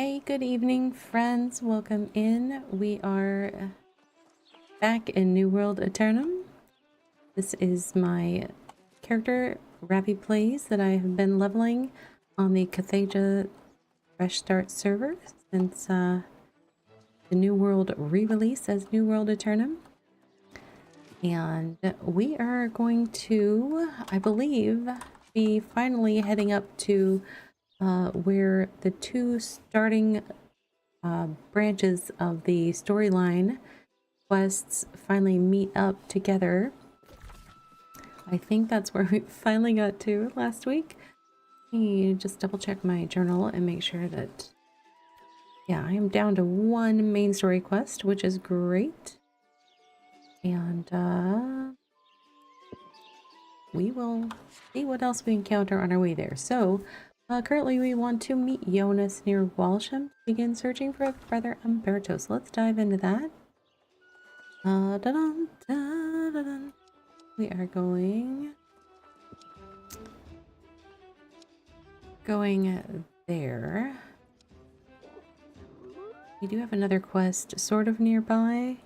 Hey, good evening, friends. Welcome in. We are back in New World Aeternum. This is my character, Rappy Plays, that I have been leveling on the Cathaysia Fresh Start server since the New World re-release as New World Aeternum. And we are going to, I believe, be finally heading up to where the two starting branches of the storyline quests finally meet up together. I think that's where we finally got to last week. Let me just double check my journal and make sure that, yeah, I am down to one main story quest, which is great. And we will see what else we encounter on our way there. So currently we want to meet Jonas near Walsham to begin searching for Brother Umberto. So let's dive into that. We are going there. We do have another quest sort of nearby.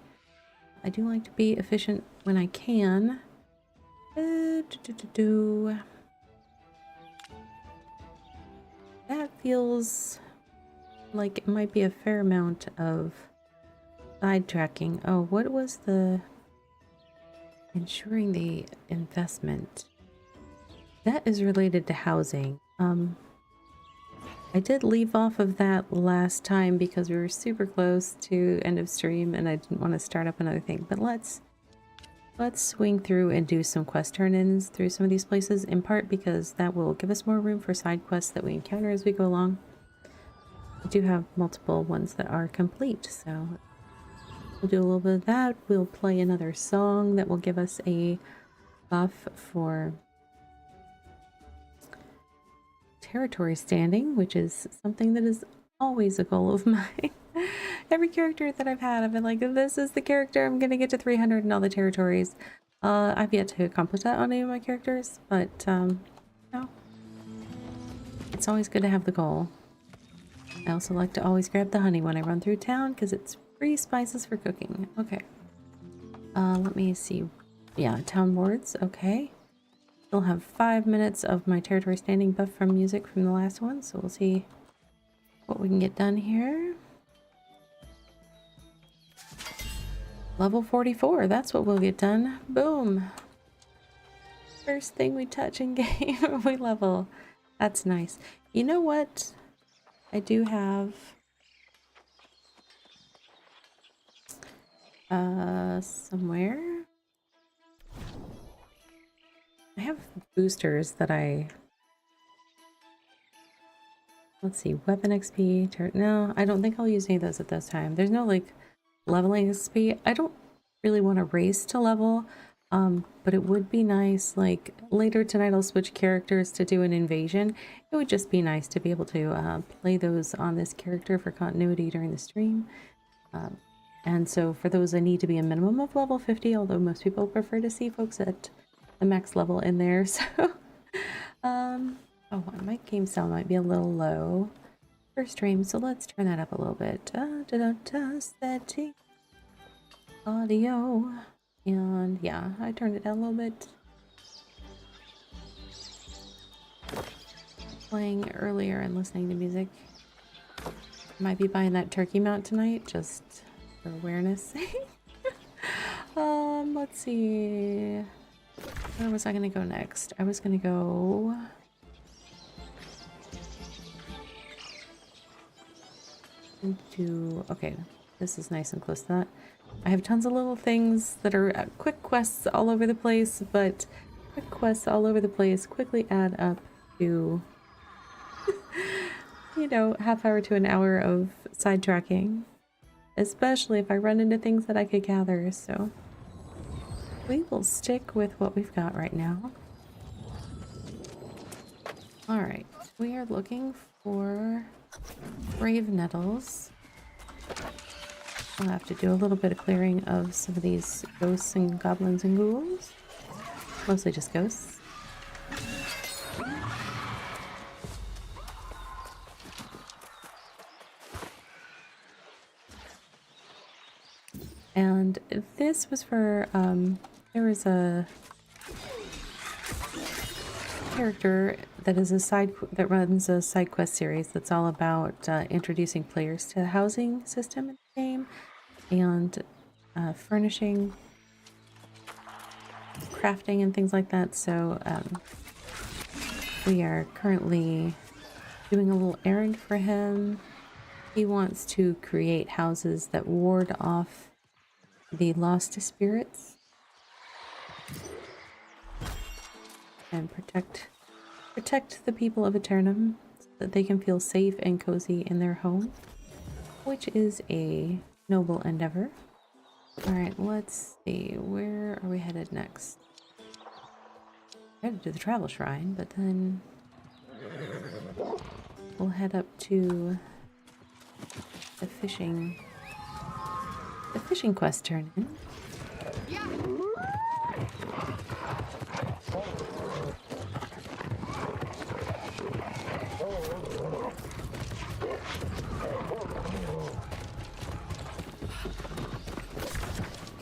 I do like to be efficient when I can. That feels like it might be a fair amount of sidetracking. Oh, what was the ensuring the investment? That is related to housing. I did leave off of that last time because we were super close to end of stream and I didn't want to start up another thing. But let's swing through and do some quest turn-ins through some of these places, in part because that will give us more room for side quests that we encounter as we go along. We do have multiple ones that are complete, so we'll do a little bit of that. We'll play another song that will give us a buff for territory standing, which is something that is always a goal of mine. Every character that I've had, I've been like, this is the character I'm gonna get to 300 in all the territories. I've yet to accomplish that on any of my characters, but no, it's always good to have the goal. I also like to always grab the honey when I run through town because it's free spices for cooking. Okay. Let me see. Yeah, town wards. Okay. Still have 5 minutes of my territory standing buff from music from the last one, so we'll see what we can get done here. Level 44, that's what we'll get done. Boom. First thing we touch in game, we level. That's nice. You know what? I do have somewhere. I have boosters that let's see, weapon XP, no, I don't think I'll use any of those at this time. There's no like leveling XP. I don't really want to race to level, but it would be nice, like later tonight I'll switch characters to do an invasion. It would just be nice to be able to play those on this character for continuity during the stream. And so for those I need to be a minimum of level 50, although most people prefer to see folks at the max level in there. So oh, my game sound might be a little low for stream, so let's turn that up a little bit. Setting audio, and yeah, I turned it down a little bit. Playing earlier and listening to music. Might be buying that turkey mount tonight, just for awareness. Let's see. Where was I gonna go next? I was gonna go into, okay, this is nice and close to that. I have tons of little things that are quick quests all over the place, but quick quests all over the place quickly add up to you know, half hour to an hour of sidetracking, especially if I run into things that I could gather. So we will stick with what we've got right now. All right, we are looking for brave nettles. I'll have to do a little bit of clearing of some of these ghosts and goblins and ghouls. Mostly just ghosts. And this was for, there was a character that is that runs a side quest series that's all about introducing players to the housing system in the game and furnishing, crafting, and things like that. So we are currently doing a little errand for him. He wants to create houses that ward off the lost spirits and protect the people of Aeternum so that they can feel safe and cozy in their home, which is a noble endeavor. Alright, let's see, where are we headed next? I headed to the travel shrine, but then we'll head up to the fishing quest turn in.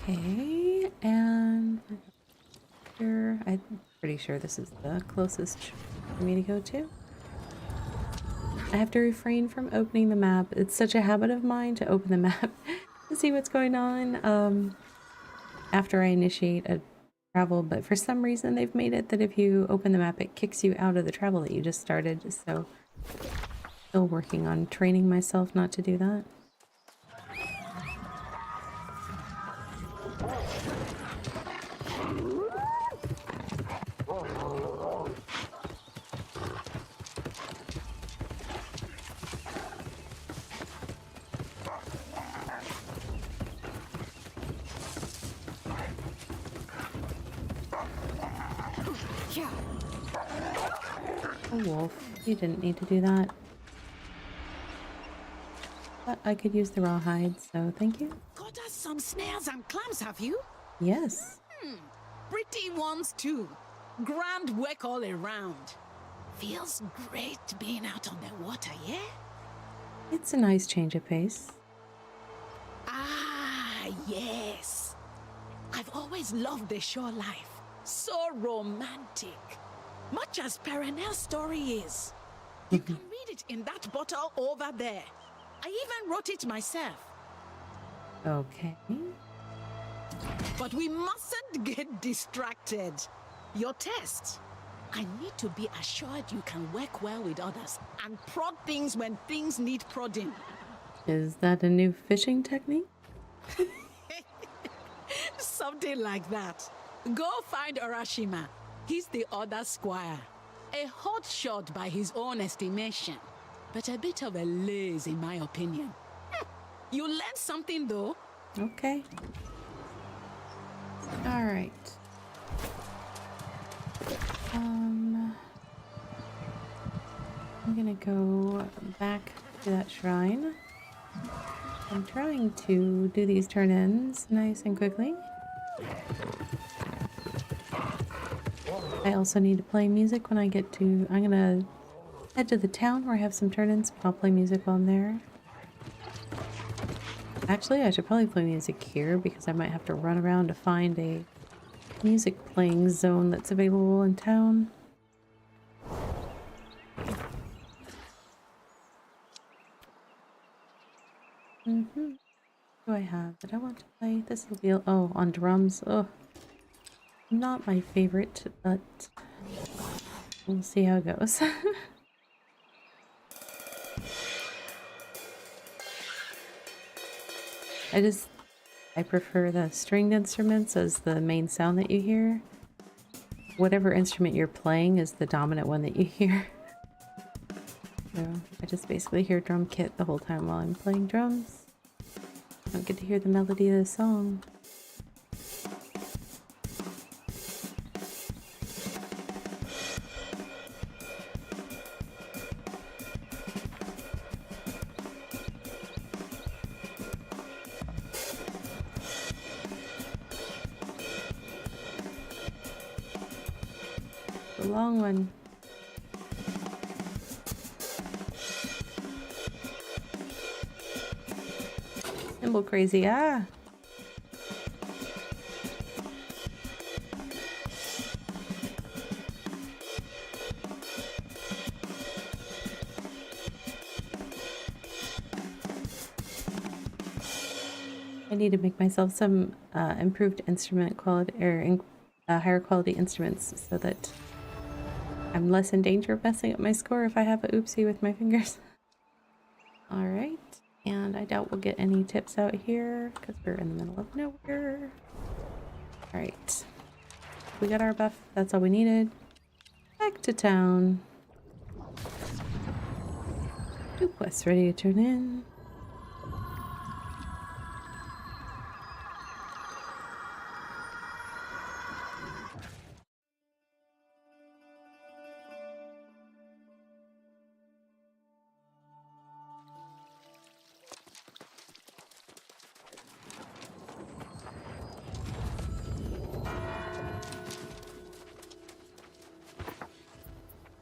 Okay, and here, I'm pretty sure this is the closest for me to go to. I have to refrain from opening the map. It's such a habit of mine to open the map to see what's going on after I initiate a travel, but for some reason they've made it that if you open the map, it kicks you out of the travel that you just started, so still working on training myself not to do that. Oh, wolf, you didn't need to do that. But I could use the raw hide, so thank you. Got us some snails and clams, have you? Yes. Pretty ones too. Grand work all around. Feels great being out on the water, yeah? It's a nice change of pace. Ah, yes. I've always loved the shore life. So romantic. Much as Perenel's story is. You can read it in that bottle over there. I even wrote it myself. Okay. But we mustn't get distracted. Your test. I need to be assured you can work well with others and prod things when things need prodding. Is that a new fishing technique? Something like that. Go find Urashima. He's the other squire. A hot shot by his own estimation, but a bit of a laze in my opinion. You learned something though. Okay. Alright. I'm gonna go back to that shrine. I'm trying to do these turn-ins nice and quickly. I also need to play music when I get to... I'm gonna head to the town where I have some turn-ins, but I'll play music while I'm there. Actually, I should probably play music here because I might have to run around to find a music playing zone that's available in town. What do I have that I want to play? This will be... oh, on drums. Oh, not my favorite, but we'll see how it goes. I prefer the stringed instruments as the main sound that you hear. Whatever instrument you're playing is the dominant one that you hear. So I just basically hear drum kit the whole time while I'm playing drums. I don't get to hear the melody of the song. The long one. Symbol crazy, ah! I need to make myself some improved instrument quality or higher quality instruments so that I'm less in danger of messing up my score if I have a oopsie with my fingers. Alright, and I doubt we'll get any tips out here because we're in the middle of nowhere. Alright, we got our buff, that's all we needed. Back to town. 2 quests ready to turn in.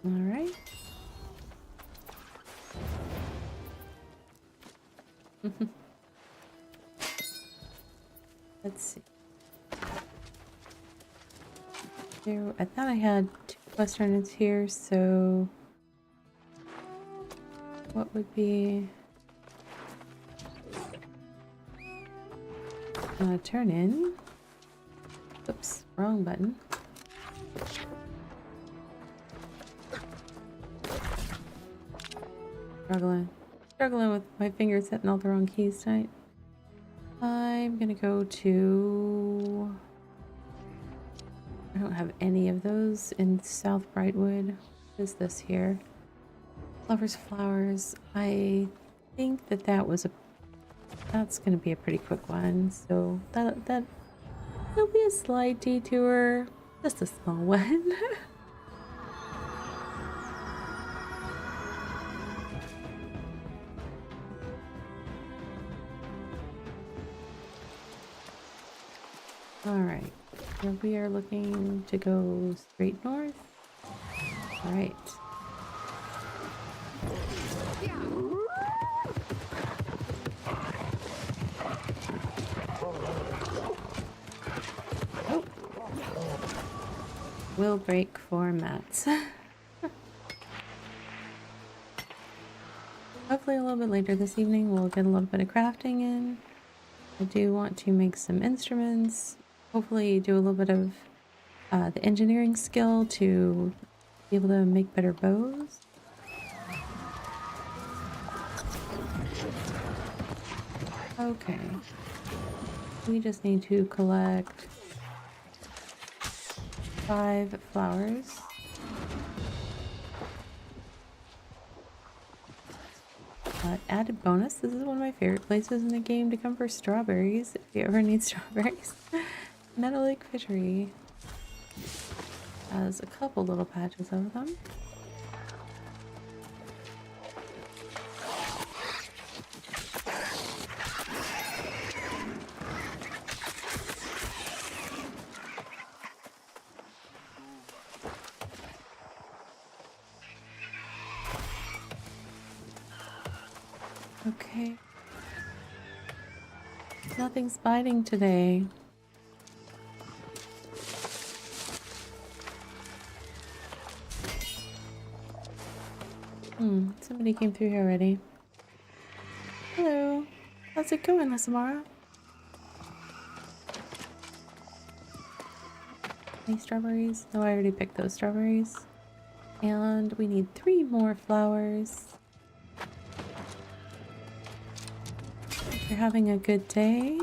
All right. Let's see. There, I thought I had 2 quest turn-ins here, so what would be turn in? Oops, wrong button. Struggling with my fingers hitting all the wrong keys tonight. I'm gonna go to... I don't have any of those in South Brightwood. What is this here? Lover's Flowers. I think that was a... That's gonna be a pretty quick one. So that'll be a slight detour. Just a small one. Alright, so we are looking to go straight north. Alright. Oh. Will break for mats. Hopefully a little bit later this evening we'll get a little bit of crafting in. I do want to make some instruments. Hopefully do a little bit of the engineering skill to be able to make better bows. Okay. We just need to collect 5 flowers. Added bonus. This is one of my favorite places in the game to come for strawberries if you ever need strawberries. Meadow Lake Fishery has a couple little patches of them. Okay. Nothing's biting today. Somebody came through here already. Hello. How's it going, Samara? Any strawberries? No, I already picked those strawberries. And we need 3 more flowers. Hope you're having a good day.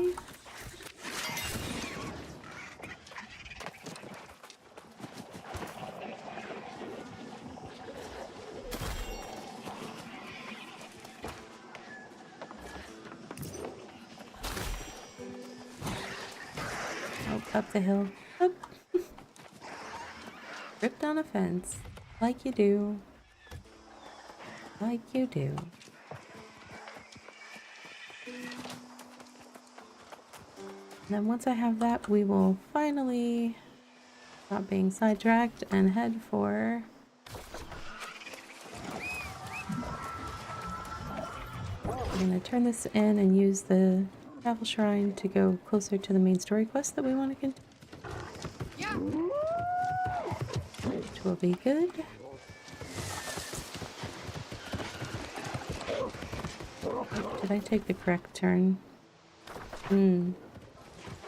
Up the hill. Up. Ripped on a fence. Like you do. Like you do. And then once I have that, we will finally stop being sidetracked and head for... I'm going to turn this in and use the travel shrine to go closer to the main story quest that we want to continue. Yeah. Which will be good. Did I take the correct turn? Hmm.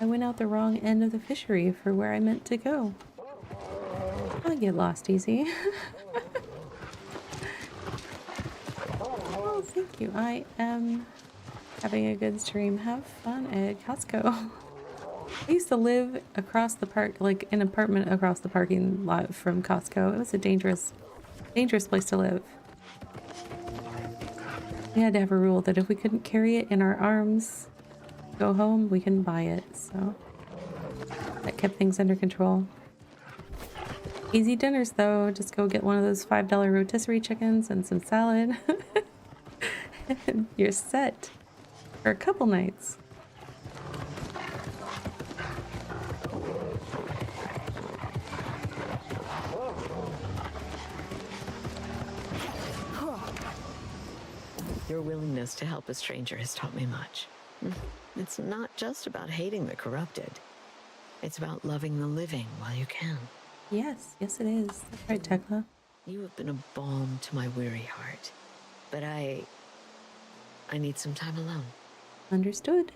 I went out the wrong end of the fishery for where I meant to go. I get lost easy. Oh, thank you. I am having a good stream. Have fun at Costco. I used to live across the park, like an apartment across the parking lot from Costco. It was a dangerous place to live. We had to have a rule that if we couldn't carry it in our arms, go home, we couldn't buy it. So that kept things under control. Easy dinners though. Just go get one of those $5 rotisserie chickens and some salad. And you're set for a couple nights. Your willingness to help a stranger has taught me much. It's not just about hating the corrupted. It's about loving the living while you can. Yes, yes it is. That's right, Tekla. You have been a balm to my weary heart. But I need some time alone. Understood.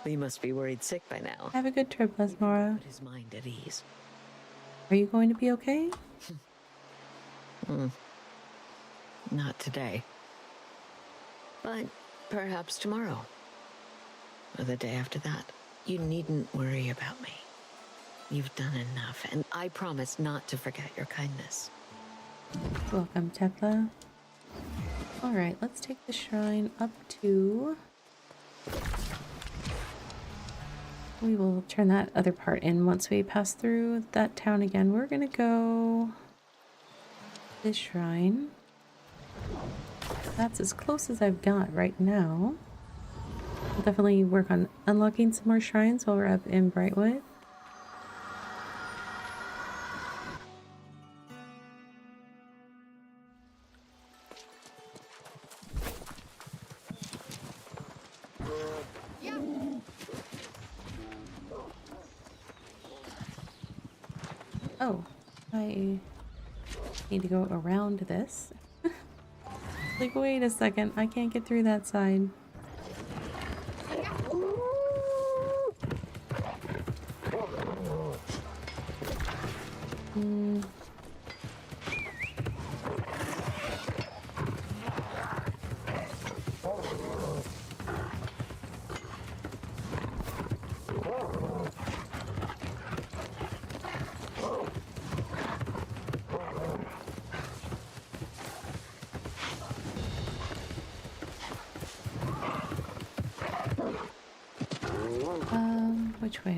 You must be worried sick by now. Have a good trip, Lesmora. Put his mind at ease. Are you going to be okay? Not today. But perhaps tomorrow. Or the day after that. You needn't worry about me. You've done enough, and I promise not to forget your kindness. Welcome, Tekla. Alright, let's take the shrine up to... We will turn that other part in once we pass through that town again. We're gonna go... this shrine. That's as close as I've got right now. We'll definitely work on unlocking some more shrines while we're up in Brightwood. Oh, I need to go around this. Like, wait a second, I can't get through that side.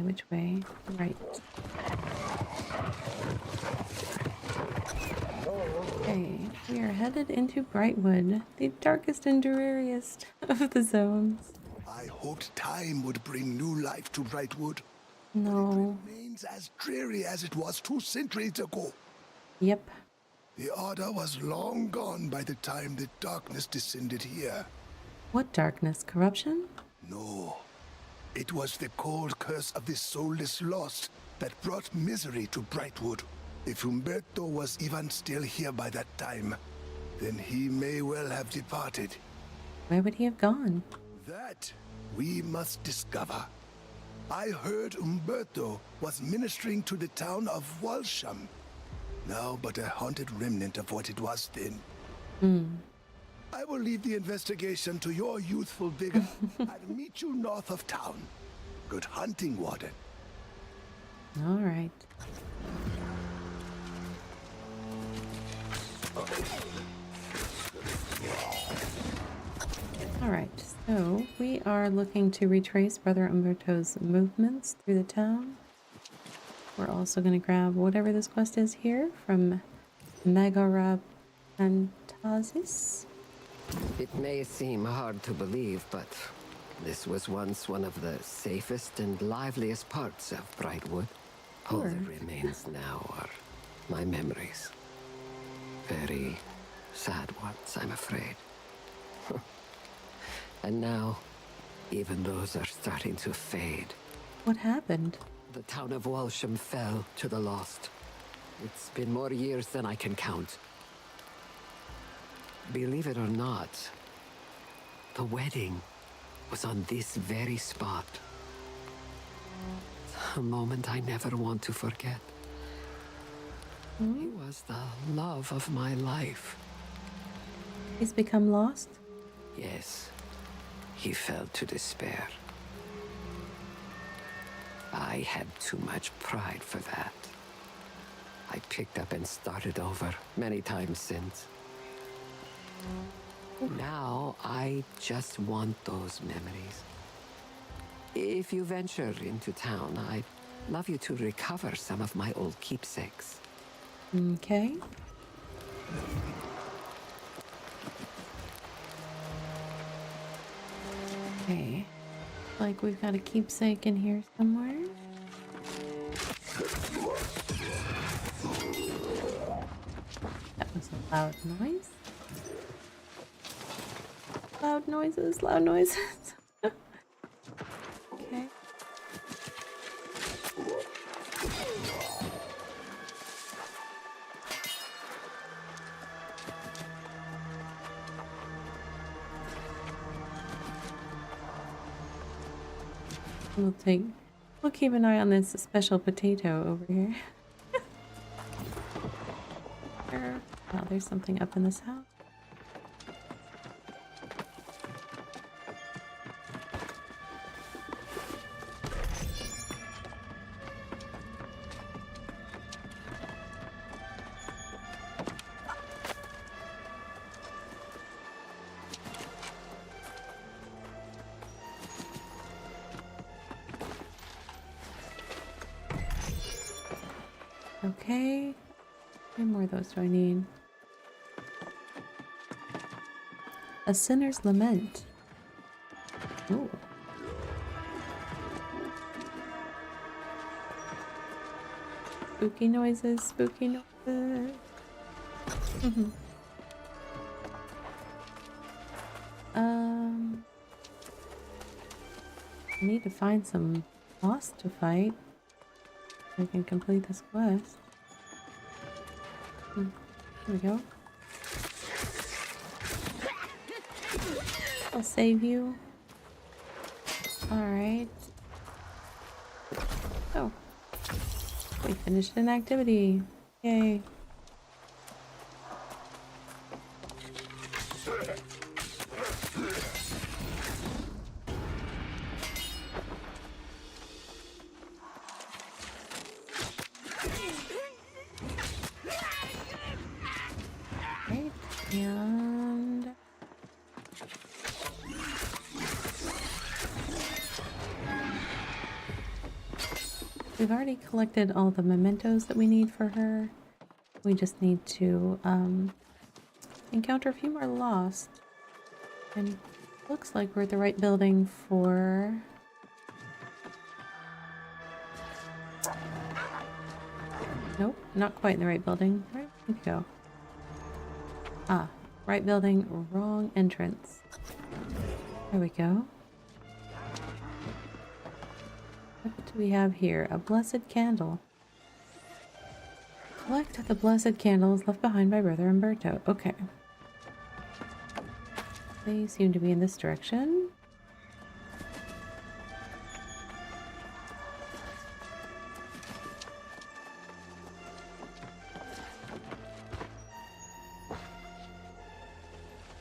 Which way? Right. Okay, we are headed into Brightwood, the darkest and dreariest of the zones. I hoped time would bring new life to Brightwood. No. It remains as dreary as it was 2 centuries ago. Yep. The Order was long gone by the time the darkness descended here. What darkness? Corruption? No. It was the cold curse of the soulless lost that brought misery to Brightwood. If Umberto was even still here by that time, then he may well have departed. Where would he have gone? That we must discover. I heard Umberto was ministering to the town of Walsham, now but a haunted remnant of what it was then. I will leave the investigation to your youthful vigor and meet you north of town. Good hunting, Warden. All right. Alright, so we are looking to retrace Brother Umberto's movements through the town. We're also going to grab whatever this quest is here from Megara Pantazis. It may seem hard to believe, but this was once one of the safest and liveliest parts of Brightwood. All Sure. that remains now are my memories. Very sad ones, I'm afraid. And now, even those are starting to fade. What happened? The town of Walsham fell to the lost. It's been more years than I can count. Believe it or not, the wedding was on this very spot. A moment I never want to forget. He was the love of my life. He's become lost? Yes, he fell to despair. I had too much pride for that. I picked up and started over many times since. Now I just want those memories. If you venture into town, I'd love you to recover some of my old keepsakes. Okay. Okay. Like we've got a keepsake in here somewhere. That was a loud noise. Loud noises, loud noises. Okay. We'll keep an eye on this special potato over here. Oh, there's something up in this house. Okay. How many more of those do I need? A Sinner's Lament. Ooh. Spooky noises, spooky noises. I need to find some boss to fight so we can complete this quest. Here we go. I'll save you. Alright. Oh. We finished an activity. Yay. Right, and we've already collected all the mementos that we need for her. We just need to encounter a few more lost. And looks like we're at the right building for... Nope, not quite in the right building. Where do we need to go? Ah, right building, wrong entrance. There we go. What do we have here? A blessed candle. Collect the blessed candles left behind by Brother Umberto. Okay. They seem to be in this direction.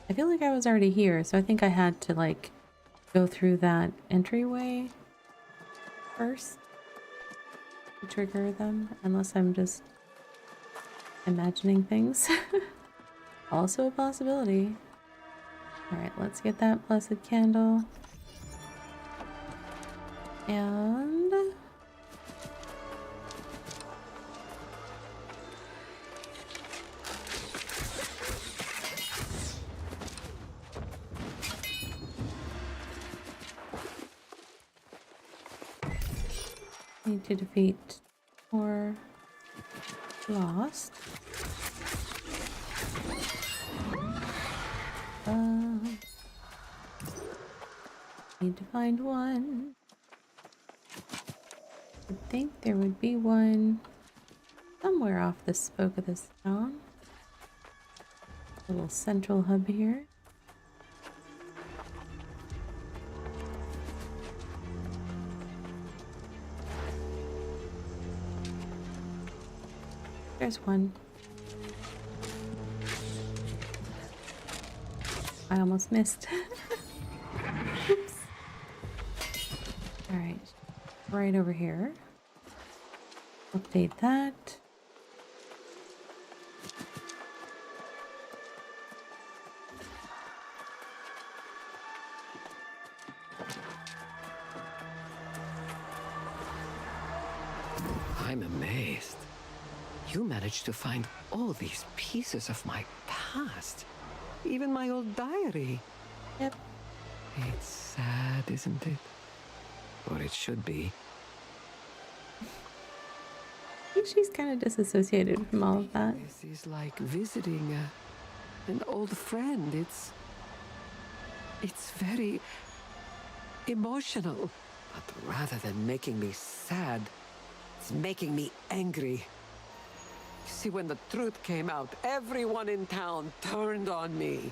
I feel like I was already here, so I think I had to, like, go through that entryway first to trigger them, unless I'm just imagining things. Also a possibility. Alright, let's get that blessed candle. And... need to defeat more lost. Need to find one. I think there would be one somewhere off the spoke of this town. Little central hub here. There's one. I almost missed. Oops. Alright. Right over here. Update that. I'm amazed. You managed to find all these pieces of my past. Even my old diary. Yep. It's sad, isn't it? Or it should be. I think she's kind of disassociated from all of that. This is like visiting an old friend. It's very emotional. But rather than making me sad, it's making me angry. You see, when the truth came out, everyone in town turned on me.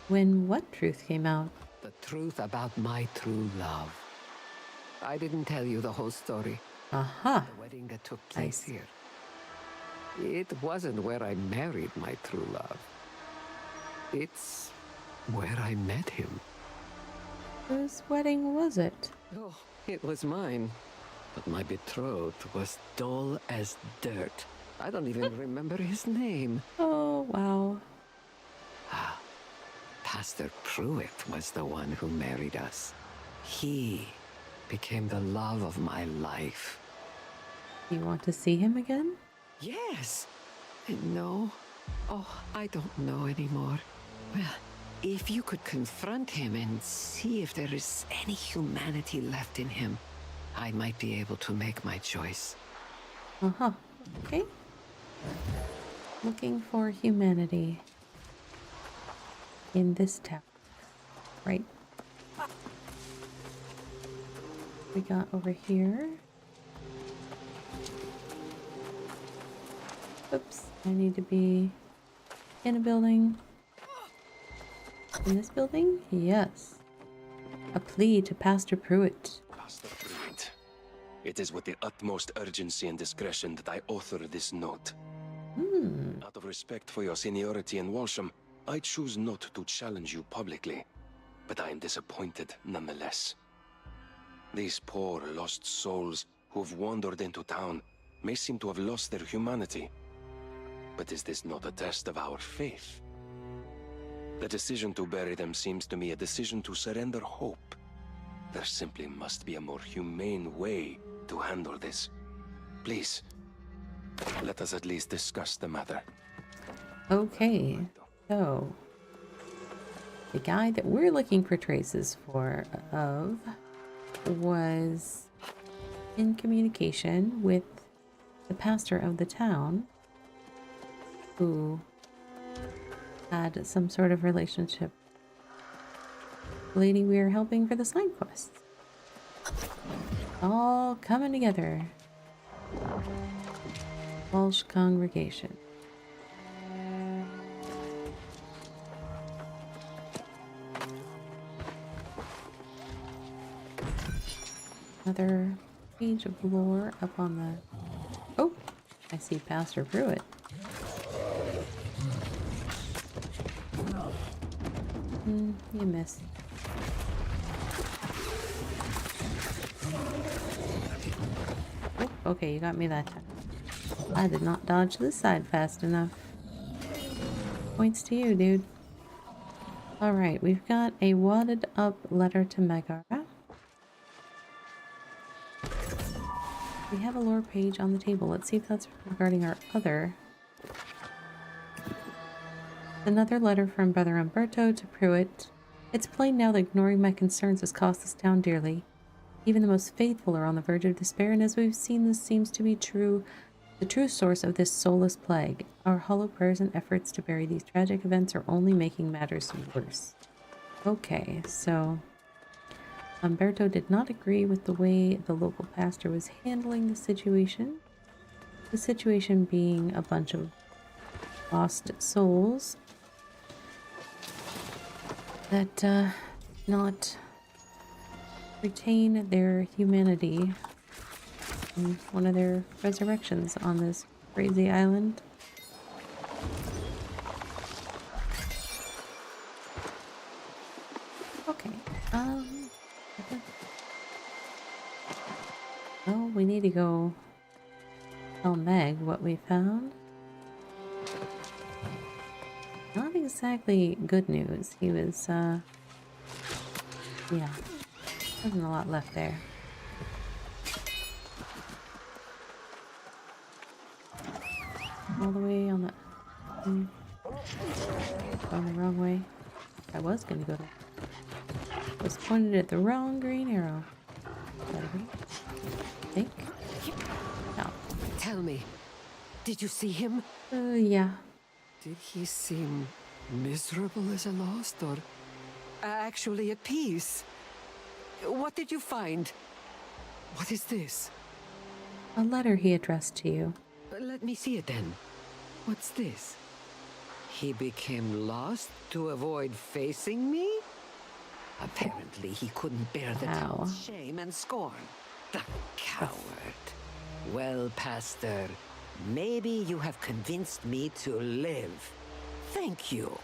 When what truth came out? The truth about my true love. I didn't tell you the whole story. Aha. The wedding that took place Nice. here. It wasn't where I married my true love. It's where I met him. Whose wedding was it? Oh, it was mine. But my betrothed was dull as dirt. I don't even remember his name. Oh, wow. Pastor Pruitt was the one who married us. He became the love of my life. You want to see him again? Yes. No. Oh, I don't know anymore. Well, if you could confront him and see if there is any humanity left in him, I might be able to make my choice. Uh-huh. Okay. Looking for humanity in this town. Right. We got over here. Oops. I need to be in a building. In this building? Yes. A plea to Pastor Pruitt. Pastor Pruitt, it is with the utmost urgency and discretion that I author this note. Out of respect for your seniority in Walsham, I choose not to challenge you publicly, but I am disappointed nonetheless. These poor lost souls who have wandered into town may seem to have lost their humanity. But is this not a test of our faith? The decision to bury them seems to me a decision to surrender hope. There simply must be a more humane way to handle this. Please, let us at least discuss the matter. Okay. So, the guy that we're looking for traces of was in communication with the pastor of the town, who had some sort of relationship. The lady we are helping for the side quests. All coming together. Walsh congregation. Another page of lore up on the... Oh! I see Pastor Pruitt. You missed. Oh, okay, you got me that time. I did not dodge this side fast enough. Points to you, dude. Alright, we've got a wadded up letter to Megara. We have a lore page on the table. Let's see if that's regarding our other. Another letter from Brother Umberto to Pruitt. It's plain now that ignoring my concerns has cost this town dearly. Even the most faithful are on the verge of despair, and as we've seen, this seems to be the true source of this soulless plague. Our hollow prayers and efforts to bury these tragic events are only making matters worse. Okay, so Umberto did not agree with the way the local pastor was handling the situation. The situation being a bunch of lost souls that not retain their humanity in one of their resurrections on this crazy island. Um. Oh, we need to go tell Meg what we found. Not exactly good news. He was, yeah, wasn't a lot left there. All the way on the, going the wrong way. I was gonna go there. Was pointed at the wrong green arrow. I think. No. Tell me, did you see him? Yeah. Did he seem miserable as a lost, or actually at peace? What did you find? What is this? A letter he addressed to you. Let me see it then. What's this? He became lost to avoid facing me? Apparently he couldn't bear the Wow. town's shame and scorn. The coward. Well, Pastor, maybe you have convinced me to live. Thank you.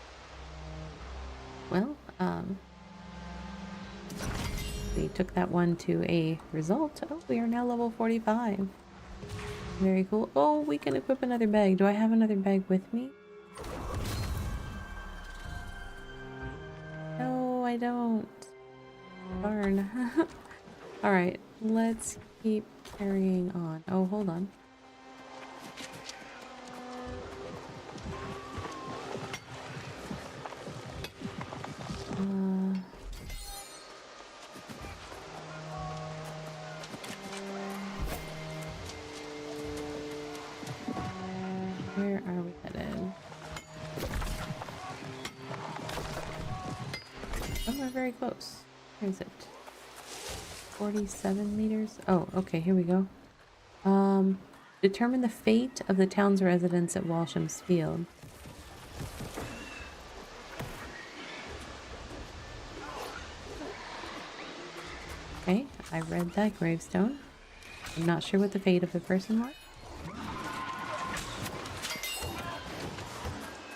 Well, we took that one to a result. Oh, we are now level 45. Very cool. Oh, we can equip another bag. Do I have another bag with me? No, I don't. Darn. Alright, let's keep carrying on. Oh, hold on. Where are we headed? Oh, we're very close. Where is it? 47 meters? Oh, okay, here we go. Determine the fate of the town's residents at Walsham's Field. Okay, I read that gravestone. I'm not sure what the fate of the person was.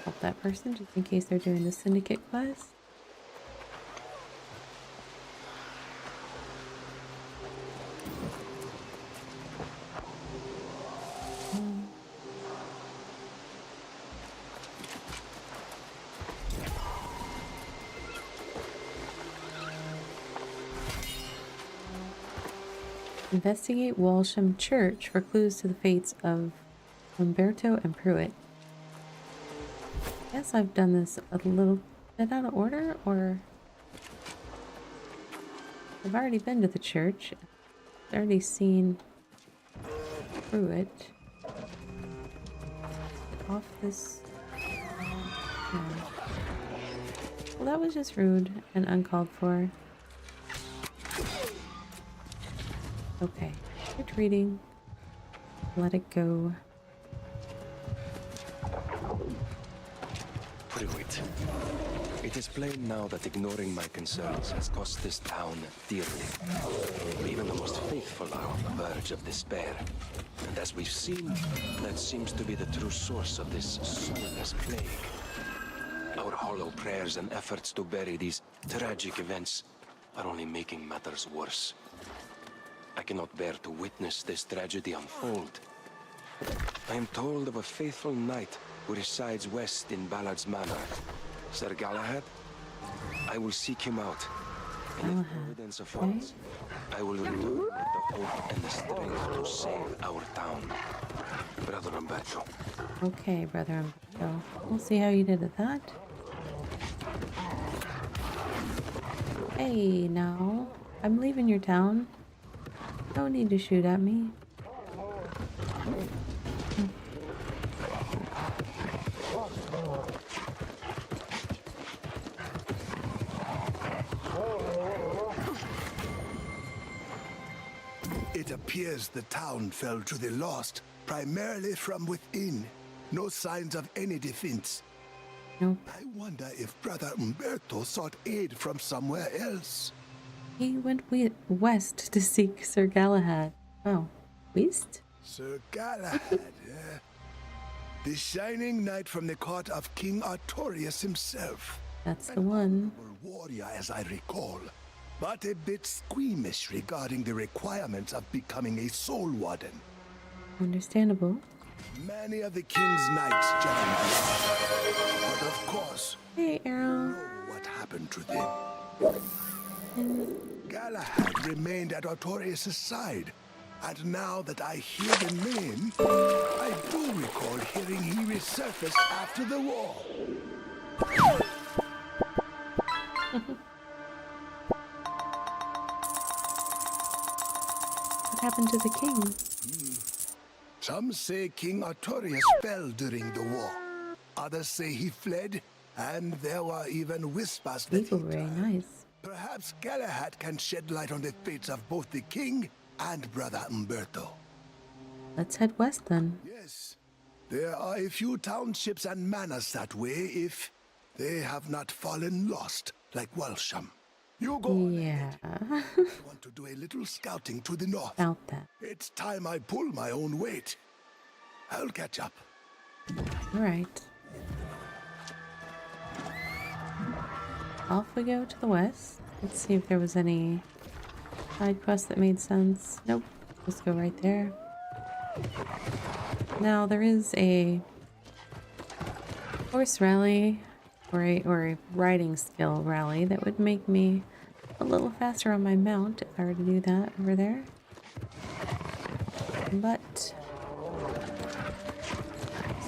Help that person just in case they're doing the syndicate quest. Investigate Walsham Church for clues to the fates of Umberto and Pruitt. I guess I've done this a little bit out of order, or I've already been to the church. I've already seen Pruitt. Off this. No. Well, that was just rude and uncalled for. Okay, retreating. Let it go. Pruitt. It is plain now that ignoring my concerns has cost this town dearly. Even the most faithful are on the verge of despair. And as we've seen, that seems to be the true source of this soulless plague. Our hollow prayers and efforts to bury these tragic events are only making matters worse. I cannot bear to witness this tragedy unfold. I am told of a faithful knight who resides west in Ballard's Manor. Sir Galahad? I will seek him out. And if evidence affords, I will return with the hope and the strength to save our town. Brother Umberto. Okay, Brother Umberto. We'll see how you did at that. Hey, now. I'm leaving your town. No need to shoot at me. It appears the town fell to the lost, primarily from within. No signs of any defense. Nope. I wonder if Brother Umberto sought aid from somewhere else. He went west to seek Sir Galahad. Oh, west? Sir Galahad, the shining knight from the court of King Artorius himself. That's the one. Honorable warrior, as I recall. but a bit squeamish regarding the requirements of becoming a soul warden. Understandable. Many of the king's knights joined us, but of course, Hey, Arrow. know what happened to them. And Galahad remained at Artorius' side, and now that I hear the name, I do recall hearing he resurfaced after the war. what happened to the king? Some say King Artorius fell during the war. Others say he fled, and there were even whispers that People he very died. nice. Perhaps Galahad can shed light on the fates of both the king and brother Umberto. Let's head west then. Yes, there are a few townships and manors that way if they have not fallen lost like Walsham. You go on Yeah, ahead. I want to do a little scouting to the north. about that. It's time I pull my own weight. I'll catch up. All right. Off we go to the west. Let's see if there was any side quest that made sense. Nope. Let's go right there. Now there is a horse rally or a riding skill rally that would make me a little faster on my mount if I were to do that over there. But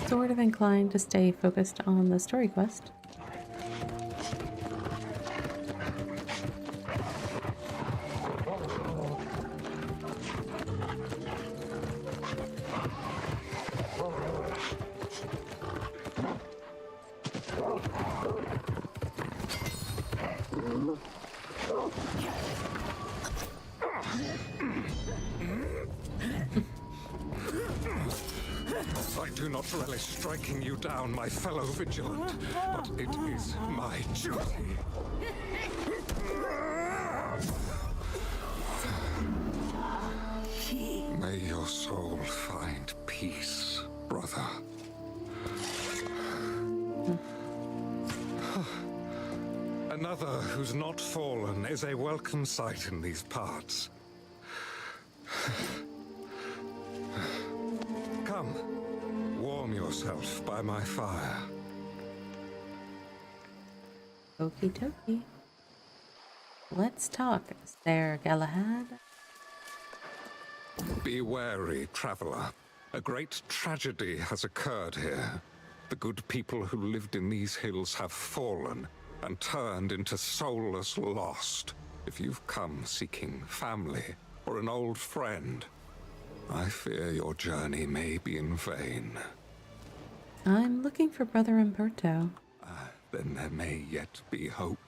sort of inclined to stay focused on the story quest. I do not relish striking you down, my fellow vigilant, but it is my duty. May your soul find peace, brother. Another who's not fallen is a welcome sight in these parts. Come, warm yourself by my fire. Okie dokie. Let's talk, Sir Galahad. Be wary, traveler. A great tragedy has occurred here. The good people who lived in these hills have fallen and turned into soulless lost. If you've come seeking family or an old friend, I fear your journey may be in vain. I'm looking for Brother Umberto. Then there may yet be hope.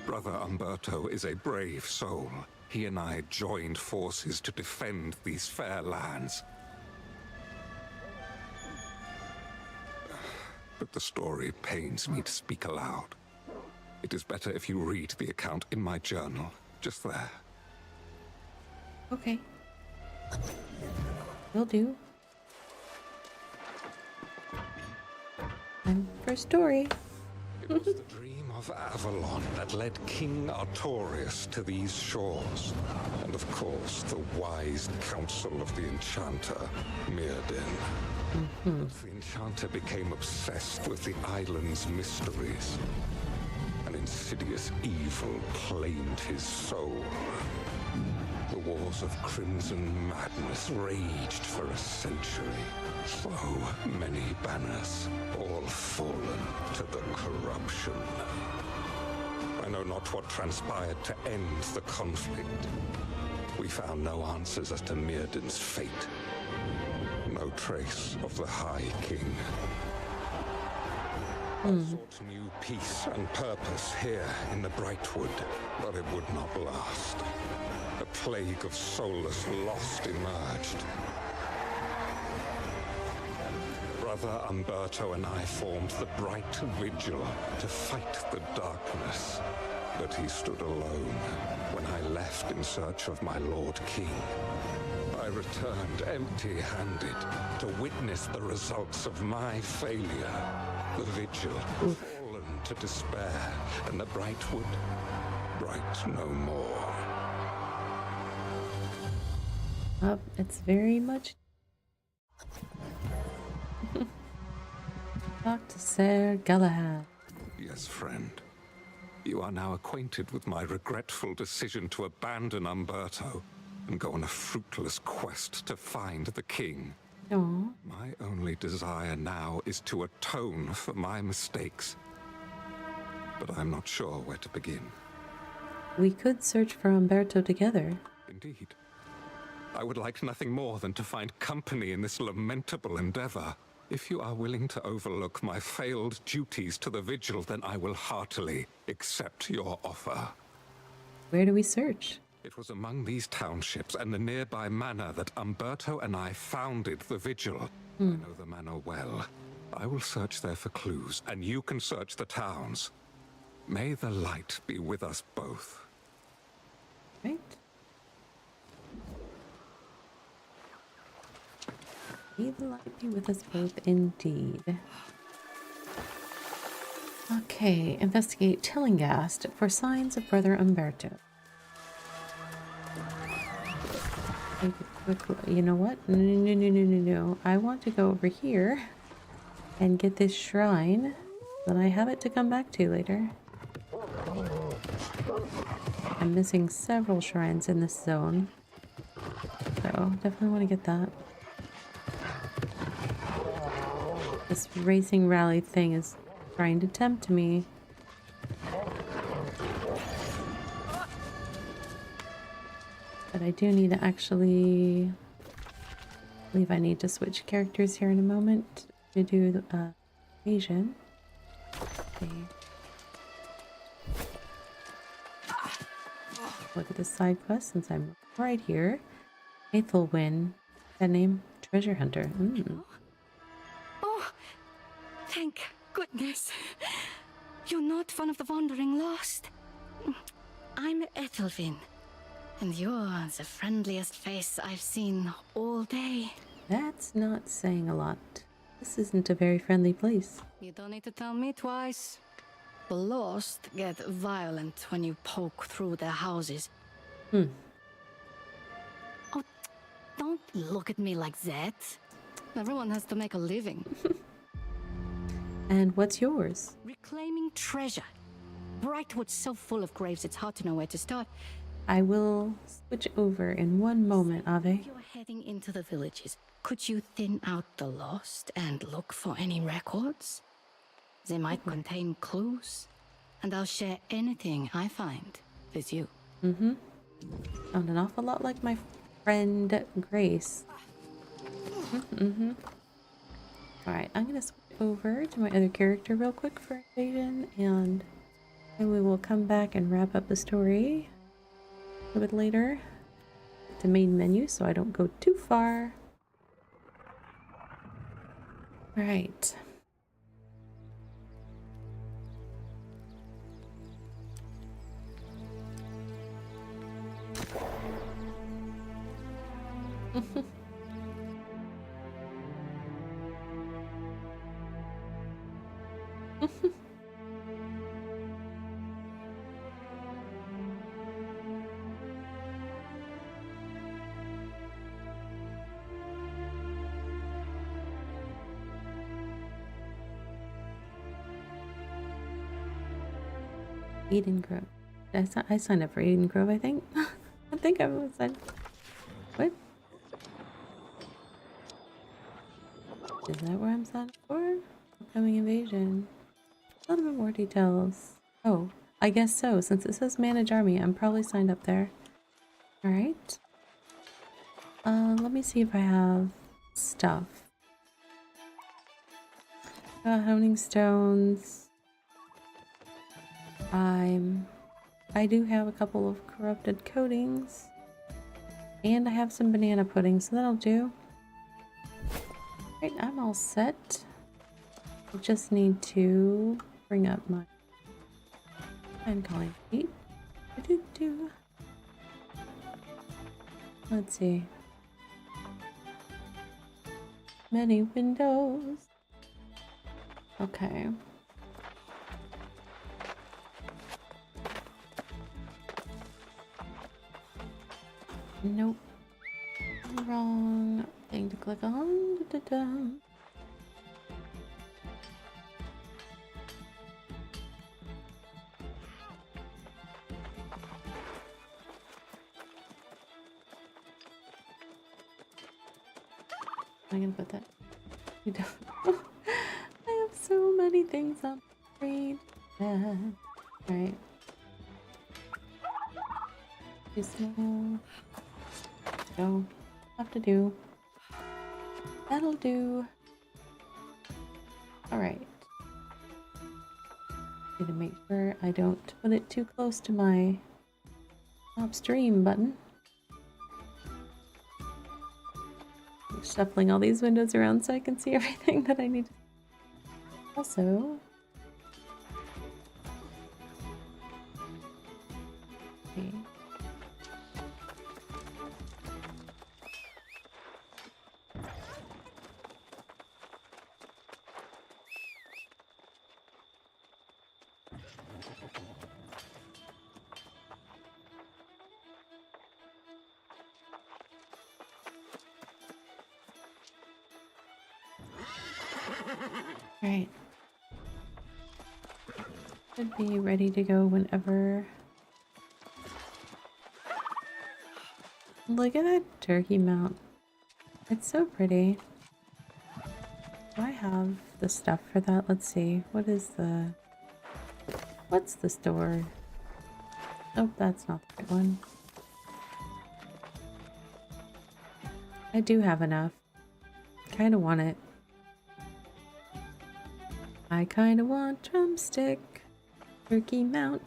Brother Umberto is a brave soul. He and I joined forces to defend these fair lands. But the story pains me to speak aloud. It is better if you read the account in my journal, just there. Okay. Will do. Time for a story. It was the dream of Avalon that led King Artorius to these shores. And of course, the wise counsel of the enchanter, Mirrodin. But the enchanter became obsessed with the island's mysteries. An insidious evil claimed his soul. The wars of crimson madness raged for a century. So many banners, all fallen to the corruption. I know not what transpired to end the conflict. We found no answers as to Mirrodin's fate. No trace of the High King. I sought new peace and purpose here in the Brightwood, but it would not last. A plague of soulless lost emerged. Brother Umberto and I formed the Bright Vigil to fight the darkness. But he stood alone when I left in search of my Lord King. I returned empty-handed to witness the results of my failure. The Vigil fallen to despair, and the Brightwood write no more. It's very much. Talk to Sir Galahad. Yes, friend. You are now acquainted with my regretful decision to abandon Umberto and go on a fruitless quest to find the king. Oh, My only desire now is to atone for my mistakes. But I'm not sure where to begin. we could search for Umberto together. Indeed. I would like nothing more than to find company in this lamentable endeavor. If you are willing to overlook my failed duties to the Vigil, then I will heartily accept your offer. Where do we search? It was among these townships and the nearby manor that Umberto and I founded the Vigil. I know the manor well. I will search there for clues, and you can search the towns. May the light be with us both. Right? May the light be with us both indeed. Okay, investigate Tillinghast for signs of Brother Umberto. Take a quick look. You know what? No. I want to go over here and get this shrine. Then I have it to come back to later. I'm missing several shrines in this zone. So definitely want to get that. This racing rally thing is trying to tempt me. But I do need to actually... I believe I need to switch characters here in a moment to do the Asian. Okay. Look at this side quest since I'm right here. Aethelwyn. That name? Treasure Hunter. Oh, thank goodness. You're not one of the wandering lost. I'm Ethelwyn, and you're the friendliest face I've seen all day. That's not saying a lot. This isn't a very friendly place. You don't need to tell me twice. The lost get violent when you poke through their houses. Oh, don't look at me like that. Everyone has to make a living. And what's yours? Reclaiming treasure. Brightwood's so full of graves, it's hard to know where to start. I will switch over in one moment, Ave. If you're heading into the villages, could you thin out the lost and look for any records? They might contain clues, and I'll share anything I find with you. Sound an awful lot like my friend Grace. Alright, I'm gonna switch over to my other character real quick for invasion, and then we will come back and wrap up the story a little bit later. The main menu so I don't go too far. Alright. Eden Grove. I signed up for Eden Grove, I think. I think I was signed. What? Is that where I'm signed up for? Upcoming invasion. A little bit more details. Oh, I guess so. Since it says manage army, I'm probably signed up there. Alright. Let me see if I have stuff. Honing stones. I do have a couple of corrupted coatings. And I have some banana pudding, so that'll do. Right, I'm all set. I just need to bring up my time calling sheet. Let's see. Many windows. Okay. Nope. Wrong thing to click on. Da-da-da. I'm gonna put that. You don't. I have so many things on the screen. Yeah. Alright. Too small. Go. Have to do. That'll do. Alright. Need to make sure I don't put it too close to my stop stream button. Shuffling all these windows around so I can see everything that I need to. Also, okay. Right. Should be ready to go whenever. Look at that turkey mount. It's so pretty. Do I have the stuff for that? Let's see. What's the store? Oh, that's not the right one. I do have enough. Kinda want it. I kinda want drumstick. Turkey mount.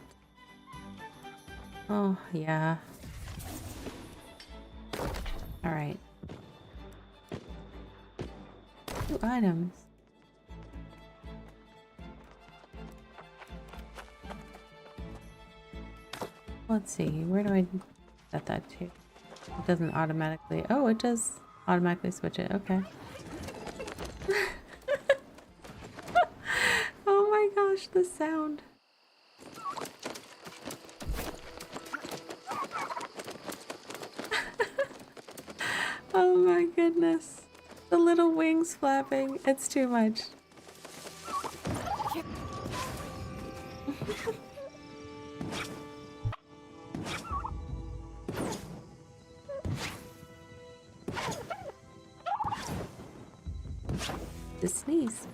Oh, yeah. Alright. 2 items. Let's see, where do I set that to? It doesn't automatically. Oh, it does automatically switch it. Okay. Oh my gosh, the sound. Oh my goodness. The little wings flapping. It's too much. To sneeze.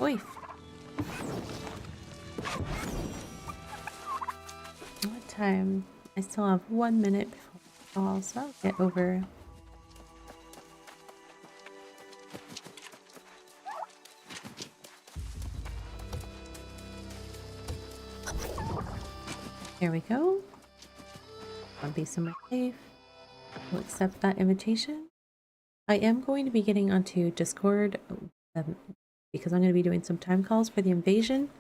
Oif. What time? I still have 1 minute before fall, so I'll get over. Here we go. I'll be somewhere safe. We'll accept that invitation. I am going to be getting onto Discord because I'm going to be doing some time calls for the invasion.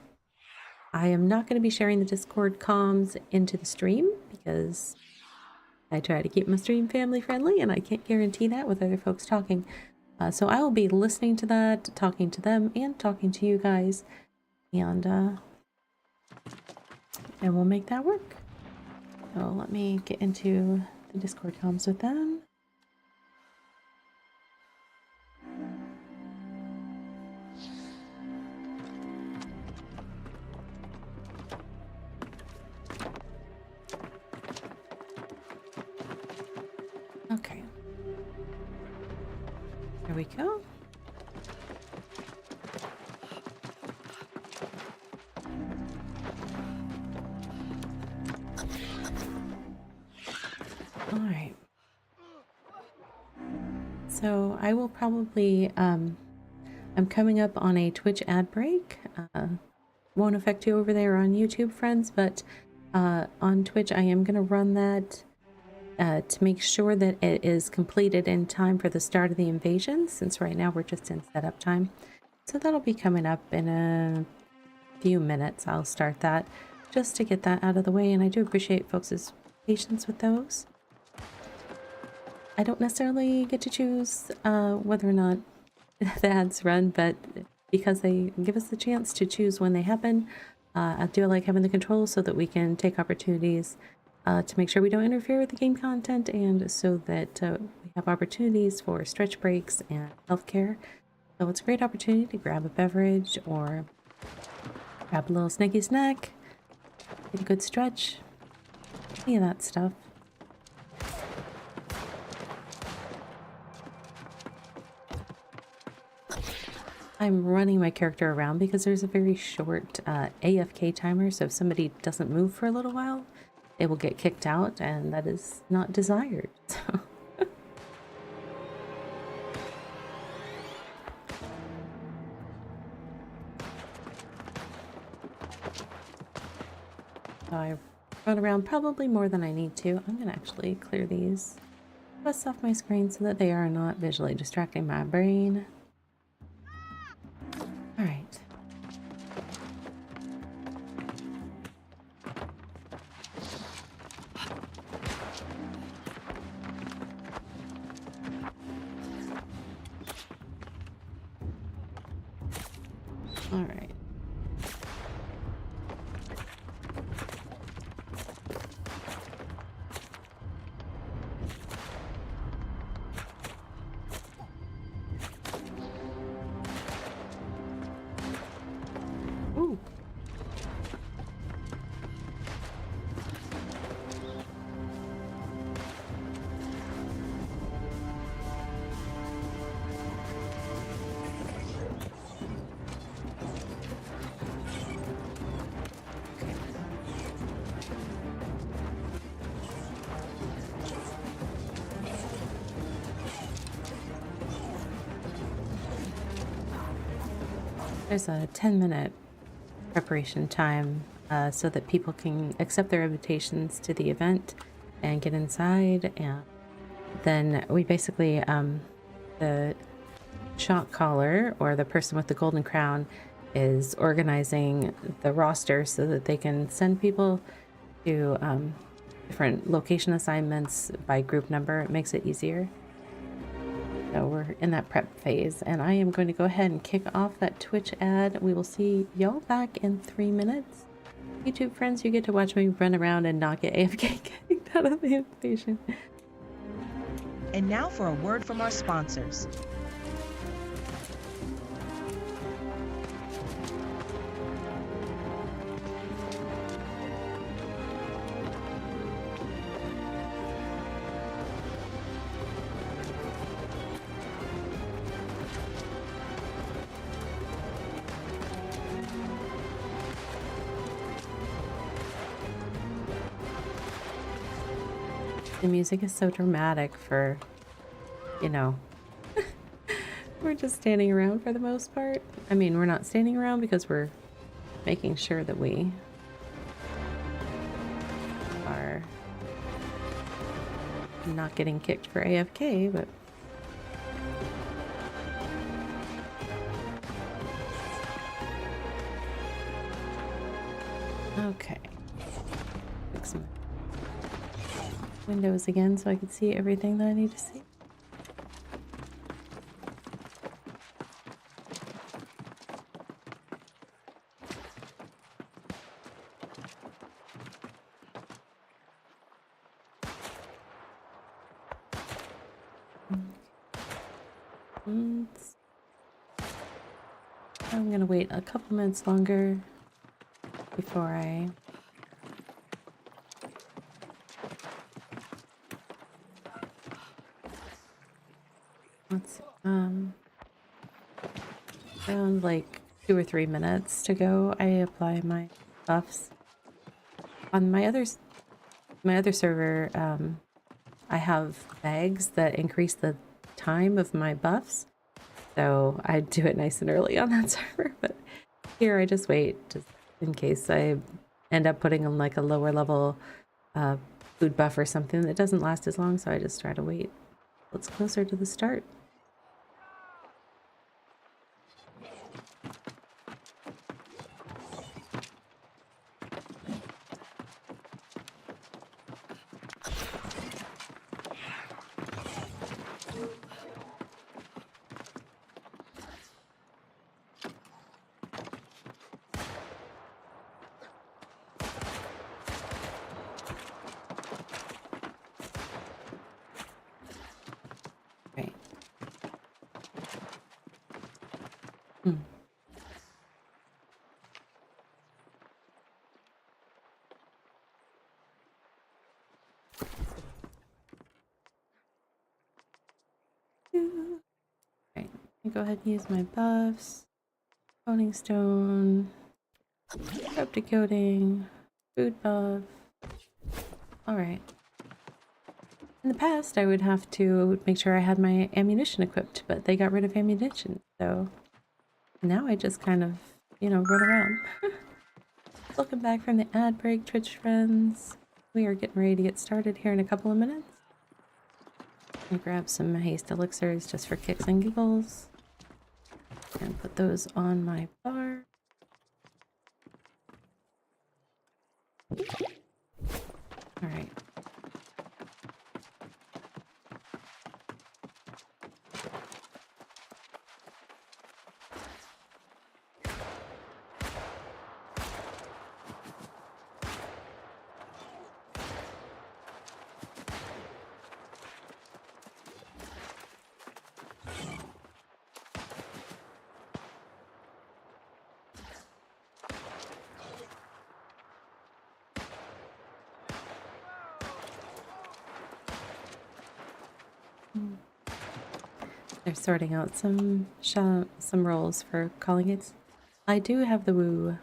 I am not going to be sharing the Discord comms into the stream because I try to keep my stream family friendly and I can't guarantee that with other folks talking. So I will be listening to that, talking to them, and talking to you guys. And we'll make that work. So let me get into the Discord comms with them. Okay. There we go. All right. So I will probably, I'm coming up on a Twitch ad break. Won't affect you over there on YouTube, friends, but on Twitch I am going to run that to make sure that it is completed in time for the start of the invasion, since right now we're just in setup time. So that'll be coming up in a few minutes. I'll start that just to get that out of the way, and I do appreciate folks' patience with those. I don't necessarily get to choose whether or not the ads run, but because they give us the chance to choose when they happen, I do like having the control so that we can take opportunities to make sure we don't interfere with the game content and so that we have opportunities for stretch breaks and healthcare. So it's a great opportunity to grab a beverage or grab a little snacky snack, get a good stretch, any of that stuff. I'm running my character around because there's a very short AFK timer, so if somebody doesn't move for a little while, they will get kicked out, and that is not desired. So. So I run around probably more than I need to. I'm gonna actually clear these quests off my screen so that they are not visually distracting my brain. All right. All right. Ooh. There's a 10-minute preparation time so that people can accept their invitations to the event and get inside. And then we basically, the shot caller or the person with the golden crown is organizing the roster so that they can send people to different location assignments by group number. It makes it easier. So we're in that prep phase, and I am going to go ahead and kick off that Twitch ad. We will see y'all back in 3 minutes. YouTube friends, you get to watch me run around and not get AFK kicked out of the invitation. And now for a word from our sponsors. The music is so dramatic for, you know, we're just standing around for the most part. I mean, we're not standing around because we're making sure that we are not getting kicked for AFK, but okay. Fix my windows again so I can see everything that I need to see. I'm gonna wait a couple minutes longer before I around like 2 or 3 minutes to go, I apply my buffs. On my other server, I have bags that increase the time of my buffs, so I do it nice and early on that server. But here I just wait, just in case I end up putting on like a lower level food buff or something that doesn't last as long, so I just try to wait till it's closer to the start. I'll go ahead and use my buffs. Coning stone. Rope decoding. Food buff. Alright. In the past, I would have to make sure I had my ammunition equipped, but they got rid of ammunition, so now I just kind of, you know, run around. Welcome back from the ad break, Twitch friends. We are getting ready to get started here in a couple of minutes. I'll grab some haste elixirs just for kicks and giggles. And put those on my bar. Alright. They're sorting out some roles for calling it. I do have the woo.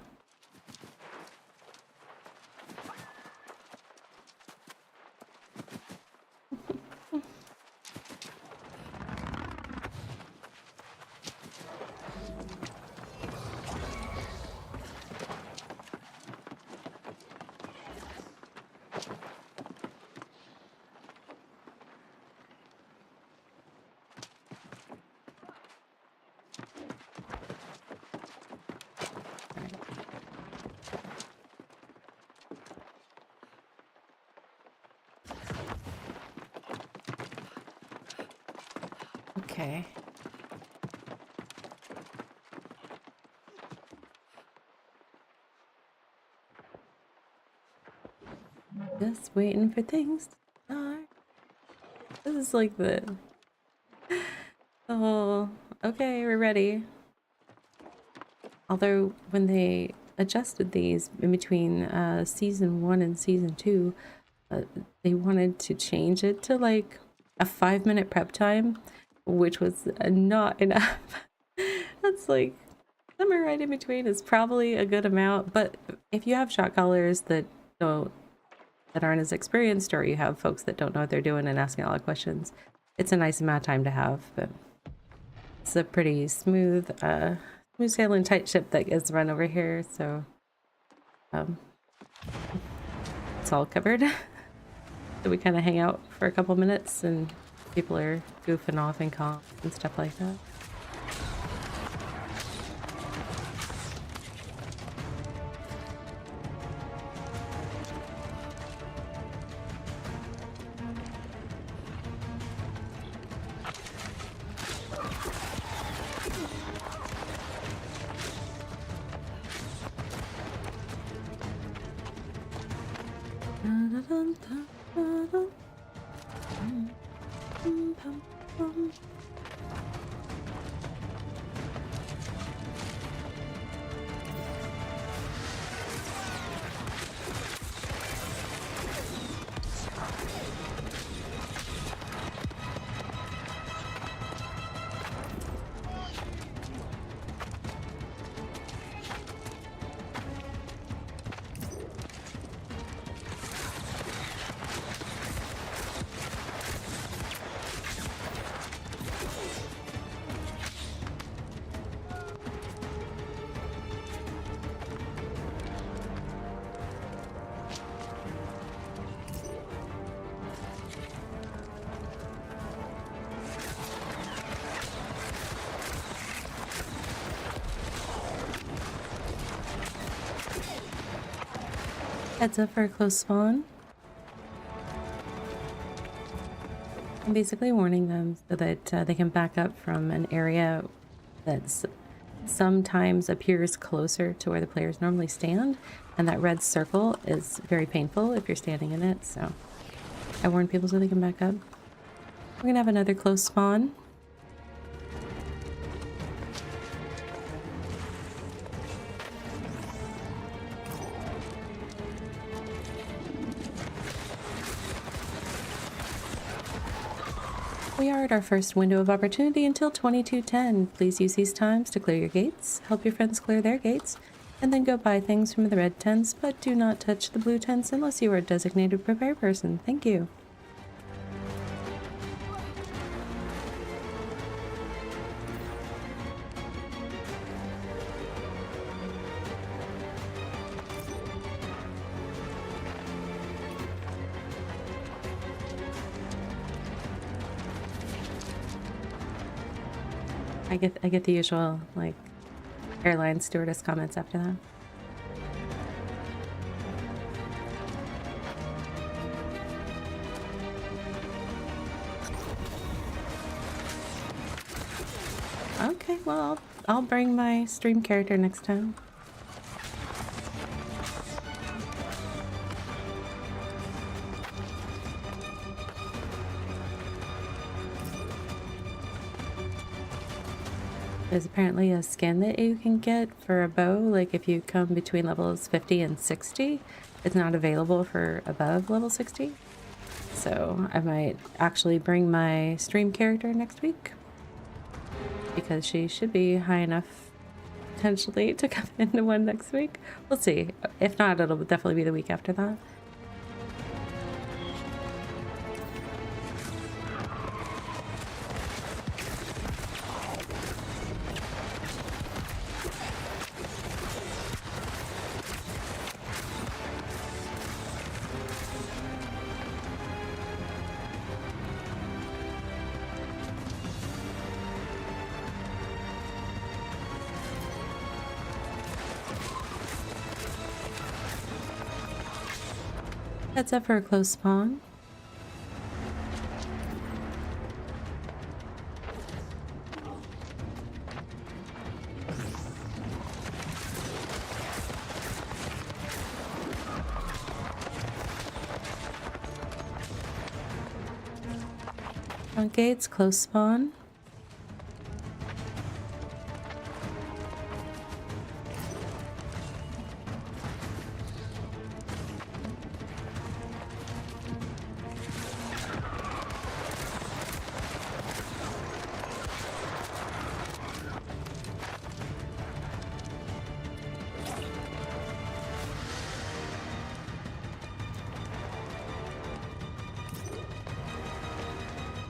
Okay. Just waiting for things to start. This is like the whole, okay, we're ready. Although when they adjusted these in between season 1 and season 2, they wanted to change it to like a 5-minute prep time, which was not enough. That's like somewhere right in between is probably a good amount, but if you have shot callers that aren't as experienced, or you have folks that don't know what they're doing and asking a lot of questions, it's a nice amount of time to have. But it's a pretty smooth sailing tight ship that gets run over here, so it's all covered. So we kind of hang out for a couple minutes and people are goofing off in comp and stuff like that. Heads up for a close spawn. I'm basically warning them so that they can back up from an area that sometimes appears closer to where the players normally stand, and that red circle is very painful if you're standing in it, so I warn people so they can back up. We're gonna have another close spawn. We are at our first window of opportunity until 2210. Please use these times to clear your gates, help your friends clear their gates, and then go buy things from the red tents, but do not touch the blue tents unless you are a designated prepare person. Thank you. I get the usual, like, airline stewardess comments after that. Okay, well, I'll bring my stream character next time. There's apparently a skin that you can get for a bow, like if you come between levels 50 and 60. It's not available for above level 60. So I might actually bring my stream character next week, because she should be high enough potentially to come into one next week. We'll see. If not, it'll definitely be the week after that. Heads up for a close spawn. Front gates, close spawn.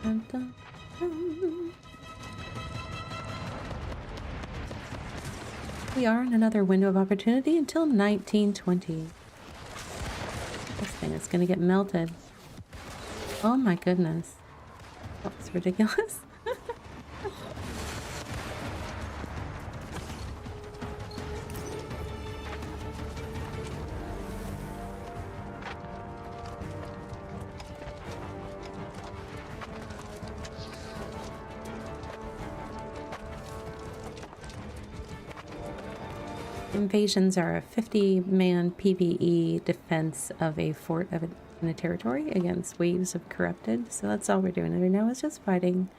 Dun, dun, dun. We are in another window of opportunity until 1920. This thing is gonna get melted. Oh my goodness. That's ridiculous. Invasions are a 50-man PvE defense of a fort in a territory against waves of corrupted. So that's all we're doing right now, is just fighting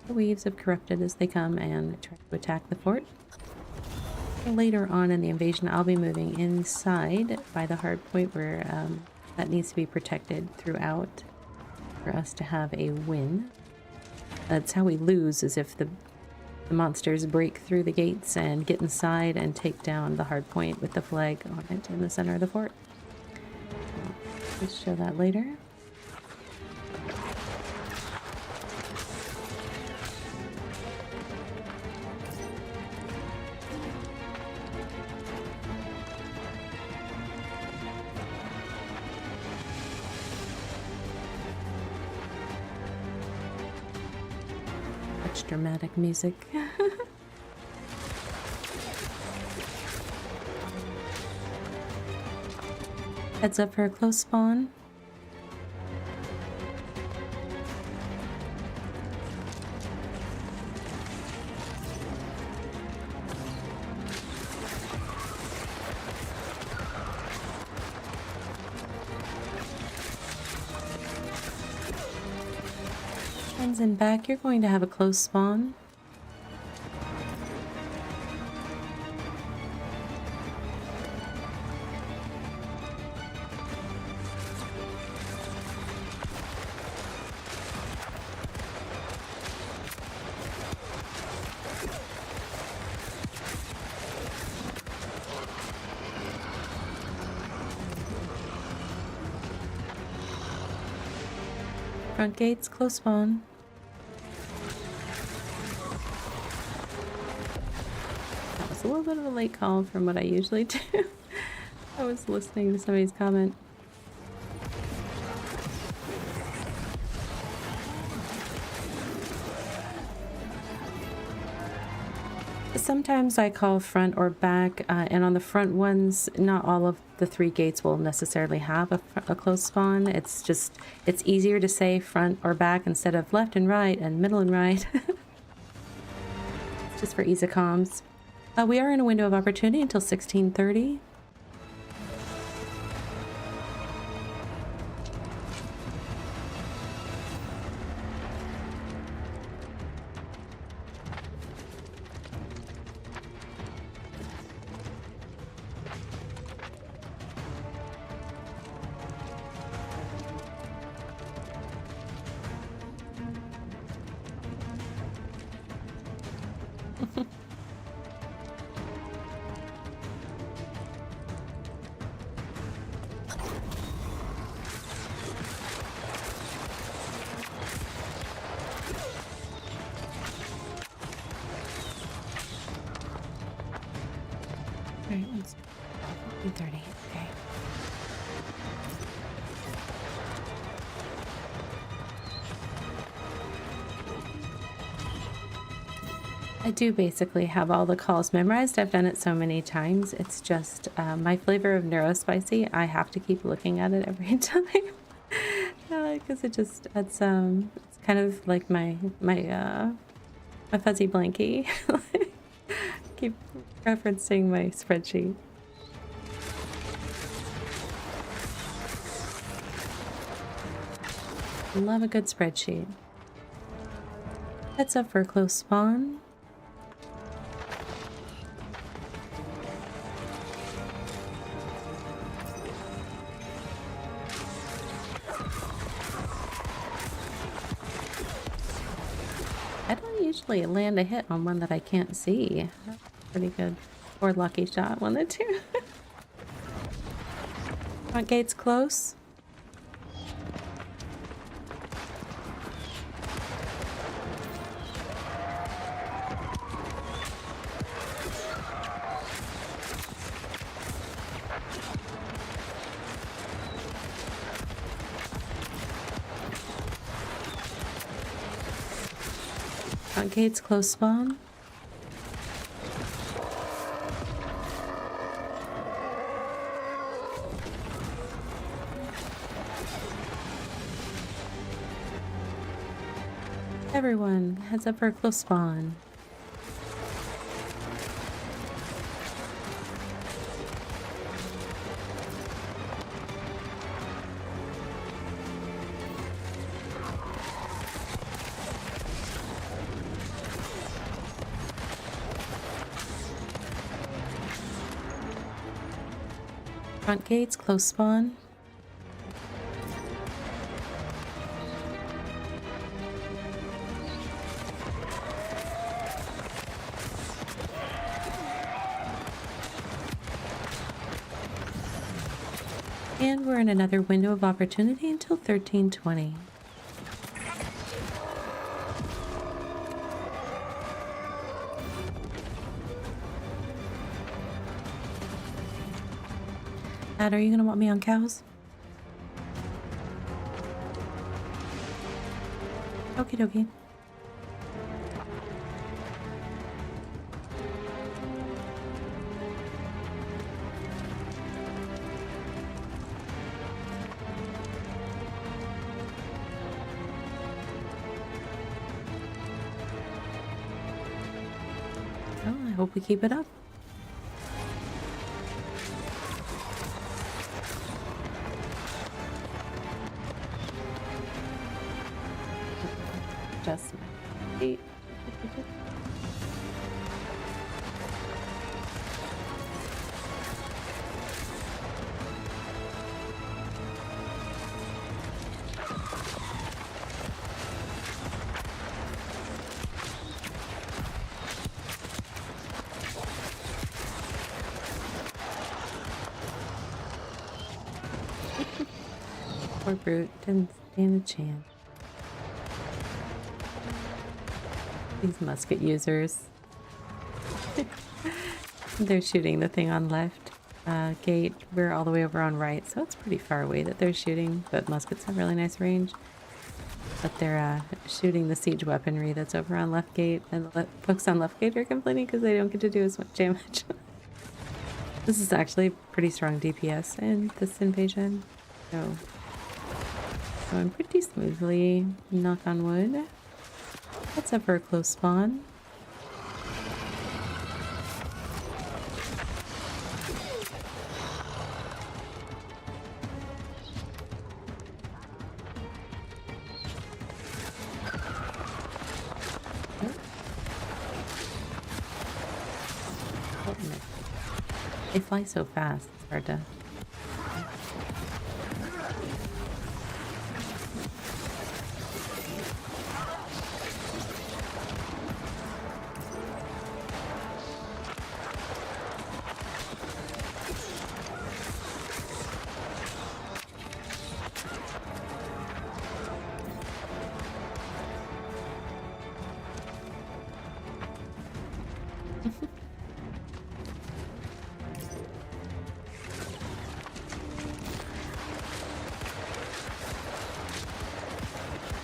the waves of corrupted as they come and try to attack the fort. Later on in the invasion, I'll be moving inside by the hard point where that needs to be protected throughout for us to have a win. That's how we lose, is if the monsters break through the gates and get inside and take down the hard point with the flag on it in the center of the fort. Let's show that later. Such dramatic music. Heads up for a close spawn. Friends in back, you're going to have a close spawn. Front gates, close spawn. That was a little bit of a late call from what I usually do. I was listening to somebody's comment. Sometimes I call front or back, and on the front ones, not all of the 3 gates will necessarily have a close spawn. It's easier to say front or back instead of left and right and middle and right. It's just for ease of comms. We are in a window of opportunity until 16:30. Alright, it's 15:30. Okay. I do basically have all the calls memorized. I've done it so many times. It's just my flavor of neurospicy. I have to keep looking at it every time because it's kind of like my fuzzy blankie. Keep referencing my spreadsheet. Love a good spreadsheet. Heads up for a close spawn. I don't usually land a hit on one that I can't see. That's pretty good. Or lucky shot, one of the two. Front gate's close. Front gate's close spawn. Everyone, heads up for a close spawn. Front gates, close spawn. And we're in another window of opportunity until 13:20. Dad, are you gonna want me on cows? Okie dokie. Well, I hope we keep it up. Just eight. Poor brute, didn't stand a chance. These musket users. They're shooting the thing on left gate. We're all the way over on right, so it's pretty far away that they're shooting, but muskets have really nice range. But they're shooting the siege weaponry that's over on left gate, and the folks on left gate are complaining because they don't get to do as much damage. This is actually pretty strong DPS in this invasion, so going pretty smoothly, knock on wood. That's up for a close spawn. They fly so fast, it's hard to...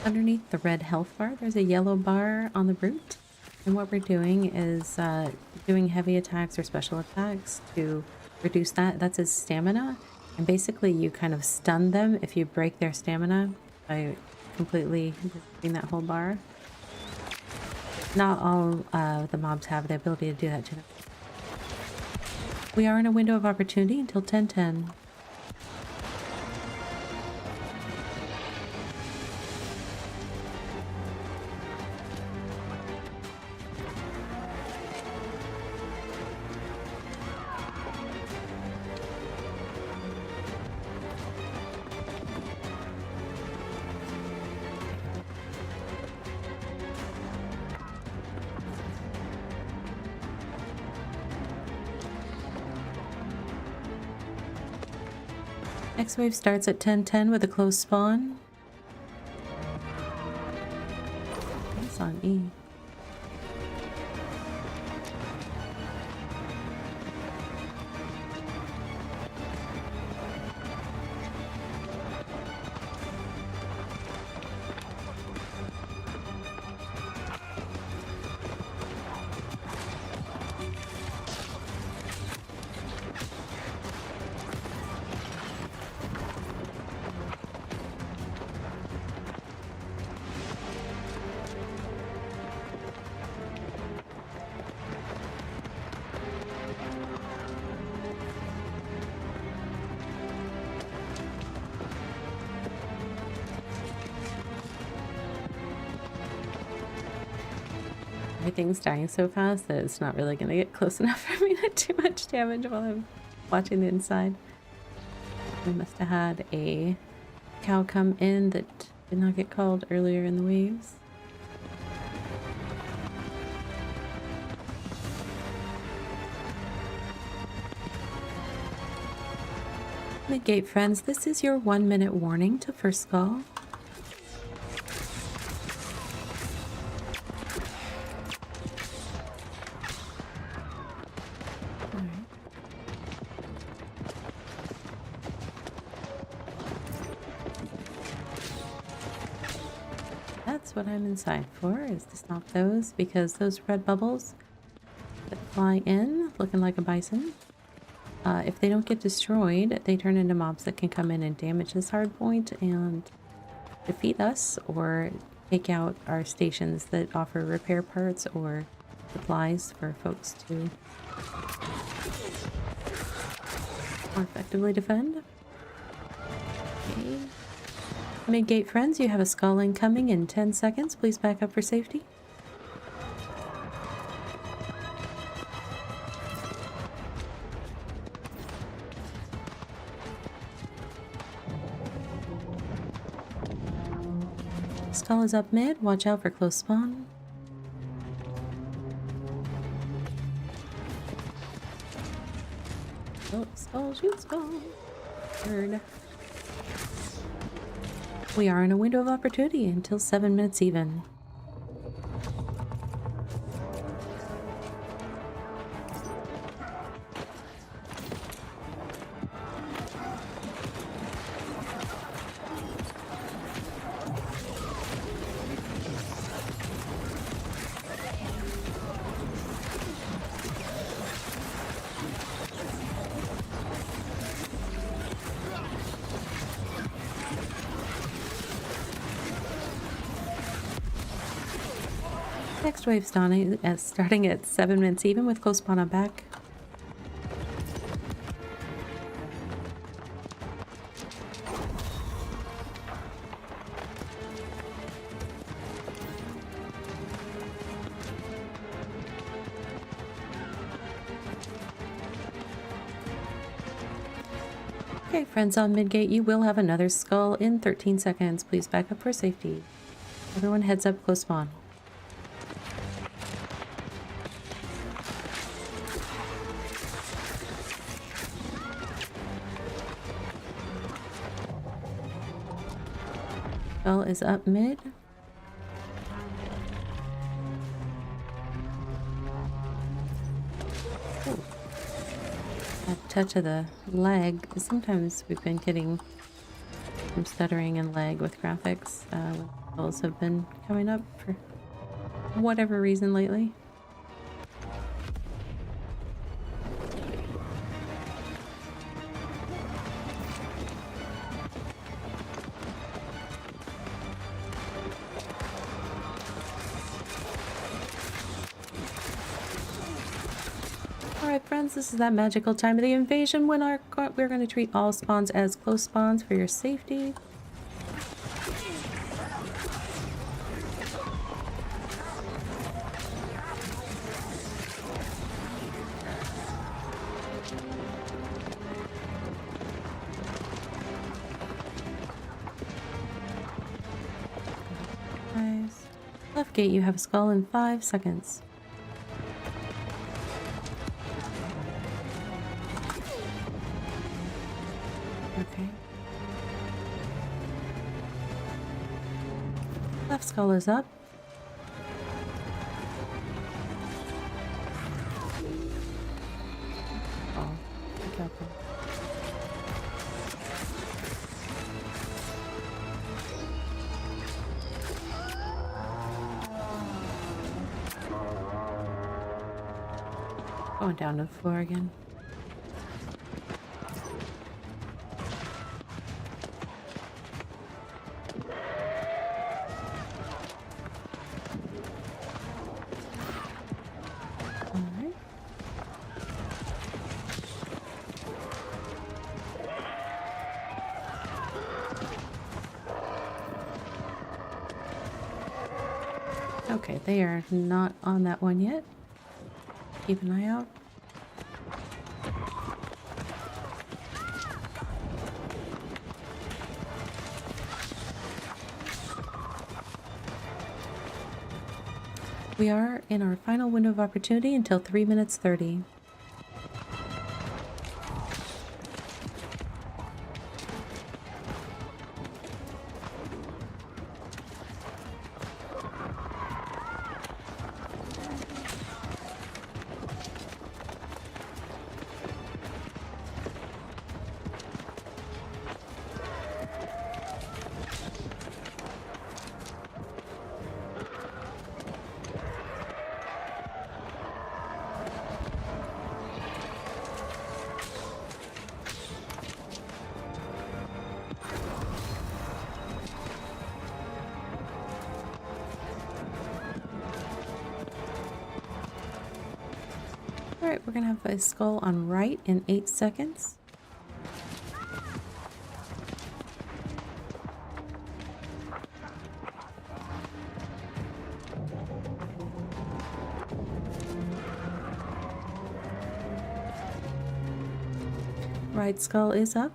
Underneath the red health bar, there's a yellow bar on the root. And what we're doing is doing heavy attacks or special attacks to reduce that. That's his stamina. And basically you kind of stun them if you break their stamina by completely removing that whole bar. Not all the mobs have the ability to do that to them. We are in a window of opportunity until 10:10. Next wave starts at 10:10 with a close spawn. It's on E. Everything's dying so fast that it's not really going to get close enough for me to do much damage while I'm watching the inside. We must have had a cow come in that did not get called earlier in the waves. Mid-gate friends, this is your 1-minute warning to first call. That's what I'm inside for, is to stop those, because those red bubbles that fly in, looking like a bison, if they don't get destroyed, they turn into mobs that can come in and damage this hard point and defeat us, or take out our stations that offer repair parts or supplies for folks to more effectively defend. Okay. Mid-gate friends, you have a skull incoming in 10 seconds. Please back up for safety. Skull is up mid. Watch out for close spawn. Oh, skull, shoot skull. Bird. We are in a window of opportunity until 7 minutes even. Next wave starting at 7 minutes even with close spawn on back. Okay, friends on Midgate, you will have another skull in 13 seconds. Please back up for safety. Everyone heads up close spawn. Skull is up mid. Ooh. That touch of the lag. Sometimes we've been getting some stuttering and lag with graphics. Skulls have been coming up for whatever reason lately. Alright friends, this is that magical time of the invasion when we're going to treat all spawns as close spawns for your safety. Nice. Left gate, you have a skull in 5 seconds. Okay. Left skull is up. Oh, be careful. Going down to the floor again. Alright. Okay, they are not on that one yet. Keep an eye out. We are in our final window of opportunity until 3 minutes 30. Alright, we're gonna have a skull on right in 8 seconds. Right skull is up.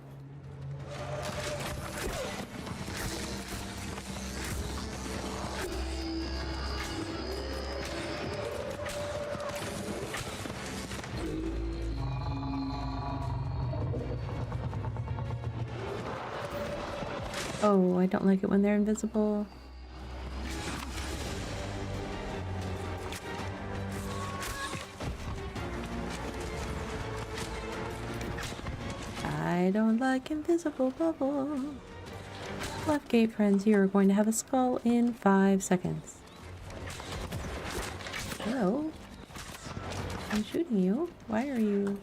Oh, I don't like it when they're invisible. I don't like invisible bubble. Left gate, friends, you are going to have a skull in 5 seconds. Hello? I'm shooting you. Why are you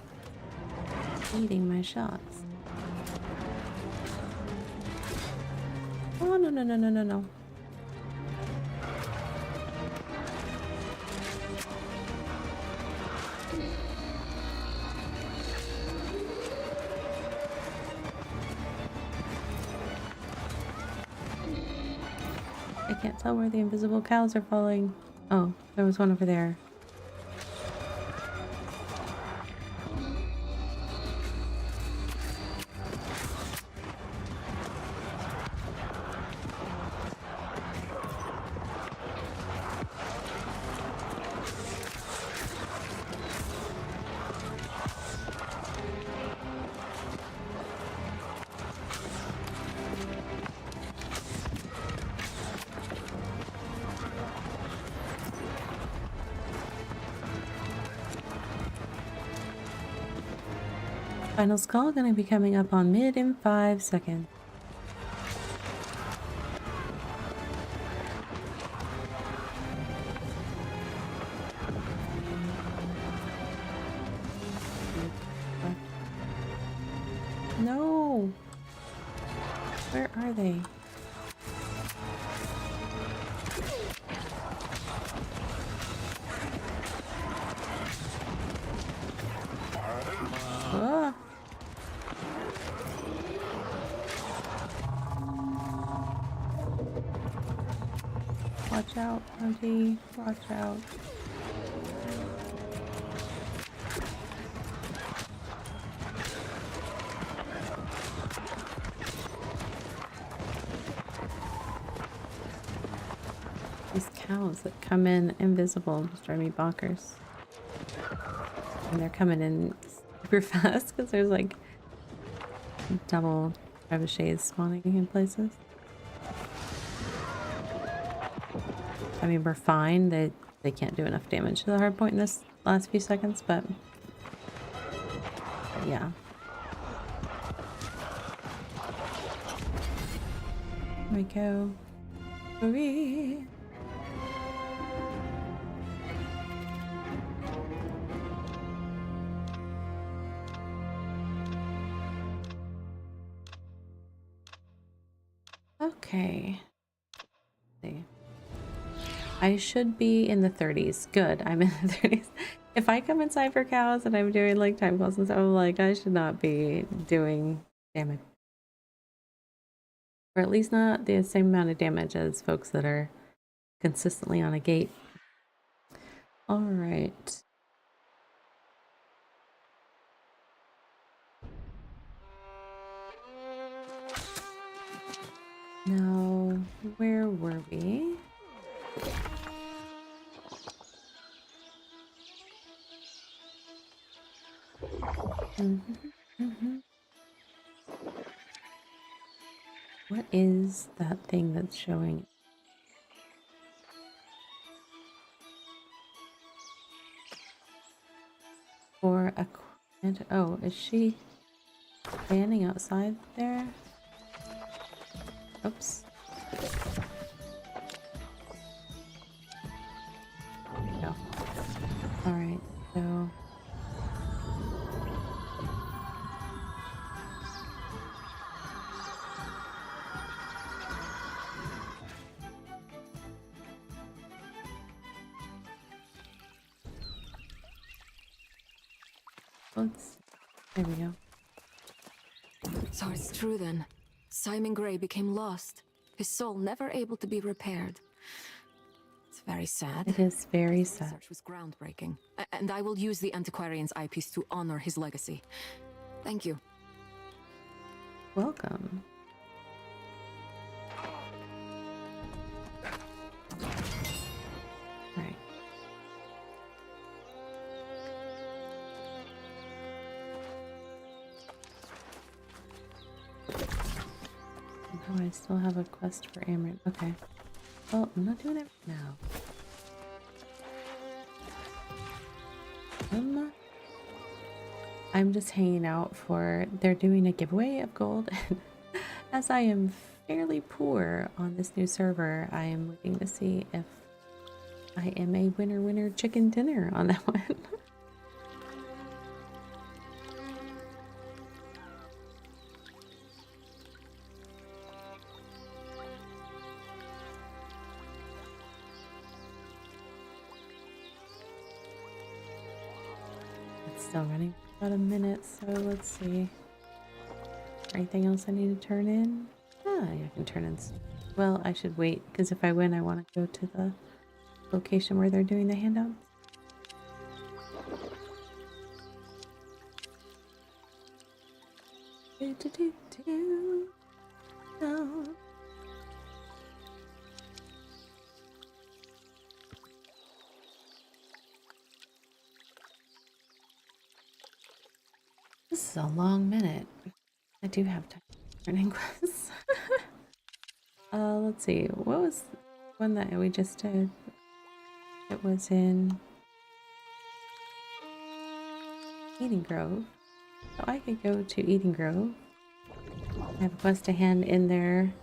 eating my shots? Oh, no, no, no, no, no, no. I can't tell where the invisible cows are falling. Oh, there was one over there. Final skull gonna be coming up on mid in 5 seconds. No! Where are they? Ah. Watch out, Auntie. Watch out. These cows that come in invisible just drive me bonkers. And they're coming in super fast because there's like double trebuchets spawning in places. I mean, we're fine. They can't do enough damage to the hard point in this last few seconds, but yeah. Here we go. Hurry! Okay. Let's see. I should be in the 30s. Good, I'm in the 30s. If I come inside for cows and I'm doing like time calls and stuff, I'm like, I should not be doing damage. Or at least not the same amount of damage as folks that are consistently on a gate. Alright. Now, where were we? What is that thing that's showing? For a... Oh, is she standing outside there? Oops. There we go. Alright, so... There we go. So it's true then. Simon Grey became lost. His soul never able to be repaired. It's very sad. It is very His sad. research was groundbreaking, and I will use the antiquarian's eyepiece to honor his legacy. Thank you. Welcome. Right. Oh, I still have a quest for Amaranth. Okay. Well, I'm not doing it now. I'm just hanging out for... They're doing a giveaway of gold. As I am fairly poor on this new server, I am looking to see if I am a winner chicken dinner on that one. It's still running for about a minute, so let's see. Anything else I need to turn in? Ah, I can turn in Well, I should wait, because if I win, I want to go to the location where they're doing the handouts. No. This is a long minute. I do have time for learning quests. Let's see. What was one that we just did? It was in Eden Grove. So I could go to Eden Grove. I have a quest to hand in there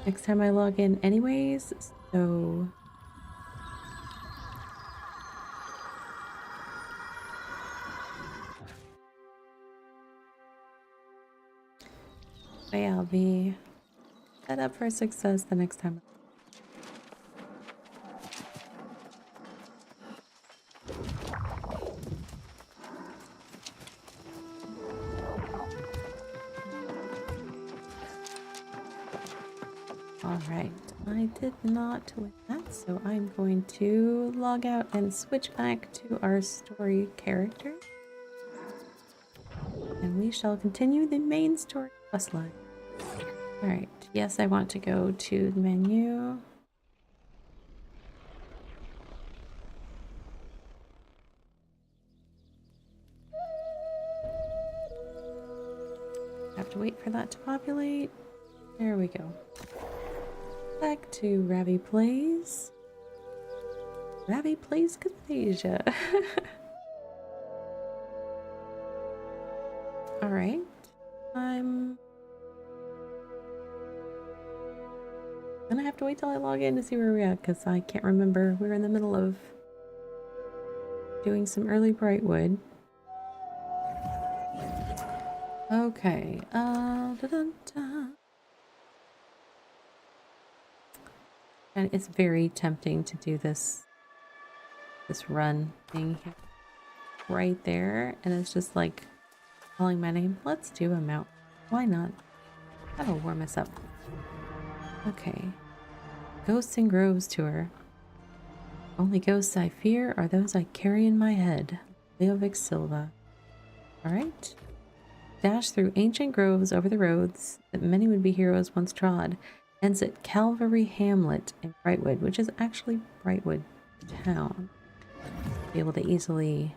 next time I log in anyways, so... But yeah, I'll be set up for success the next time. Alright, I did not win that, so I'm going to log out and switch back to our story character. And we shall continue the main story quest line. Alright, yes, I want to go to the menu. Have to wait for that to populate. There we go. Back to Ravi Plays. Ravi Plays Cathaysia. Alright. I'm gonna have to wait till I log in to see where we're at, because I can't remember. We're in the middle of doing some early Brightwood. Okay. And it's very tempting to do this run thing here, right there, and it's just like calling my name. Let's do a mount. Why not? That'll warm us up. Okay. Ghosts and Groves tour. Only ghosts I fear are those I carry in my head. Leovic Silva. Alright. Dash through ancient groves over the roads that many would-be heroes once trod. Ends at Calvary Hamlet in Brightwood, which is actually Brightwood town. Be able to easily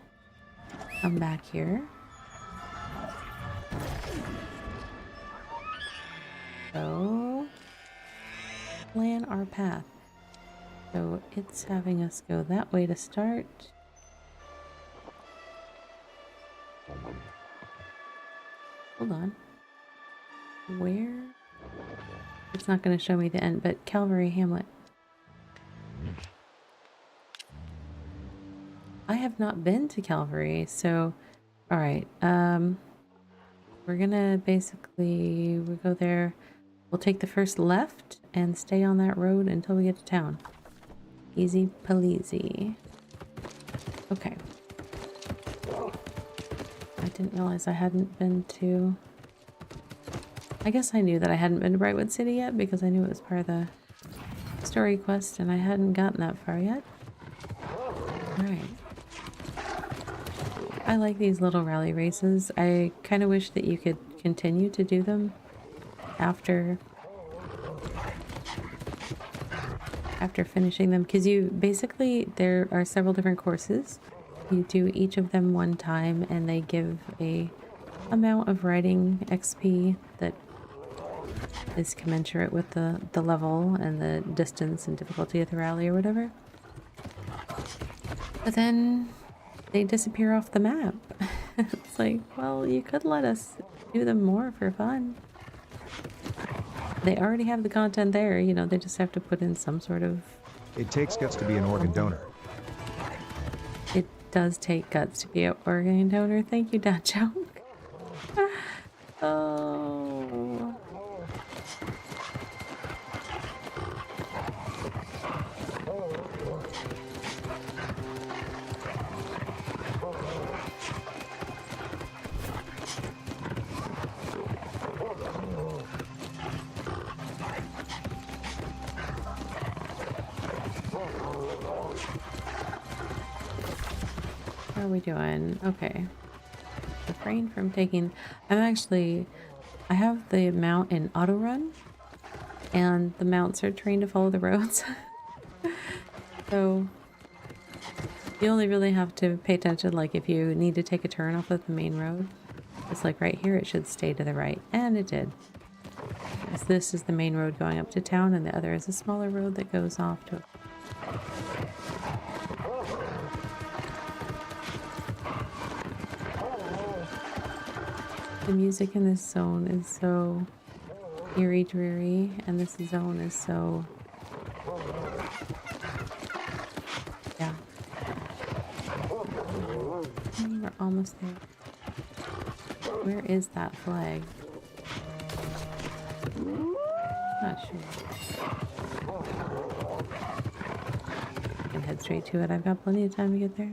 come back here. So, plan our path. So it's having us go that way to start. Hold on. Where? It's not going to show me the end, but Calvary Hamlet. I have not been to Calvary, so alright. We're gonna basically, we'll go there. We'll take the first left and stay on that road until we get to town. Easy peasy. Okay. I didn't realize I hadn't been to... I guess I knew that I hadn't been to Brightwood City yet because I knew it was part of the story quest and I hadn't gotten that far yet. Alright. I like these little rally races. I kind of wish that you could continue to do them after finishing them, because you basically, there are several different courses. You do each of them one time and they give a amount of writing XP that is commensurate with the level and the distance and difficulty of the rally or whatever. But then they disappear off the map. It's like, well, you could let us do them more for fun. They already have the content there, you know, they just have to put in some sort of... It takes guts to be an organ donor. It does take guts to be an organ donor. Thank you, Dad Joke. Oh... How are we doing? Okay. Refrain from taking... I have the mount in auto run, and the mounts are trained to follow the roads. So you only really have to pay attention, like if you need to take a turn off of the main road. It's like right here, it should stay to the right, and it did. Because this is the main road going up to town, and the other is a smaller road that goes off to... The music in this zone is so eerie, dreary, and this zone is so... yeah. We're almost there. Where is that flag? Not sure. I can head straight to it. I've got plenty of time to get there.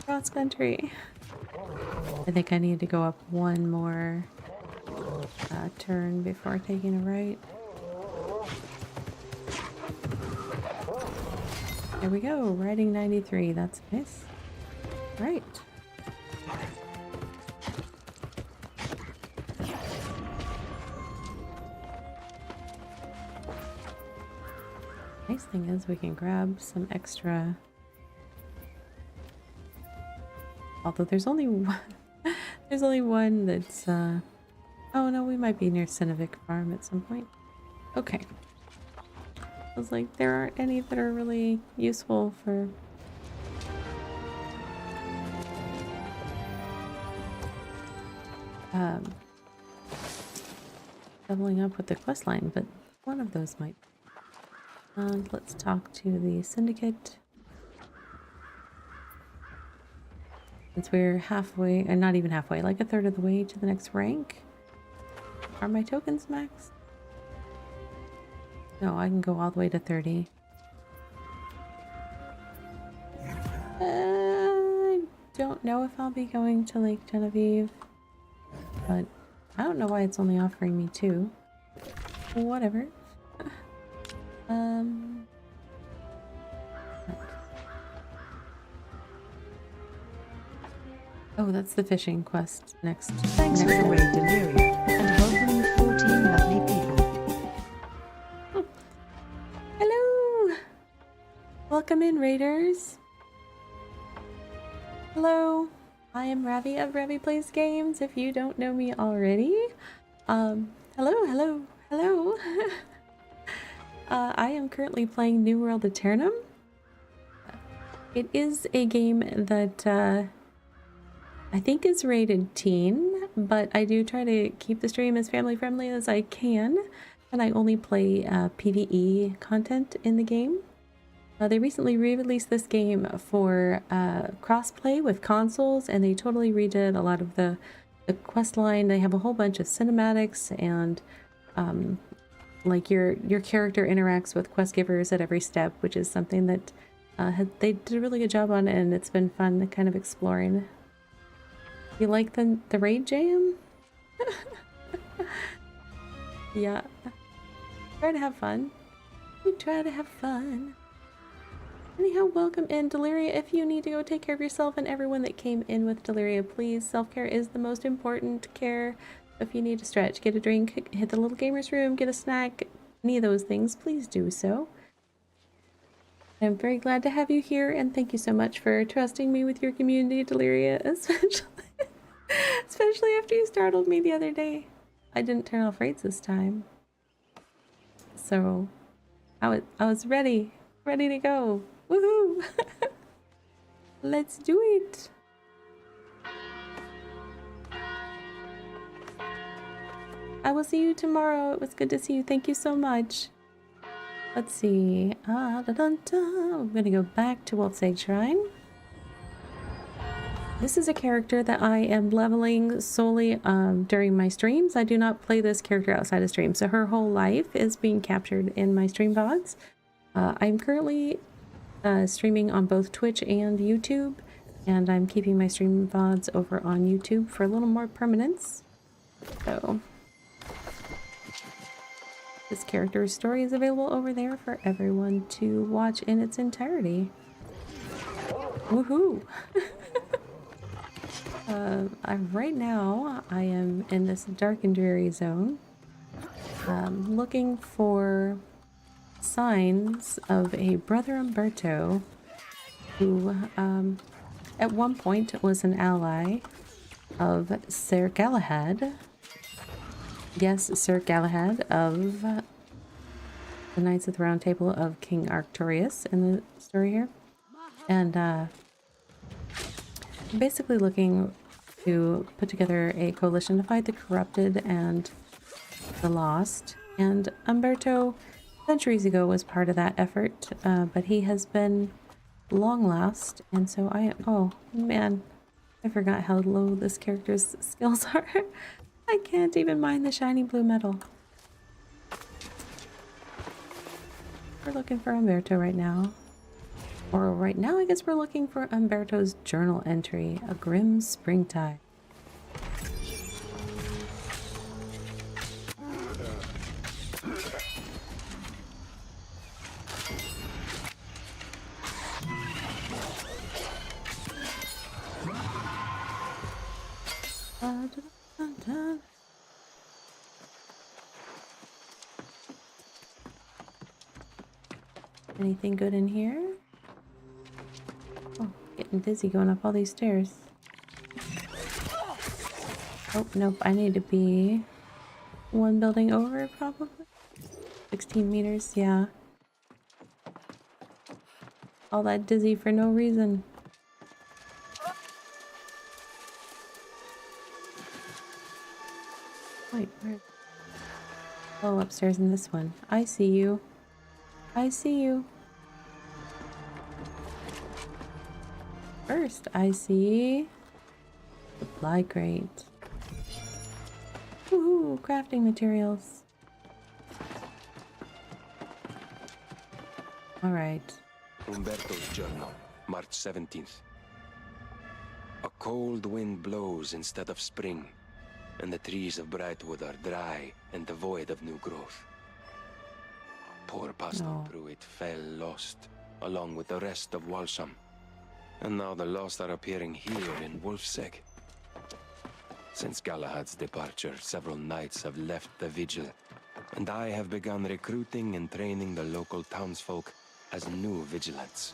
Cross country. I think I need to go up one more turn before taking a right. There we go. Riding 93. That's nice. Right. Nice thing is we can grab some extra. Although there's only one. There's only one that's oh no, we might be near Sinovic Farm at some point. Okay. I was like, there aren't any that are really useful for doubling up with the quest line, but one of those might. Let's talk to the syndicate. Since we're halfway, and not even halfway, like a third of the way to the next rank. Are my tokens max? No, I can go all the way to 30. I don't know if I'll be going to Lake Genevieve, but I don't know why it's only offering me 2. Whatever. Oh, that's the fishing quest next. Thanks for the way, Deliria, and welcome you 14 lovely people. Hello! Welcome in, Raiders. Hello, I am Ravi of Ravi Plays Games, if you don't know me already. Hello. I am currently playing New World Aeternum. It is a game that I think is rated teen, but I do try to keep the stream as family friendly as I can, and I only play PvE content in the game. They recently re-released this game for crossplay with consoles, and they totally redid a lot of the quest line. They have a whole bunch of cinematics, and like your character interacts with quest givers at every step, which is something that they did a really good job on, and it's been fun kind of exploring. You like the raid jam? Yeah. Try to have fun. We try to have fun. Anyhow, welcome in, Deliria. If you need to go take care of yourself and everyone that came in with Deliria, please. Self-care is the most important care. If you need to stretch, get a drink, hit the little gamer's room, get a snack, any of those things, please do so. I'm very glad to have you here, and thank you so much for trusting me with your community, Deliria, especially after you startled me the other day. I didn't turn off raids this time, so I was ready to go. Woohoo! Let's do it. I will see you tomorrow. It was good to see you. Thank you so much. Let's see. I'm gonna go back to Wolf's Egg Shrine. This is a character that I am leveling solely during my streams. I do not play this character outside of stream, so her whole life is being captured in my stream VODs. I'm currently streaming on both Twitch and YouTube, and I'm keeping my stream VODs over on YouTube for a little more permanence. So This character's story is available over there for everyone to watch in its entirety. Woohoo! Right now, I am in this dark and dreary zone, looking for signs of a brother Umberto who, at one point was an ally of Sir Galahad. Yes, Sir Galahad of the Knights of the Round Table of King Arcturus in the story here. And I'm basically looking to put together a coalition to fight the corrupted and the lost. And Umberto, centuries ago, was part of that effort, but he has been long lost. And so oh man, I forgot how low this character's skills are. I can't even mine the shiny blue metal. We're looking for Umberto right now. Or right now, I guess we're looking for Umberto's journal entry, A Grim Springtide. Anything good in here? Oh, getting dizzy going up all these stairs. Oh, nope, I need to be one building over, probably. 16 meters, yeah. All that dizzy for no reason. Wait, where? Oh, upstairs in this one. I see you. I see you. First, I see supply crate. Woohoo! Crafting materials. All right. Umberto's journal, March 17th. A cold wind blows instead of spring, and the trees of Brightwood are dry and devoid of new growth. Poor Pastor Pruitt fell lost, along with the rest of Walsham. And now the lost are appearing here in Wolfseg. Since Galahad's departure, several knights have left the vigil, and I have begun recruiting and training the local townsfolk as new vigilants.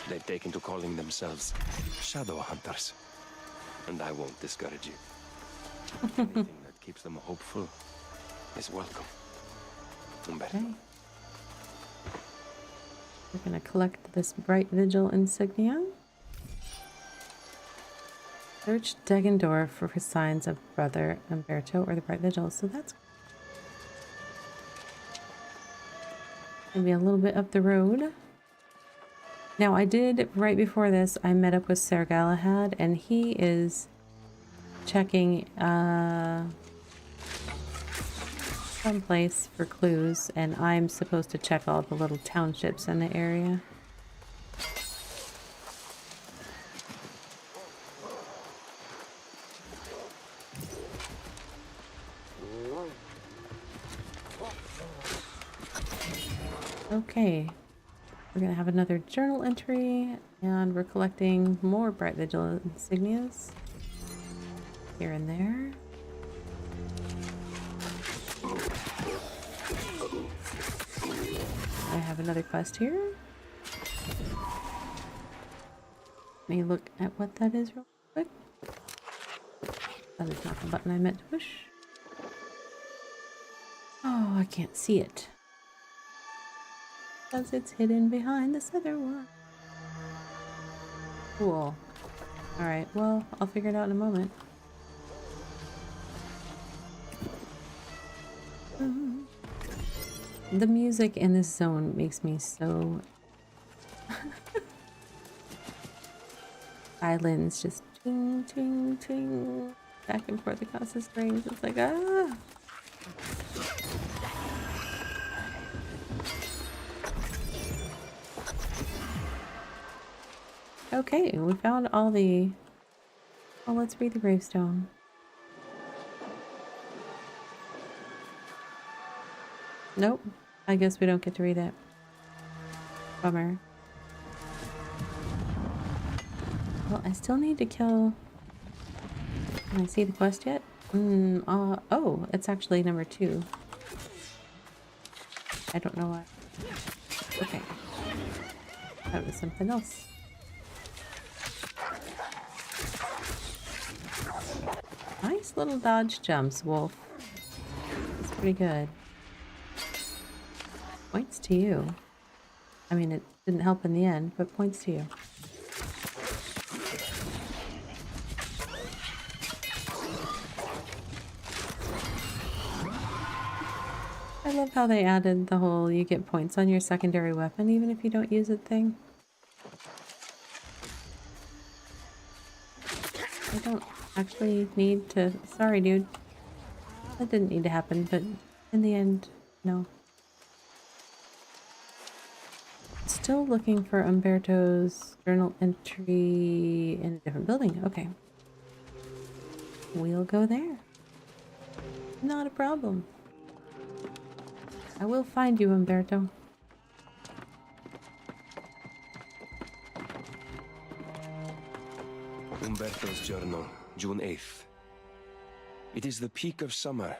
They've taken to calling themselves shadow hunters, and I won't discourage you. Anything that keeps them hopeful is welcome. Umberto. Okay. We're gonna collect this Bright Vigil insignia. Search Deggendorf for signs of Brother Umberto or the Bright Vigil. So that's maybe a little bit up the road. Now I did, right before this, I met up with Sir Galahad, and he is checking someplace for clues, and I'm supposed to check all the little townships in the area. Okay, we're gonna have another journal entry, and we're collecting more Bright Vigil insignias here and there. I have another quest here. Let me look at what that is real quick. That is not the button I meant to push. Oh, I can't see it. Because it's hidden behind this other one. Cool. Alright, well, I'll figure it out in a moment. The music in this zone makes me so... Islands just ting, ting, ting, back and forth across the strings. It's like, ah! Okay, we found all the... Oh, let's read the gravestone. Nope. I guess we don't get to read it. Bummer. Well, I still need to kill... Can I see the quest yet? Oh, it's actually number 2. I don't know why. Okay. That was something else. Nice little dodge jumps, Wolf. It's pretty good. Points to you. I mean, it didn't help in the end, but points to you. I love how they added the whole you get points on your secondary weapon even if you don't use it thing. I don't actually need to... Sorry, dude. That didn't need to happen, but in the end, no. Still looking for Umberto's journal entry in a different building. Okay. We'll go there. Not a problem. I will find you, Umberto. Umberto's journal, June 8th. It is the peak of summer,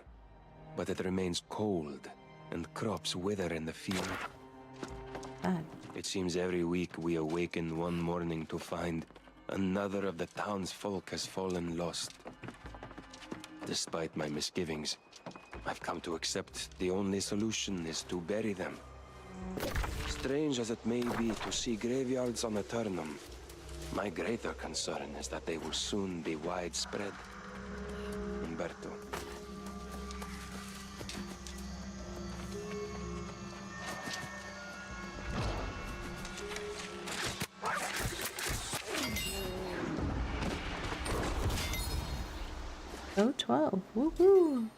but it remains cold, and crops wither in the field. Bad. It seems every week we awaken one morning to find another of the town's folk has fallen lost. Despite my misgivings, I've come to accept the only solution is to bury them. Strange as it may be to see graveyards on Aeternum, my greater concern is that they will soon be widespread. Umberto. Oh, 12. Woohoo!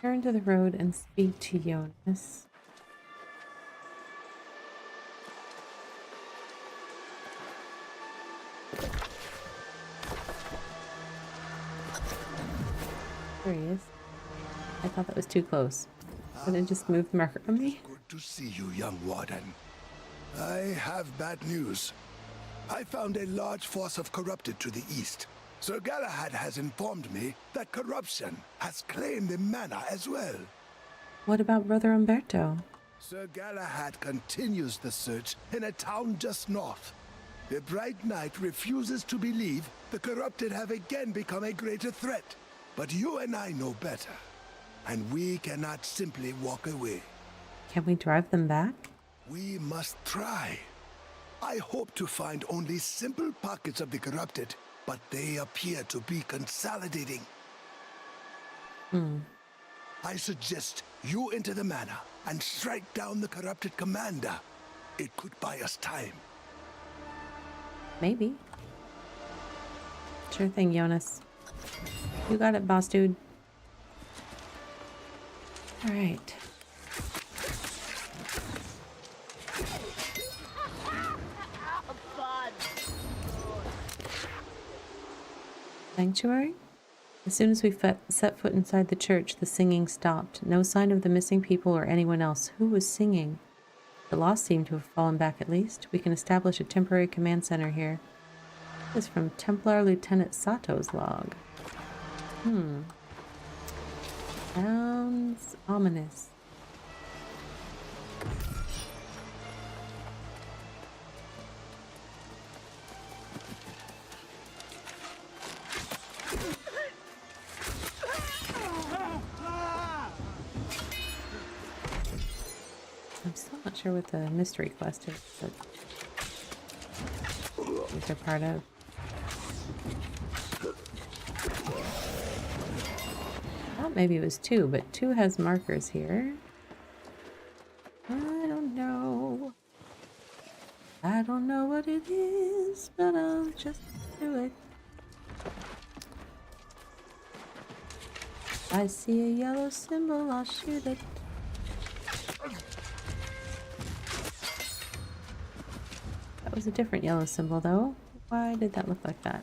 Turn to the road and speak to Jonas. There he is. I thought that was too close. But it just moved the marker on me. Good to see you, young warden. I have bad news. I found a large force of corrupted to the east. Sir Galahad has informed me that corruption has claimed the manor as well. What about Brother Umberto? Sir Galahad continues the search in a town just north. The Bright Knight refuses to believe the corrupted have again become a greater threat. But you and I know better, and we cannot simply walk away. Can we drive them back? We must try. I hope to find only simple pockets of the corrupted, but they appear to be consolidating. I suggest you enter the manor and strike down the corrupted commander. It could buy us time. Maybe. Sure thing, Jonas. You got it, boss dude. All right. Sanctuary? As soon as we set foot inside the church, the singing stopped. No sign of the missing people or anyone else. Who was singing? The lost seemed to have fallen back at least. We can establish a temporary command center here. This is from Templar Lieutenant Sato's log. Sounds ominous. I'm still not sure what the mystery quest is, but these are part of. I thought maybe it was 2, but 2 has markers here. I don't know. I don't know what it is, but I'll just do it. I see a yellow symbol, I'll shoot it. That was a different yellow symbol, though. Why did that look like that?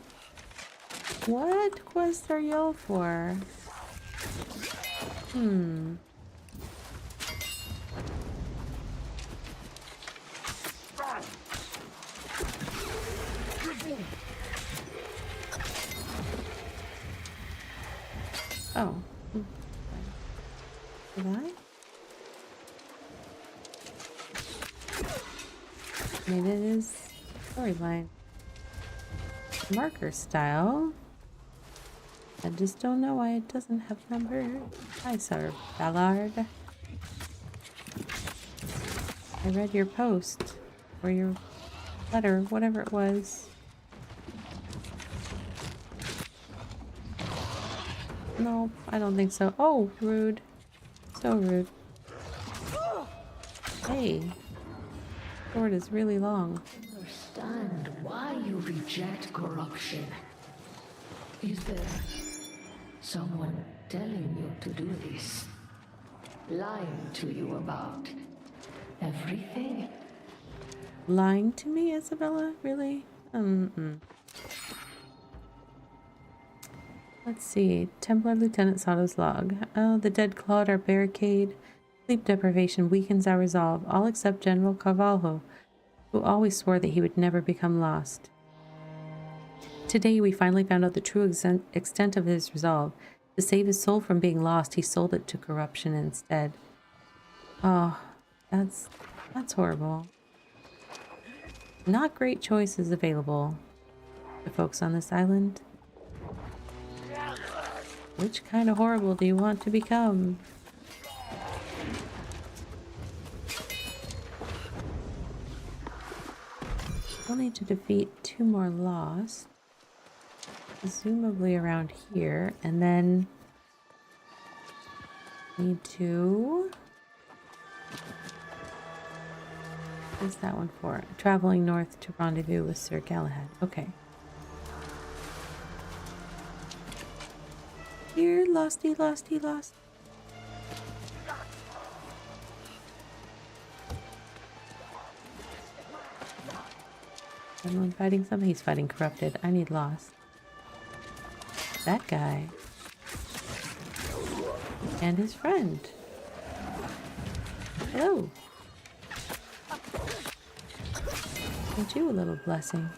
What quest are yellow for? Oh. Did I? I mean, it is storyline. Marker style. I just don't know why it doesn't have number. Hi, Sir Ballard. I read your post. Or your letter, whatever it was. No, I don't think so. Oh, rude. So rude. Hey. Sword is really long. Understand why you reject corruption. Is there someone telling you to do this? Lying to you about everything? Lying to me, Isabella? Really? Let's see. Templar Lieutenant Sato's log. Oh, the dead clawed our barricade. Sleep deprivation weakens our resolve, all except General Carvalho, who always swore that he would never become lost. Today, we finally found out the true extent of his resolve. To save his soul from being lost, he sold it to corruption instead. Oh, that's horrible. Not great choices available to folks on this island. Which kind of horrible do you want to become? We'll need to defeat 2 more lost. Presumably around here, and then need to... What's that one for? Traveling north to rendezvous with Sir Galahad. Okay. Here, losty, losty, lost. Someone fighting something? He's fighting corrupted. I need lost. That guy. And his friend. Hello. Sent you a little blessing.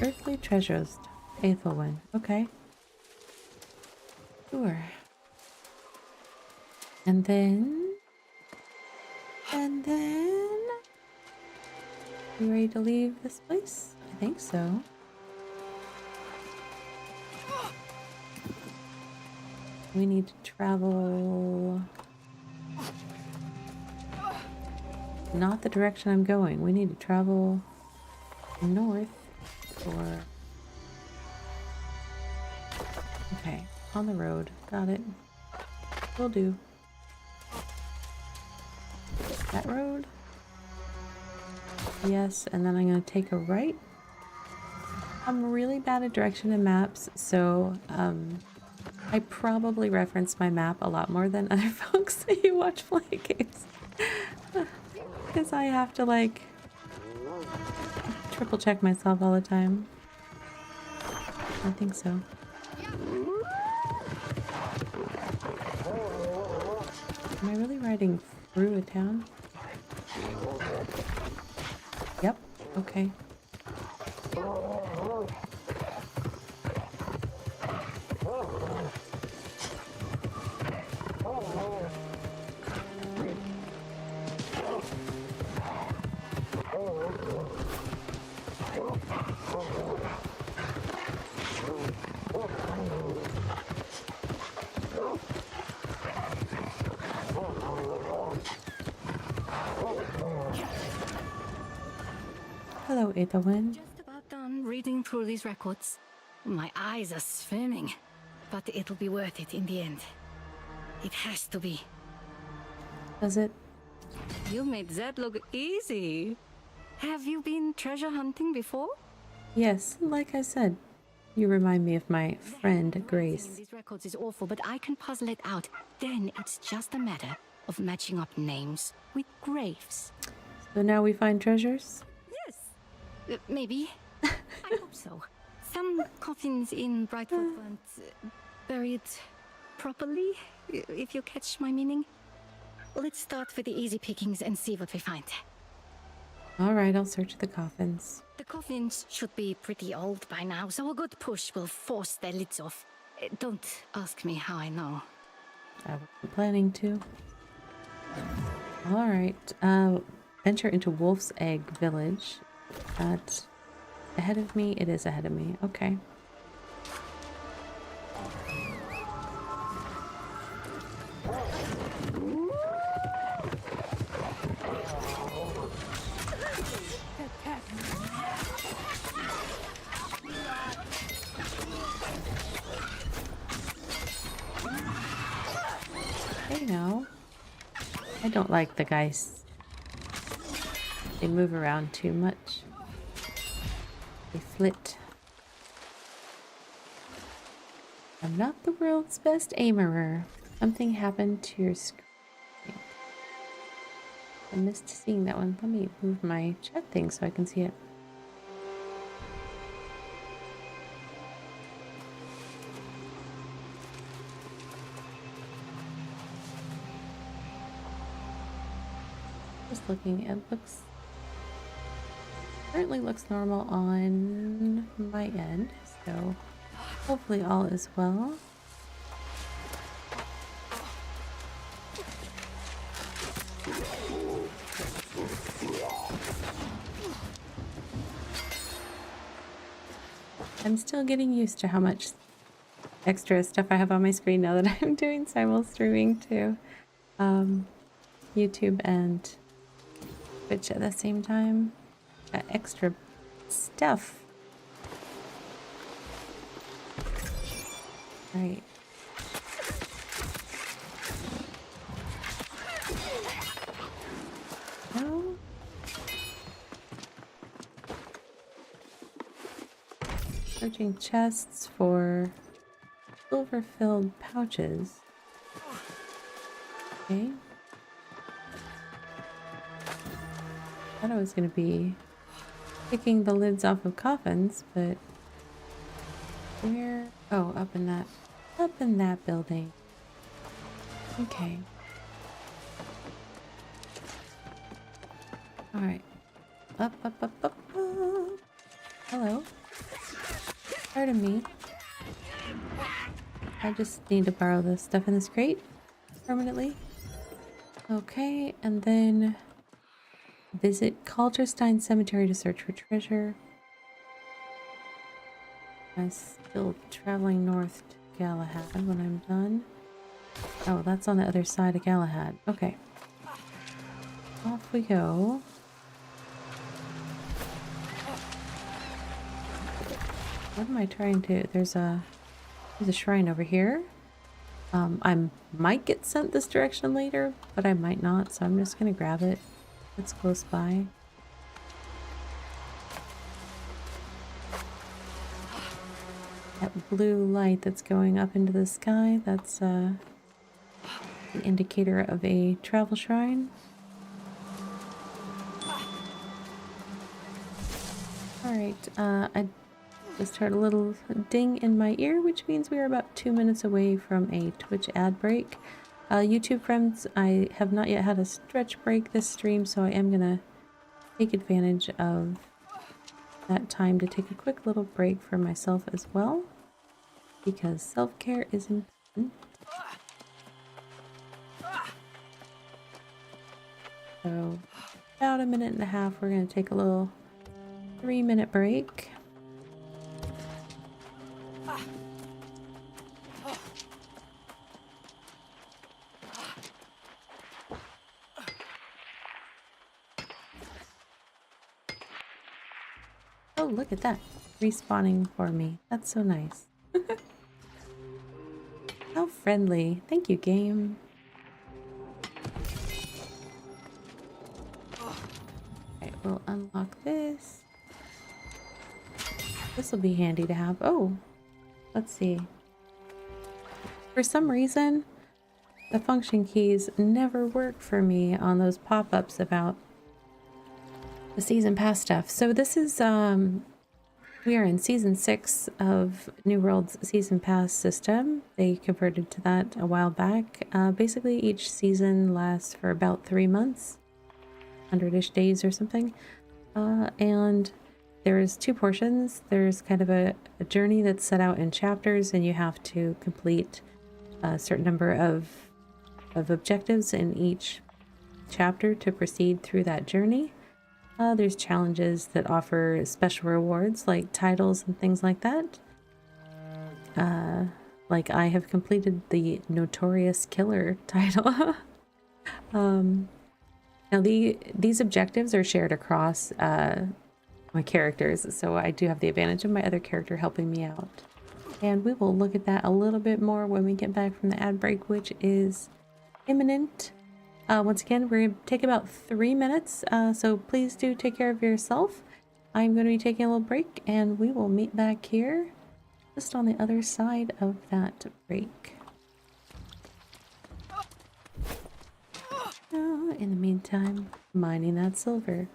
Earthly treasures. Faithful one. Okay. Sure. And then... You ready to leave this place? I think so. We need to travel... Not the direction I'm going. We need to travel north or... Okay, on the road. Got it. Will do. That road? Yes, and then I'm going to take a right. I'm really bad at direction and maps, so I probably reference my map a lot more than other folks who watch play games. Because I have to, like, triple check myself all the time. I think so. Am I really riding through a town? Yep, okay. Hello, Aethelwyn. Just about done reading through these records. My eyes are swimming, but it'll be worth it in the end. It has to be. Does it? You made that look easy. Have you been treasure hunting before? Yes, like I said. You remind me of my friend Grace. These records is awful, but I can puzzle it out. Then it's just a matter of matching up names with graves. So now we find treasures? Yes. Maybe. I hope so. Some coffins in Brightwood weren't buried properly, if you catch my meaning. Let's start with the easy pickings and see what we find. Alright, I'll search the coffins. The coffins should be pretty old by now, so a good push will force their lids off. Don't ask me how I know. I wasn't planning to. Alright, venture into Wolf's Egg Village. That's ahead of me? It is ahead of me. Okay. Hey now. I don't like the guys. They move around too much. They flit. I'm not the world's best aimerer. Something happened to your screen. I missed seeing that one. Let me move my chat thing so I can see it. Just looking, it looks currently looks normal on my end, so hopefully all is well. I'm still getting used to how much extra stuff I have on my screen now that I'm doing simul streaming to YouTube and Twitch at the same time. Got extra stuff. Right. No. Searching chests for silver-filled pouches. Okay. Thought I was going to be picking the lids off of coffins, but where? Oh, up in that building. Okay. All right. Up, up, up, up, up. Hello. Pardon me. I just need to borrow the stuff in this crate permanently. Okay, and then visit Calderstein Cemetery to search for treasure. I'm still traveling north to Galahad when I'm done. Oh, that's on the other side of Galahad. Okay. Off we go. What am I trying to... There's a shrine over here. I might get sent this direction later, but I might not, so I'm just gonna grab it. It's close by. That blue light that's going up into the sky, that's the indicator of a travel shrine. Alright, I just heard a little ding in my ear, which means we are about 2 minutes away from a Twitch ad break. YouTube friends, I have not yet had a stretch break this stream, so I am gonna take advantage of that time to take a quick little break for myself as well, because self-care is important. So, about a minute and a half, we're gonna take a little 3-minute break. Oh, look at that. Respawning for me. That's so nice. How friendly. Thank you, game. Alright, we'll unlock this. This will be handy to have. Oh, let's see. For some reason, the function keys never work for me on those pop-ups about the season pass stuff. So this is we are in season 6 of New World's season pass system. They converted to that a while back. Basically each season lasts for about 3 months, 100-ish days or something. And there's 2 portions. There's kind of a journey that's set out in chapters, and you have to complete a certain number of objectives in each chapter to proceed through that journey. There's challenges that offer special rewards like titles and things like that. Like I have completed the Notorious Killer title. Now these objectives are shared across my characters, so I do have the advantage of my other character helping me out. And we will look at that a little bit more when we get back from the ad break, which is imminent. Once again, we're going to take about 3 minutes, so please do take care of yourself. I'm going to be taking a little break, and we will meet back here just on the other side of that break. In the meantime, mining that silver.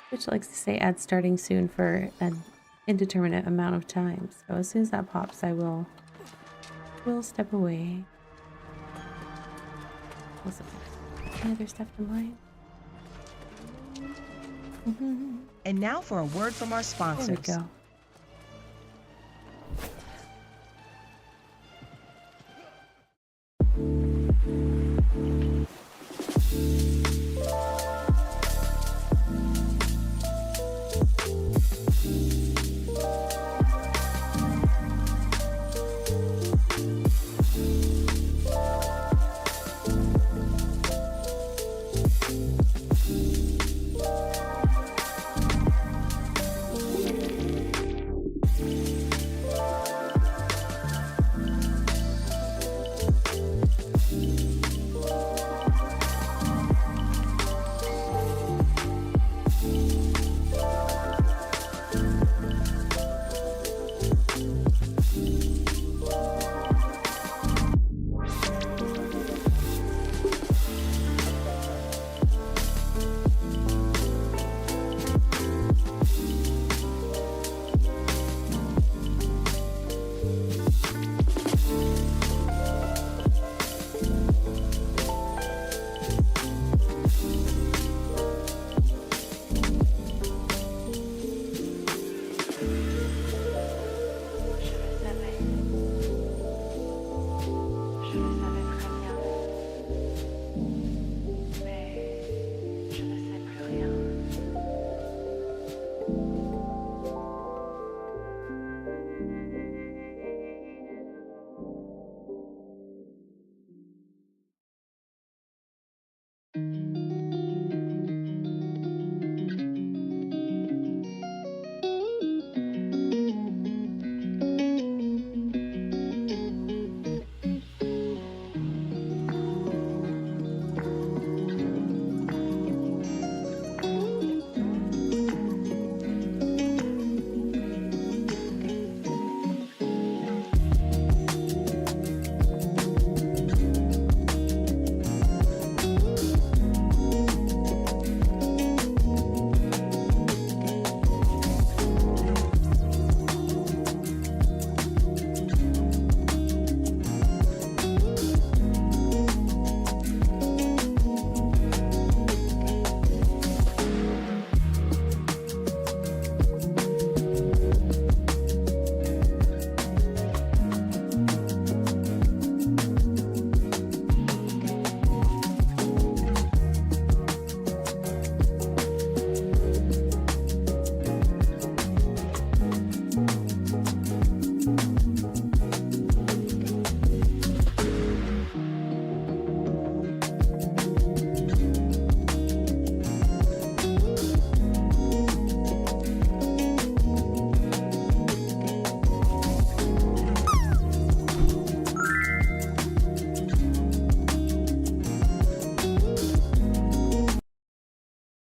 Which likes to say ad starting soon for an indeterminate amount of time. So as soon as that pops, I will step away. Any other stuff to mine? And now for a word from our sponsors. There we go.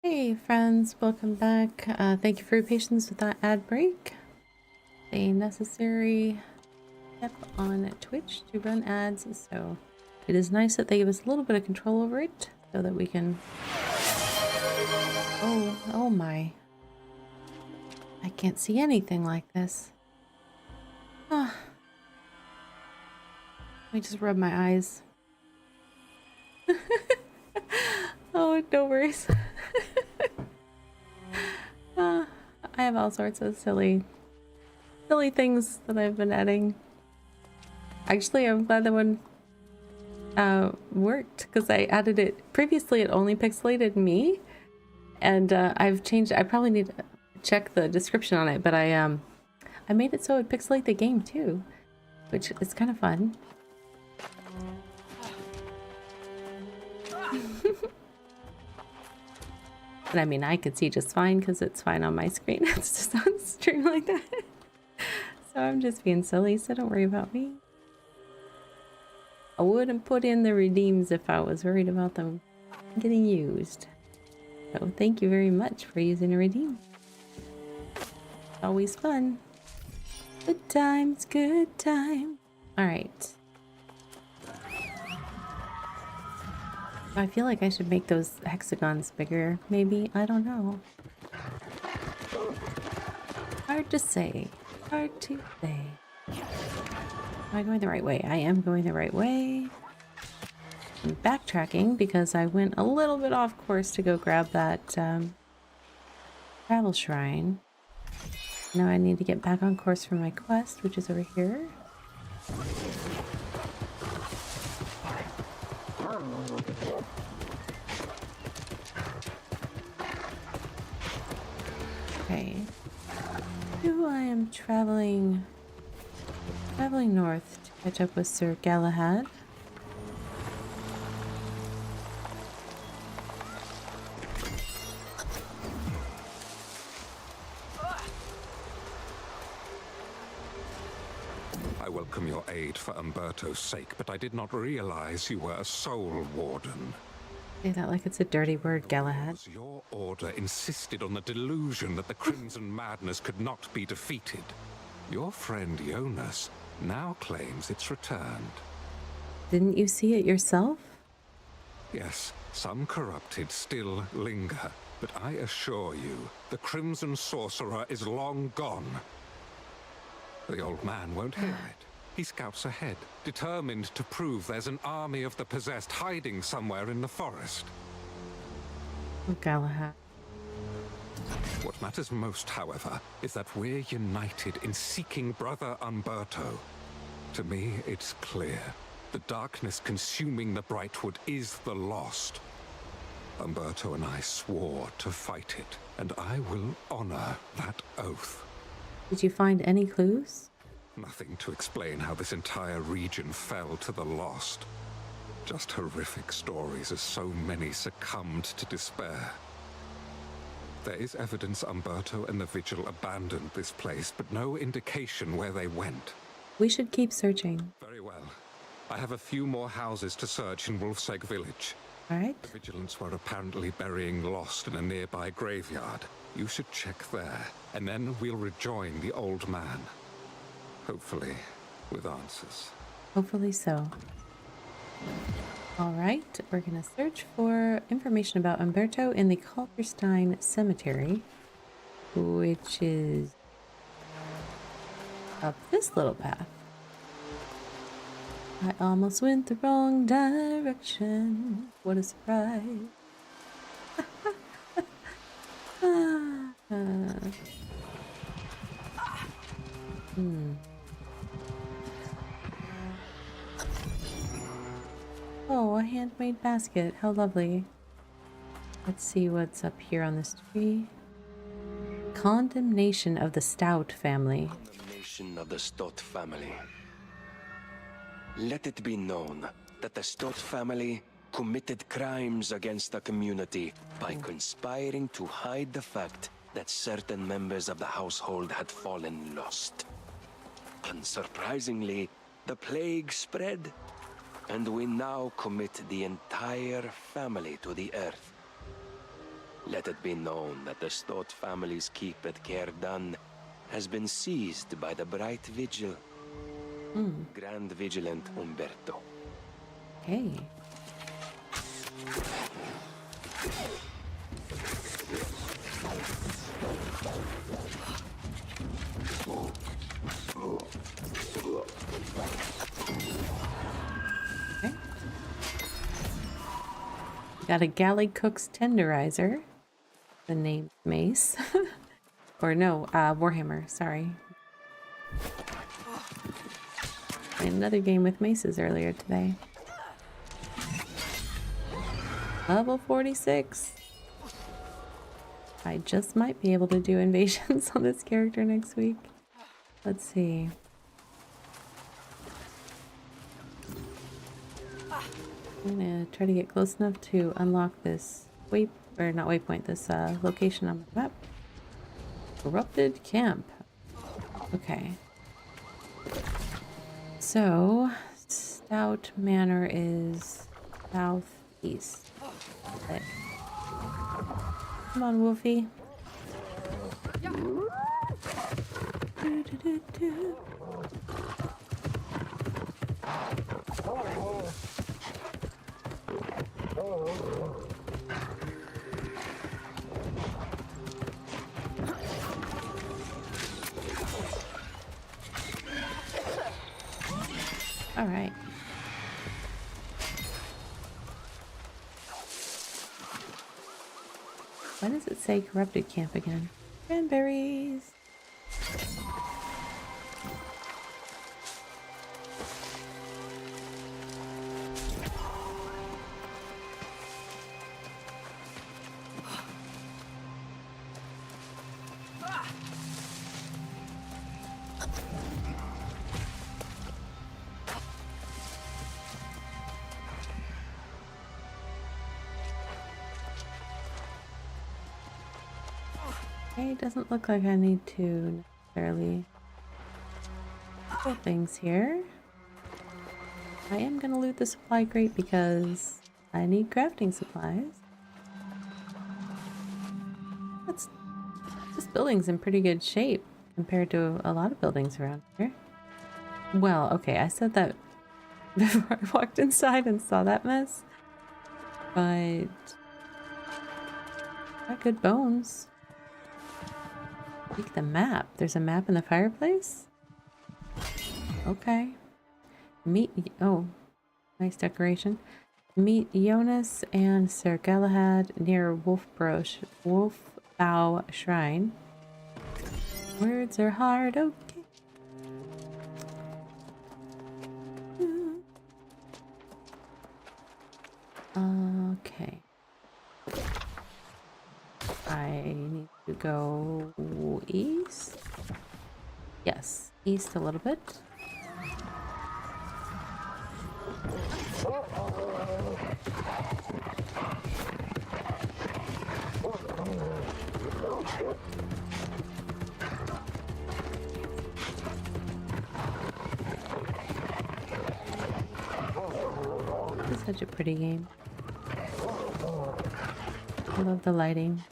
Hey friends, welcome back. Thank you for your patience with that ad break. A necessary step on Twitch to run ads, so it is nice that they give us a little bit of control over it so that we can Oh my. I can't see anything like this. Ah. Let me just rub my eyes. Oh, no worries. I have all sorts of silly things that I've been adding. Actually, I'm glad that one worked, because I added it previously. It only pixelated me, and I've changed. I probably need to check the description on it, but I made it so it pixelate the game too, which is kind of fun. But I mean, I could see just fine because it's fine on my screen. It's just on stream like that. So I'm just being silly, so don't worry about me. I wouldn't put in the redeems if I was worried about them getting used. So thank you very much for using a redeem. Always fun. Good times, good time. Alright. I feel like I should make those hexagons bigger, maybe. I don't know. Hard to say. Hard to say. Am I going the right way? I am going the right way. I'm backtracking because I went a little bit off course to go grab that travel shrine. Now I need to get back on course for my quest, which is over here. Okay. Here I am traveling north to catch up with Sir Galahad. I welcome your aid for Umberto's sake, but I did not realize you were a soul warden. Say that like it's a dirty word, Galahad. Your order insisted on the delusion that the Crimson Madness could not be defeated. Your friend Jonas now claims it's returned. Didn't you see it yourself? Yes, some corrupted still linger, but I assure you, the Crimson Sorcerer is long gone. The old man won't hear it. He scouts ahead, determined to prove there's an army of the possessed hiding somewhere in the forest. Oh, Galahad. What matters most, however, is that we're united in seeking Brother Umberto. To me, it's clear. The darkness consuming the Brightwood is the lost. Umberto and I swore to fight it, and I will honor that oath. Did you find any clues? Nothing to explain how this entire region fell to the lost. Just horrific stories as so many succumbed to despair. There is evidence Umberto and the Vigil abandoned this place, but no indication where they went. We should keep searching. Very well. I have a few more houses to search in Wolfsegg village. All right. The Vigilants were apparently burying Lost in a nearby graveyard. You should check there, and then we'll rejoin the old man. Hopefully, with answers. Hopefully so. All right, we're gonna search for information about Umberto in the Calderstein Cemetery, which is up this little path. I almost went the wrong direction. What a surprise. Oh, a handmade basket. How lovely. Let's see what's up here on this tree. Condemnation of the Stout family. Condemnation of the Stott family. Let it be known that the Stott family committed crimes against the community by conspiring to hide the fact that certain members of the household had fallen lost. Unsurprisingly, the plague spread, and we now commit the entire family to the earth. Let it be known that the Stott family's keep at Caerdan has been seized by the Bright Vigil. Grand Vigilant Umberto. Okay. Got a galley cook's tenderizer. The name mace. Or no, Warhammer, sorry. Played another game with maces earlier today. Level 46. I just might be able to do invasions on this character next week. Let's see. I'm gonna try to get close enough to unlock this waypoint, this location on the map. Corrupted camp. Okay. So, Stout Manor is southeast. Okay. Come on, Wolfie. All right. Why does it say corrupted camp again? Cranberries. Okay, doesn't look like I need to necessarily pull things here. I am gonna loot the supply crate because I need crafting supplies. This building's in pretty good shape compared to a lot of buildings around here. Well, okay, I said that before I walked inside and saw that mess, but got good bones. Take the map. There's a map in the fireplace? Okay. Oh, nice decoration. Meet Jonas and Sir Galahad near Wolfbow Shrine. Words are hard, okay. Okay. I need to go east. Yes, east a little bit. This is such a pretty game. I love the lighting.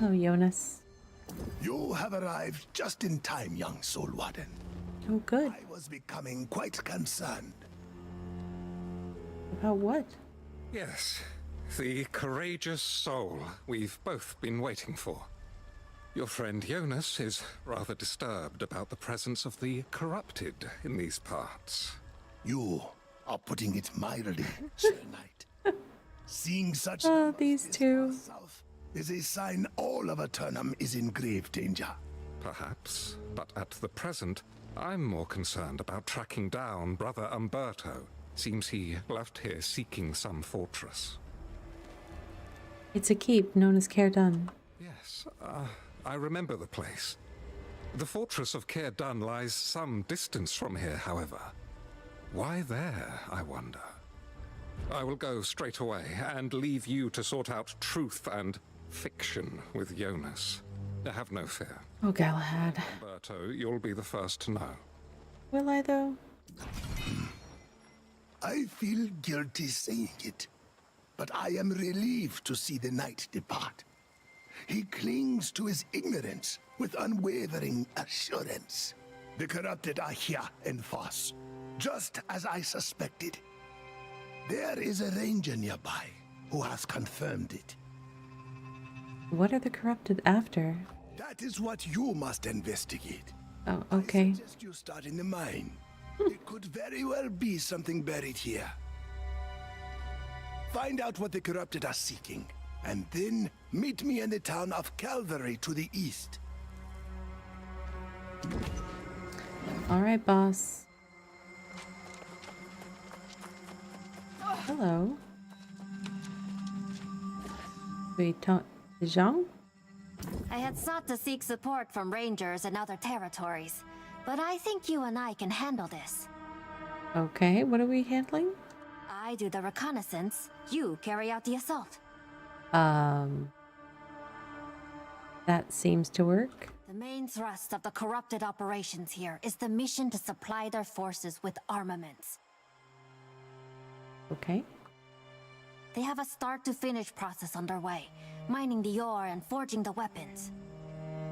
Oh, Jonas. You have arrived just in time, young Soul Warden. Oh, good. I was becoming quite concerned. About what? Yes, the courageous soul we've both been waiting for. Your friend Jonas is rather disturbed about the presence of the corrupted in these parts. You are putting it mildly, Sir Knight. Seeing such these two south is a sign all of Aeternum is in grave danger. Perhaps, but at the present, I'm more concerned about tracking down Brother Umberto. Seems he left here seeking some fortress. It's a keep known as Caer'dun. Yes, I remember the place. The fortress of Caer'dun lies some distance from here, however. Why there, I wonder? I will go straight away and leave you to sort out truth and fiction with Jonas. Have no fear. Oh, Galahad. Umberto, you'll be the first to know. Will I, though? I feel guilty saying it, but I am relieved to see the knight depart. He clings to his ignorance with unwavering assurance. The corrupted are here in force, just as I suspected. There is a ranger nearby who has confirmed it. What are the corrupted after? That That is what you must investigate. Oh, okay. I suggest you start in the mine. It could very well be something buried here. Find out what the corrupted are seeking, and then meet me in the town of Calvary to the east. All right, boss. Hello. We talk Jean? I had sought to seek support from rangers in other territories, but I think you and I can handle this. Okay, what are we handling? I do the reconnaissance, you carry out the assault. That seems to work. The main thrust of the corrupted operations here is the mission to supply their forces with armaments. Okay. They have a start-to-finish process underway, mining the ore and forging the weapons.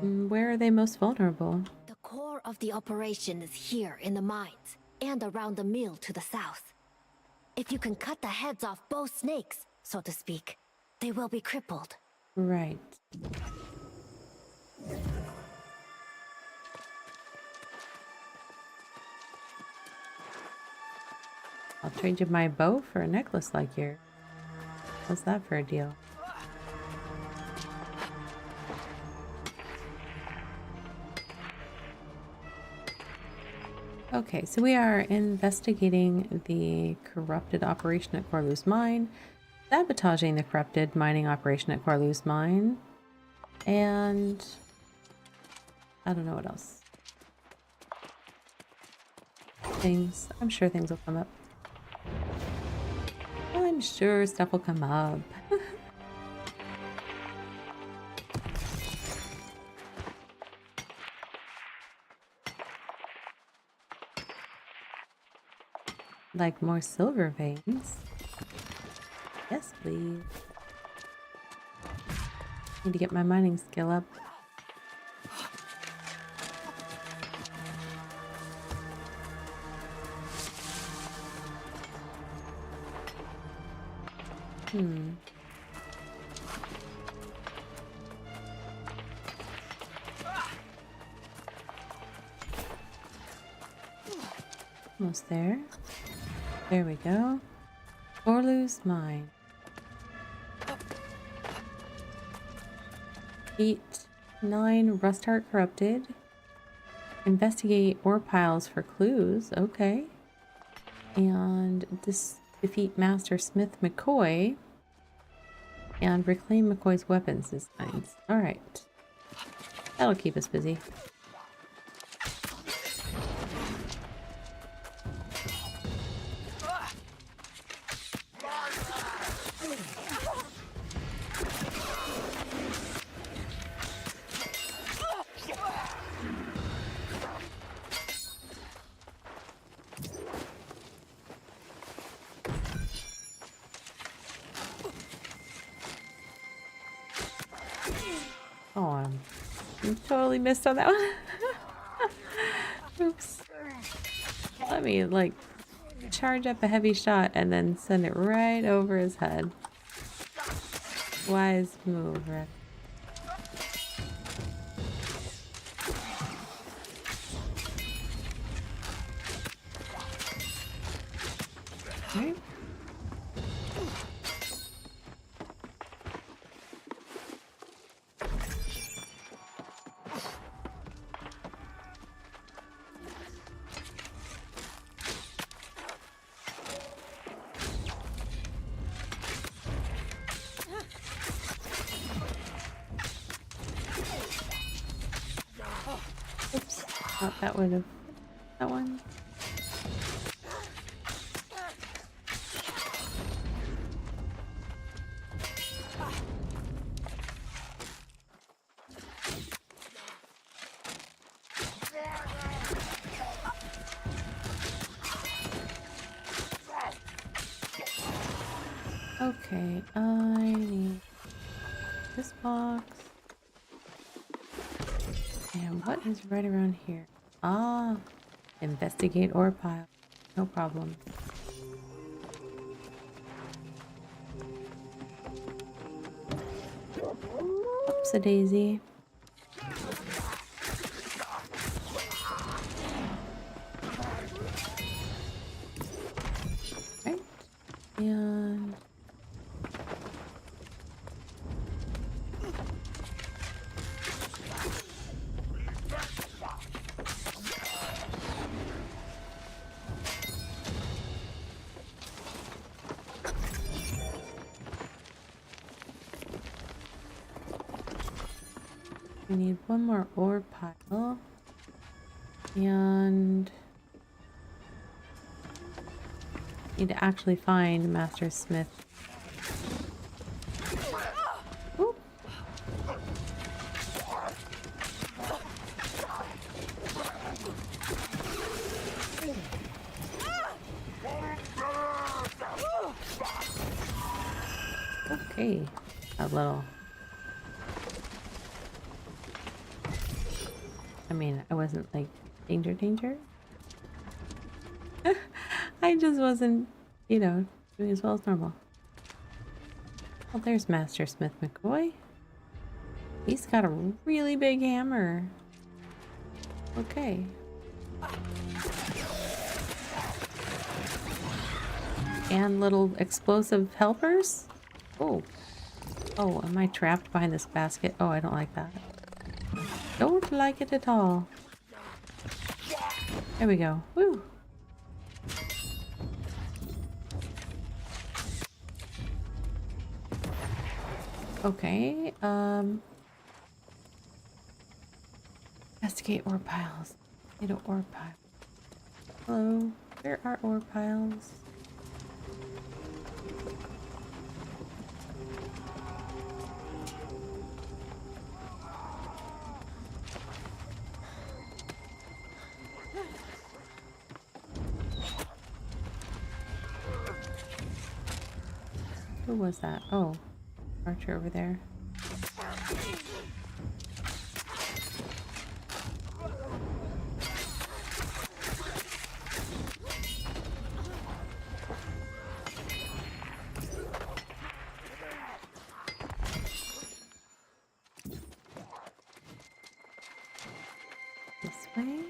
Where are they most vulnerable? The core of the operation is here in the mines, and around the mill to the south. If you can cut the heads off both snakes, so to speak, they will be crippled. Right. I'll trade you my bow for a necklace like yours. What's that for a deal? Okay, so we are investigating the corrupted operation at Corlu's Mine, sabotaging the corrupted mining operation at Corlu's Mine, and I don't know what else. Things. I'm sure things will come up. I'm sure stuff will come up. Like more silver veins. Yes, please. Need to get my mining skill up. Almost there. There we go. Corlu's Mine. Eat 9 rust heart corrupted. Investigate ore piles for clues. Okay. And defeat Master Smith McCoy. And reclaim McCoy's weapons designs. Alright. That'll keep us busy. Oh, I totally missed on that one. Oops. Let me, like, charge up a heavy shot and then send it right over his head. Wise move, right? Okay. Oops. Thought that would have that one. Okay, I need this box. And what is right around here? Ah, investigate ore pile. No problem. Oops-a-daisy. We need one more ore pile. And need to actually find Master Smith. Ooh. Okay, a little. I mean, I wasn't like danger. I just wasn't, you know, doing as well as normal. Well, there's Master Smith McCoy. He's got a really big hammer. Okay. And little explosive helpers? Oh. Oh, am I trapped behind this basket? Oh, I don't like that. Don't like it at all. There we go. Woo! Okay, investigate ore piles. Need an ore pile. Hello, where are ore piles? Who was that? Oh, Archer over there. This way.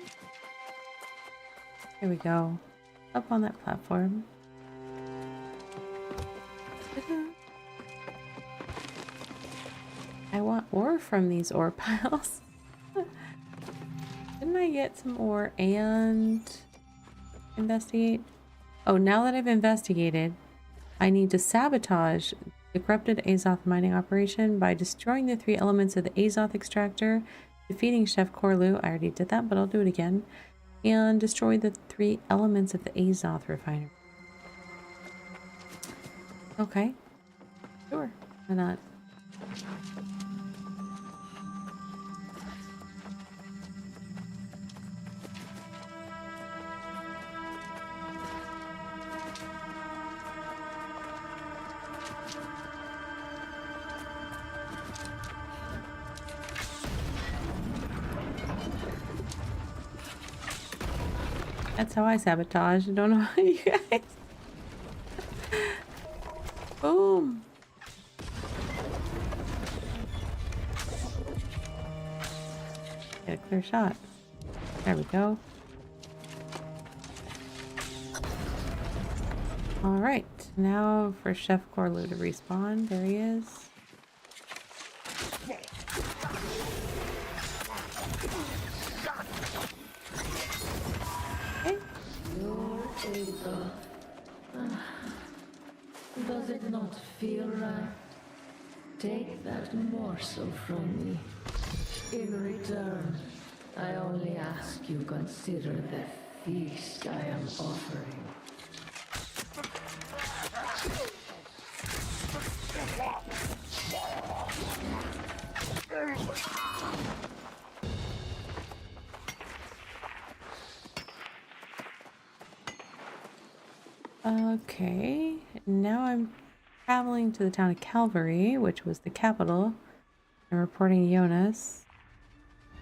Here we go. Up on that platform. I want ore from these ore piles. Didn't I get some ore and investigate? Oh, now that I've investigated, I need to sabotage the corrupted Azoth mining operation by destroying the 3 elements of the Azoth extractor, defeating Chef Corlu. I already did that, but I'll do it again. And destroy the 3 elements of the Azoth refinery. Okay. Sure. Why not? That's how I sabotage. I don't know how you guys. Boom. Get a clear shot. There we go. Alright, now for Chef Corlu to respawn. There he is. Does it not feel right? Take that morsel from me. In return, I only ask you consider the feast I am offering. Okay, now I'm traveling to the town of Calvary, which was the capital, and reporting Jonas.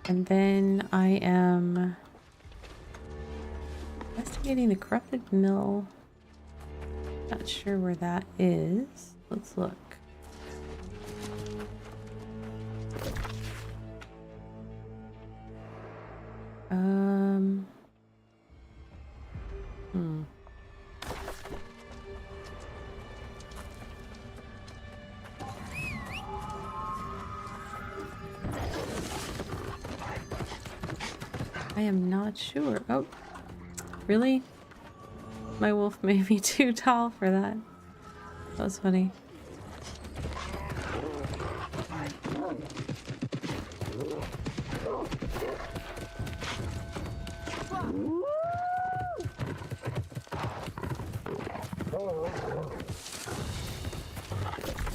And then I am investigating the corrupted mill. Not sure where that is. Let's look. I am not sure. Oh, really? My wolf may be too tall for that. That was funny.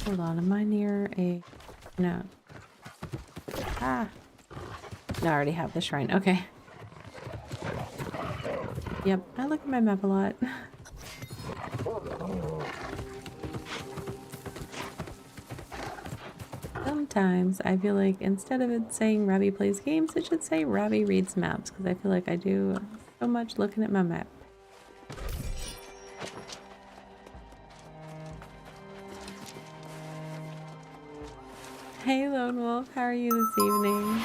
Hold on, am I near a... No. Ah! No, I already have the shrine. Okay. Yep, I look at my map a lot. Sometimes I feel like instead of it saying Ravi plays games, it should say Ravi reads maps, because I feel like I do so much looking at my map. Hey Lone Wolf, how are you this evening?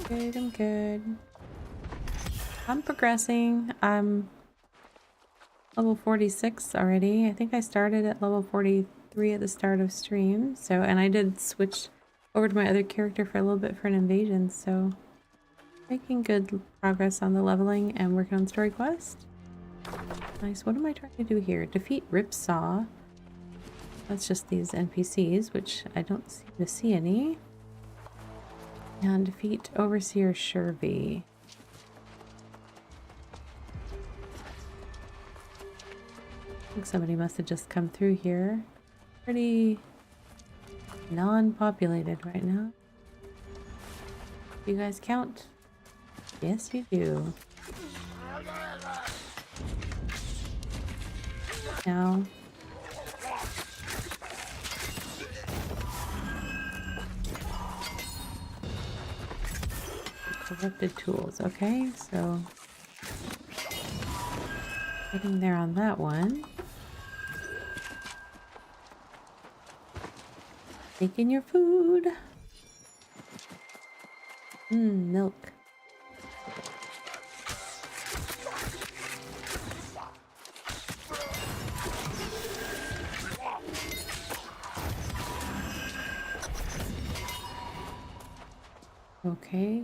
Good, I'm good. I'm progressing. I'm level 46 already. I think I started at level 43 at the start of stream. So, and I did switch over to my other character for a little bit for an invasion. So, making good progress on the leveling and working on story quest. Nice. What am I trying to do here? Defeat Ripsaw. That's just these NPCs, which I don't seem to see any. And defeat Overseer Shervy. I think somebody must have just come through here. Pretty non-populated right now. Do you guys count? Yes, you do. Now. Corrupted tools. Okay, so getting there on that one. Taking your food. Milk. Okay,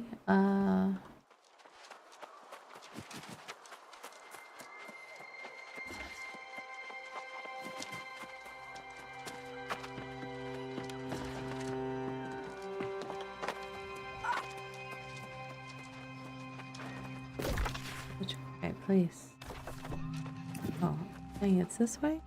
which way, please? Oh, I think it's this way?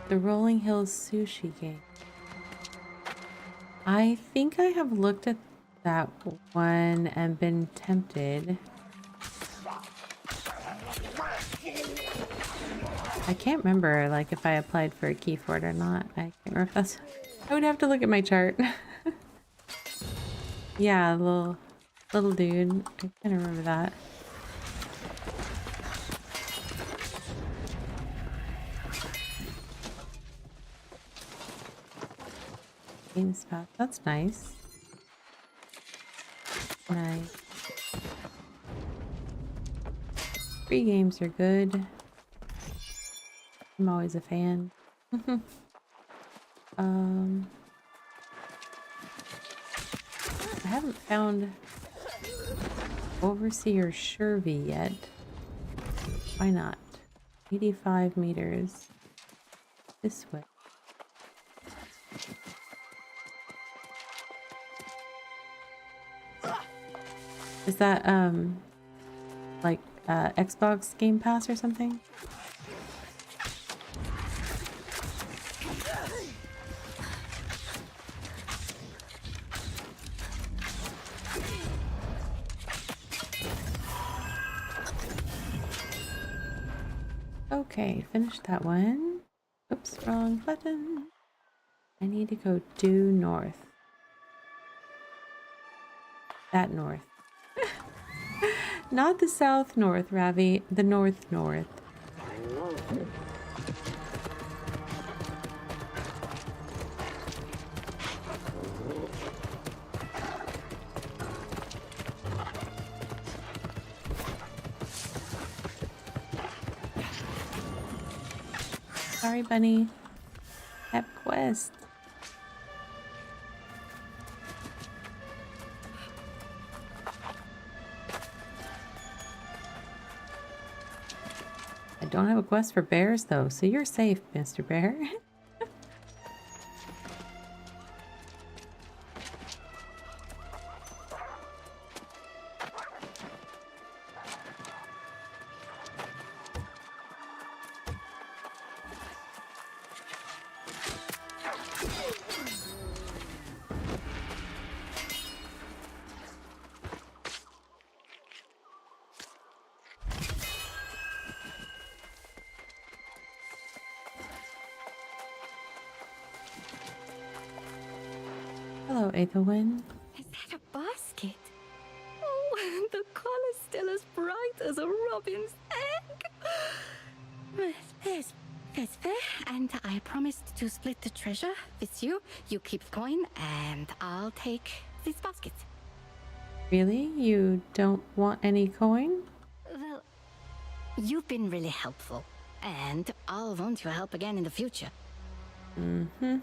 The Rolling Hills Sushi Game. I think I have looked at that one and been tempted. I can't remember, like, if I applied for a key for it or not. I can't remember if that's... I would have to look at my chart. Yeah, little dude. I kind of remember that. Games path. That's nice. Nice. Free games are good. I'm always a fan. I haven't found Overseer Shervy yet. Why not? 85 meters. This way. Is that, like, Xbox Game Pass or something? Okay, finished that one. Oops, wrong button. I need to go due north. That north. Not the south north, Ravi. The north north. Sorry, bunny. Have quest. I don't have a quest for bears though, so you're safe, Mr. Bear. Hello, Aethelwyn. Is that a basket? Oh, the color's still as bright as a robin's egg. Well, there's fair, and I promised to split the treasure with you. You keep the coin, and I'll take this basket. Really? You don't want any coin? Well, you've been really helpful, and I'll want your help again in the future. Mm-hmm.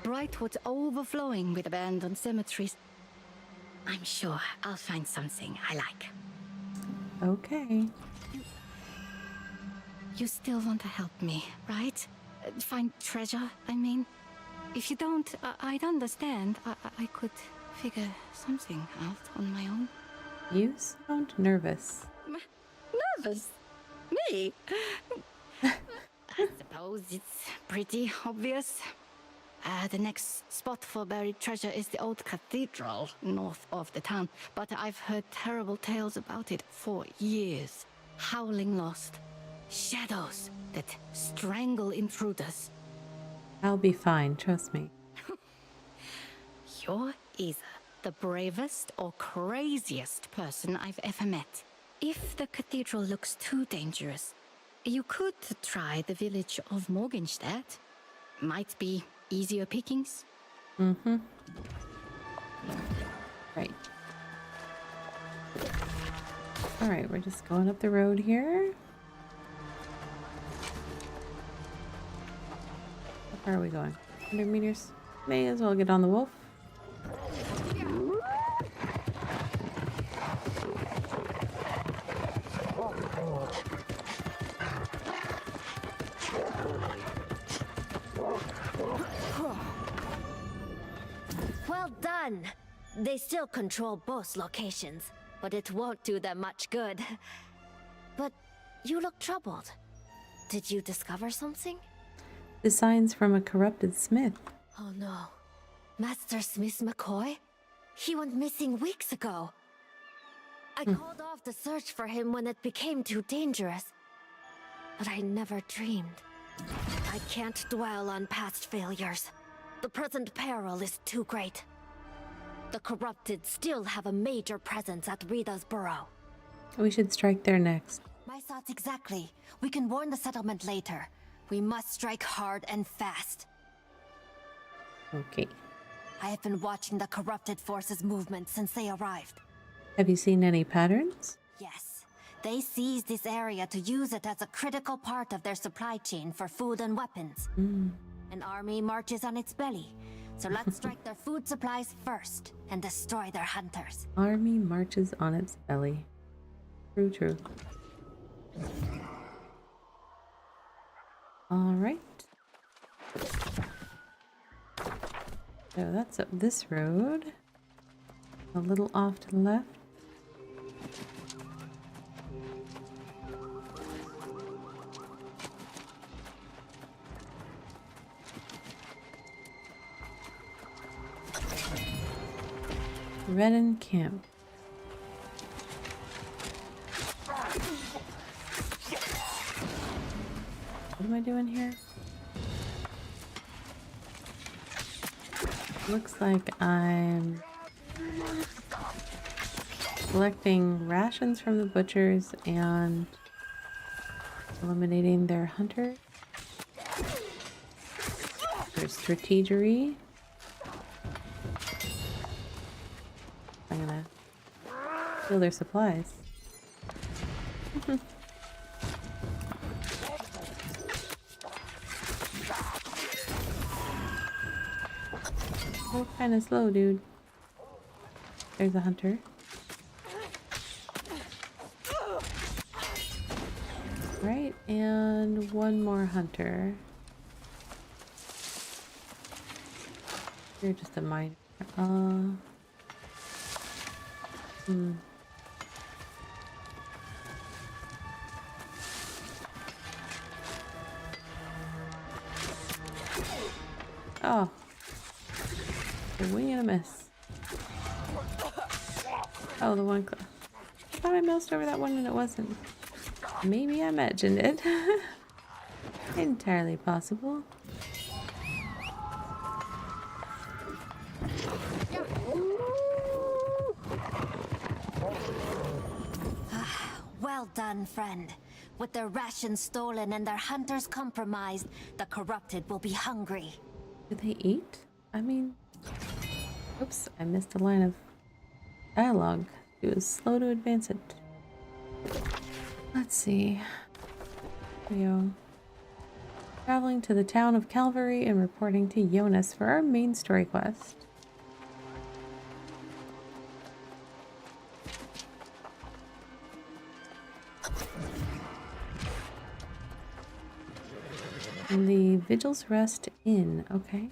Brightwood's overflowing with abandoned cemeteries. I'm sure I'll find something I like. Okay. You still want to help me, right? Find treasure, I mean. If you don't, I'd understand. I could figure something out on my own. You sound nervous. Nervous? Me? I suppose it's pretty obvious. The next spot for buried treasure is the old cathedral north of the town, but I've heard terrible tales about it for years. Howling lost. Shadows that strangle intruders. I'll be fine, trust me. You're either the bravest or craziest person I've ever met. If the cathedral looks too dangerous, you could try the village of Morgenstadt. Might be easier pickings. Mm-hmm. Right. Alright, we're just going up the road here. How far are we going? 100 meters? May as well get on the wolf. Well done! They still control both locations, but it won't do them much good. But you look troubled. Did you discover something? The signs from a corrupted smith. Oh no. Master Smith McCoy? He went missing weeks ago. I called off the search for him when it became too dangerous. But I never dreamed. I can't dwell on past failures. The present peril is too great. The corrupted still have a major presence at Rita's burrow. We should strike there next. My thoughts exactly. We can warn the settlement later. We must strike hard and fast. Okay. I have been watching the corrupted forces' movement since they arrived. Have you seen any patterns? Yes. They seized this area to use it as a critical part of their supply chain for food and weapons. An army marches on its belly, so let's strike their food supplies first and destroy their hunters. Army marches on its belly. True, true. Alright. So that's up this road. A little off to the left. Redden Camp. What am I doing here? Looks like I'm collecting rations from the butchers and eliminating their hunter. There's strategery. I'm gonna steal their supplies. Kinda slow, dude. There's a hunter. Right, and one more hunter. You're just a miner. Oh. A wing and a miss. Oh, the one. I thought I moused over that one and it wasn't. Maybe I imagined it. Entirely possible. Well done, friend. With their rations stolen and their hunters compromised, the corrupted will be hungry. Do they eat? I mean... Oops, I missed a line of dialogue. It was slow to advance it. Let's see. Here we go. Traveling to the town of Calvary and reporting to Jonas for our main story quest. The Vigil's Rest Inn, okay.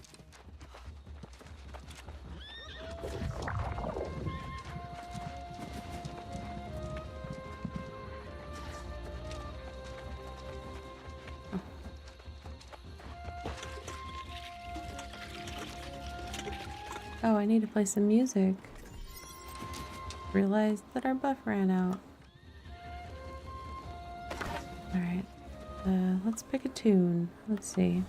Oh, I need to play some music. Realized that our buff ran out. Alright. Let's pick a tune. Let's see.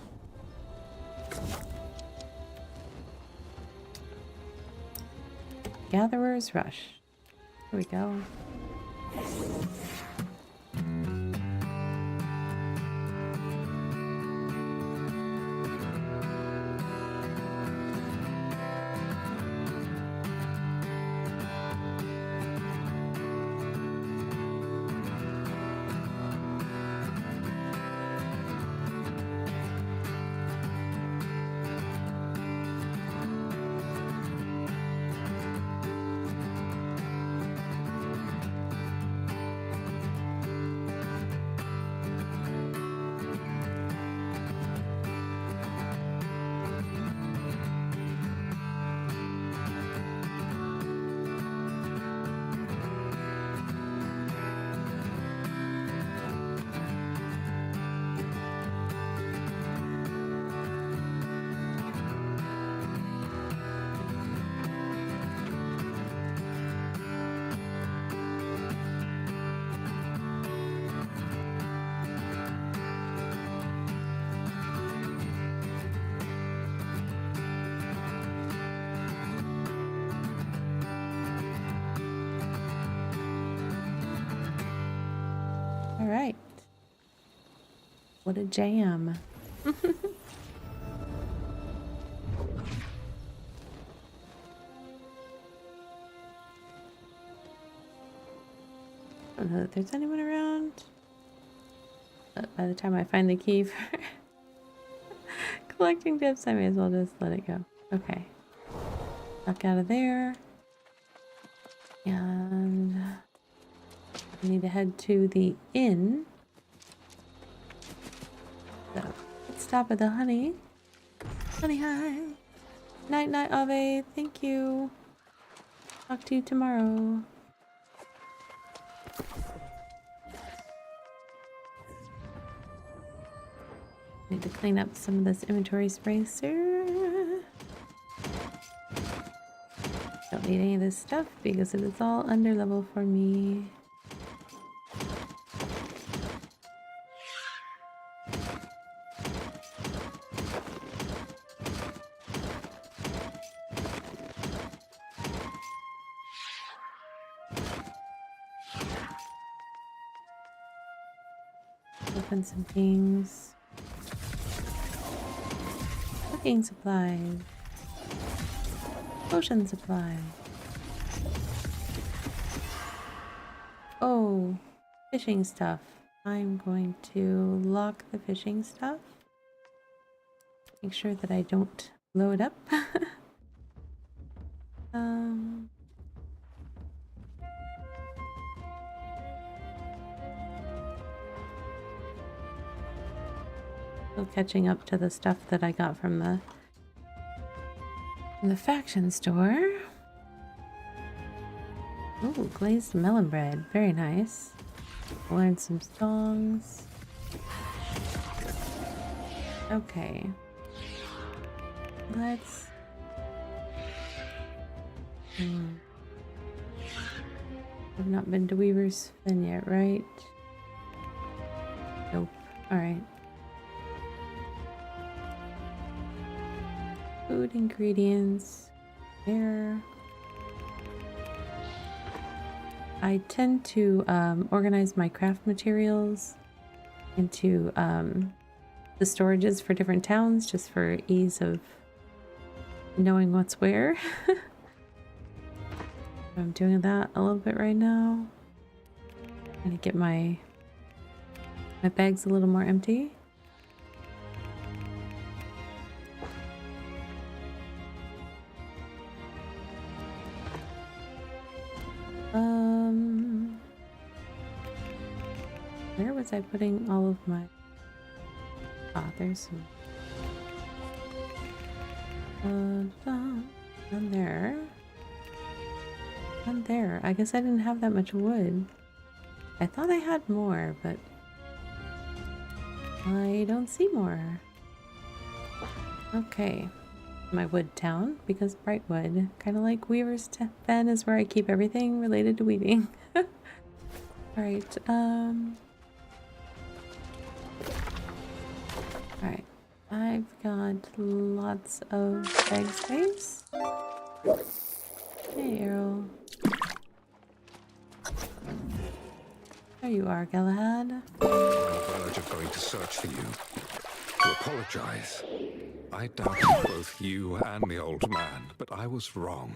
Gatherer's Rush. Here we go. All right. What a jam. I don't know that there's anyone around. But by the time I find the key for collecting tips, I may as well just let it go. Okay. Duck out of there. And I need to head to the inn. So let's stop at the honey. Honey, hi. Night, night, Ave. Thank you. Talk to you tomorrow. Need to clean up some of this inventory space here. Don't need any of this stuff because it is all under level for me. Open some things. Cooking supplies. Potion supply. Oh, fishing stuff. I'm going to lock the fishing stuff. Make sure that I don't blow it up. Still catching up to the stuff that I got from the faction store. Ooh, glazed melon bread. Very nice. Learn some songs. Okay. Let's... I've not been to Weaver's Fen yet, right? Nope. Alright. Food ingredients. There. I tend to organize my craft materials into the storages for different towns, just for ease of knowing what's where. I'm doing that a little bit right now. I'm gonna get my bags a little more empty. Where was I putting all of my... Ah, there's some... None there. None there. I guess I didn't have that much wood. I thought I had more, but... I don't see more. Okay. My wood town, because bright wood. Kind of like Weaver's Fen is where I keep everything related to weaving. Alright, Alright, I've got lots of bag space. Hey, Errol. There you are, Galahad. On the verge of going to search for you. To apologize. I doubted both you and the old man, but I was wrong.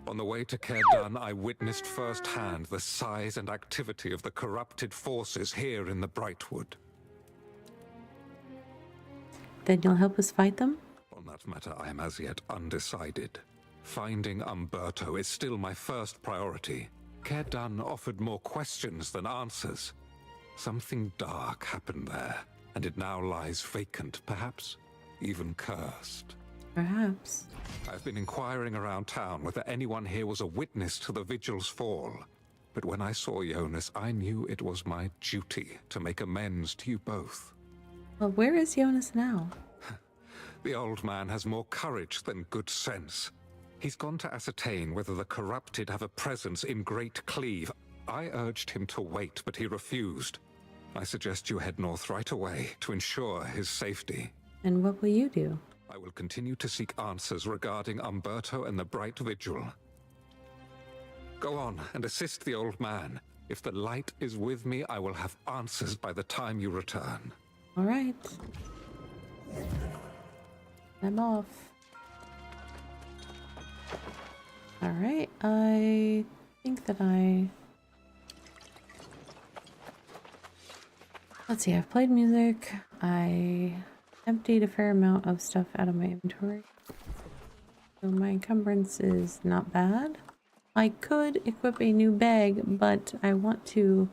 On the way to Caerdan, I witnessed firsthand the size and activity of the corrupted forces here in the Brightwood. Then you'll help us fight them? On that matter, I am as yet undecided. Finding Umberto is still my first priority. Caerdan offered more questions than answers. Something dark happened there, and it now lies vacant, perhaps even cursed. Perhaps. I've been inquiring around town whether anyone here was a witness to the Vigil's fall. But when I saw Jonas, I knew it was my duty to make amends to you both. Well, where is Jonas now? The old man has more courage than good sense. He's gone to ascertain whether the corrupted have a presence in Great Cleave. I urged him to wait, but he refused. I suggest you head north right away to ensure his safety. And what will you do? I will continue to seek answers regarding Umberto and the Bright Vigil. Go on and assist the old man. If the light is with me, I will have answers by the time you return. All right. I'm off. All right, I think that let's see, I've played music. I emptied a fair amount of stuff out of my inventory. So my encumbrance is not bad. I could equip a new bag, but I want to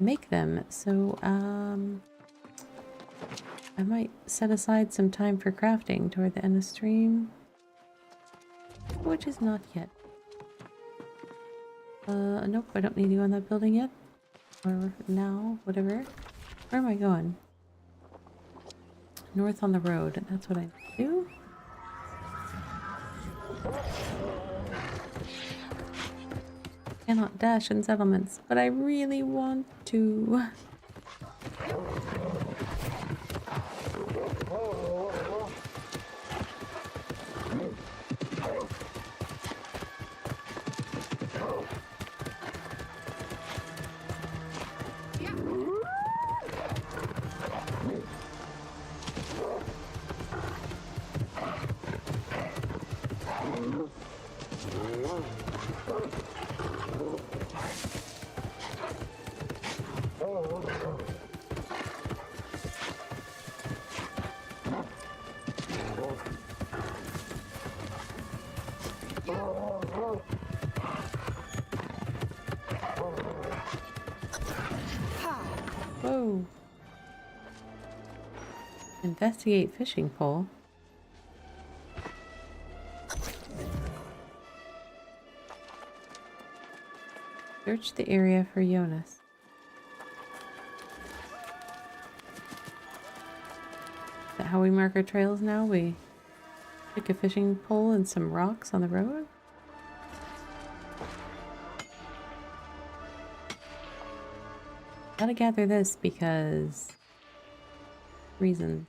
make them. So, I might set aside some time for crafting toward the end of stream. Which is not yet. Nope, I don't need you on that building yet. Or now, whatever. Where am I going? North on the road. That's what I do. Cannot dash in settlements, but I really want to. Whoa. Investigate fishing pole. Search the area for Jonas. Is that how we mark our trails now? We stick a fishing pole and some rocks on the road? Gotta gather this because reason.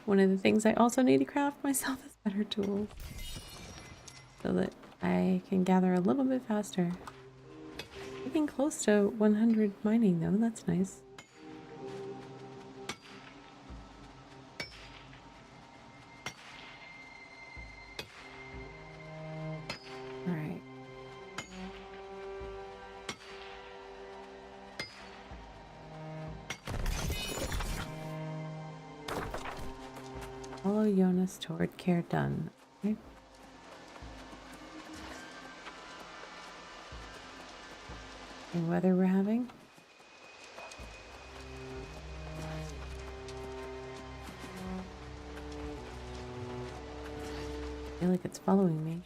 One of the things I also need to craft myself is better tools so that I can gather a little bit faster. Getting close to 100 mining though, that's nice. Alright. Follow Jonas toward Care Done. Okay. And weather we're having? I feel like it's following me.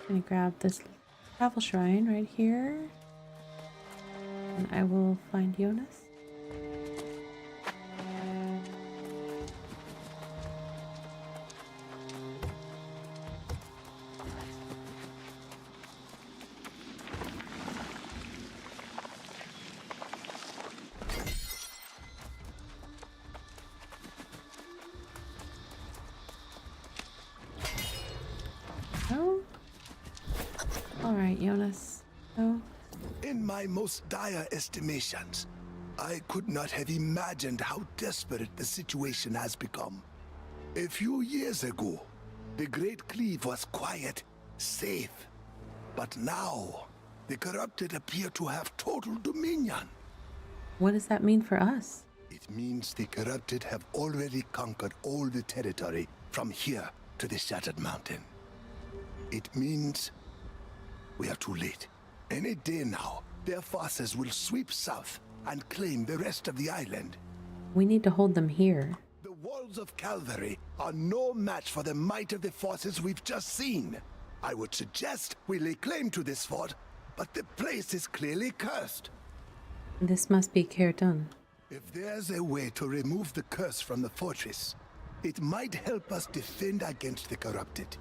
I'm gonna grab this travel shrine right here, and I will find Jonas. Oh. Alright, Jonas. Oh. In my most dire estimations, I could not have imagined how desperate the situation has become. A few years ago, the Great Cleave was quiet, safe. But now, the corrupted appear to have total dominion. What does that mean for us? It means the corrupted have already conquered all the territory from here to the Shattered Mountain. It means we are too late. Any day now, their forces will sweep south and claim the rest of the island. We need to hold them here. The walls of Calvary are no match for the might of the forces we've just seen. I would suggest we lay claim to this fort, but the place is clearly cursed. This must be Care Done. If there's a way to remove the curse from the fortress, it might help us defend against the corrupted.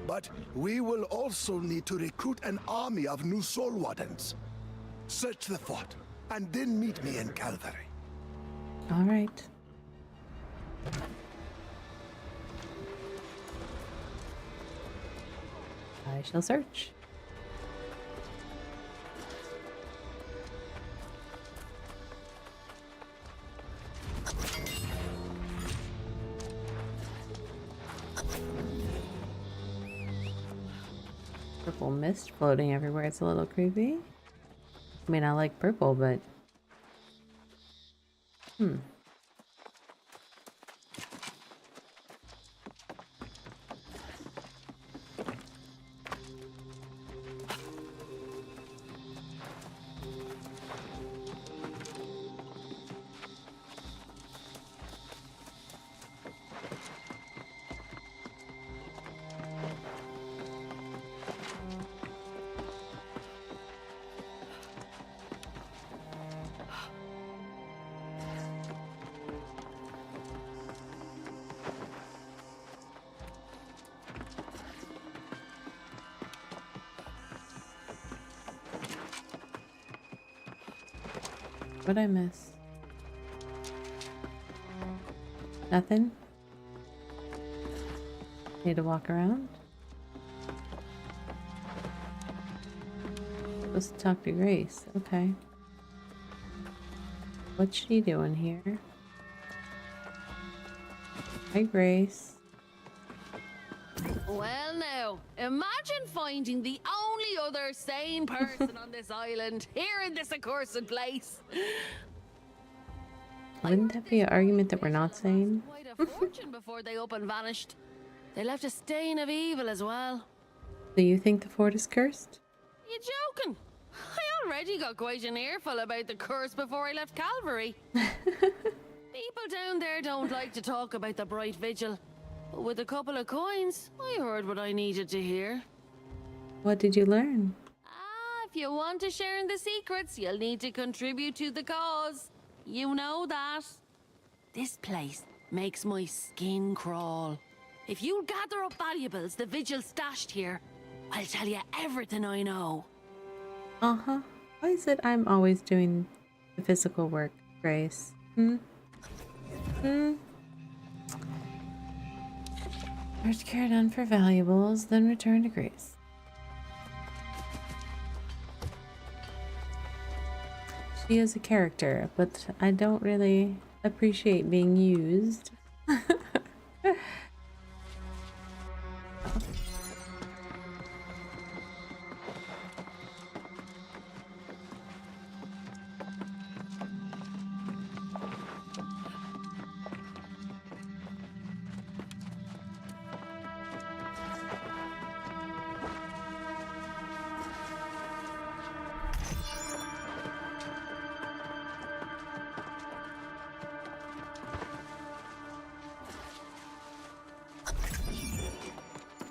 But we will also need to recruit an army of new soul wardens. Search the fort, and then meet me in Calvary. All right. I shall search. Purple mist floating everywhere. It's a little creepy. I mean, I like purple, but... What'd I miss? Nothing? Need to walk around? Supposed to talk to Grace. Okay. What's she doing here? Hi, Grace. Well now, imagine finding the only other sane person on this island, here in this accursed place. Wouldn't that be an argument that we're not sane? Quite a fortune before they up and vanished. They left a stain of evil as well. Do you think the fort is cursed? You joking? I already got quite an earful about the curse before I left Calvary. People down there don't like to talk about the Bright Vigil. But with a couple of coins, I heard what I needed to hear. What did you learn? If you want to share in the secrets, you'll need to contribute to the cause. You know that. This place makes my skin crawl. If you'll gather up valuables the Vigil stashed here, I'll tell you everything I know. Uh-huh. Why is it I'm always doing the physical work, Grace? First carried on for valuables, then return to Grace. She is a character, but I don't really appreciate being used.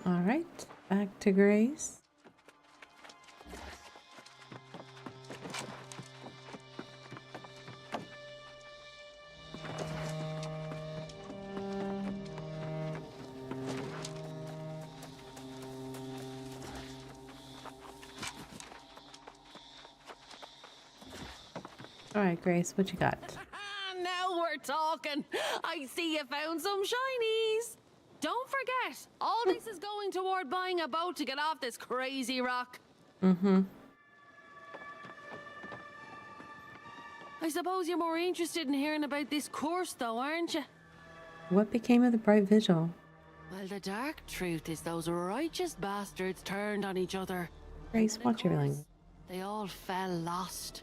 Alright, back to Grace. Alright, Grace, what you got? Now we're talking. I see you found some shinies. Don't forget, all this is going toward buying a boat to get off this crazy rock. Mm-hmm. I suppose you're more interested in hearing about this course, though, aren't you? What became of the Bright Vigil? Well, the dark truth is those righteous bastards turned on each other. Grace, watch your language. They all fell lost.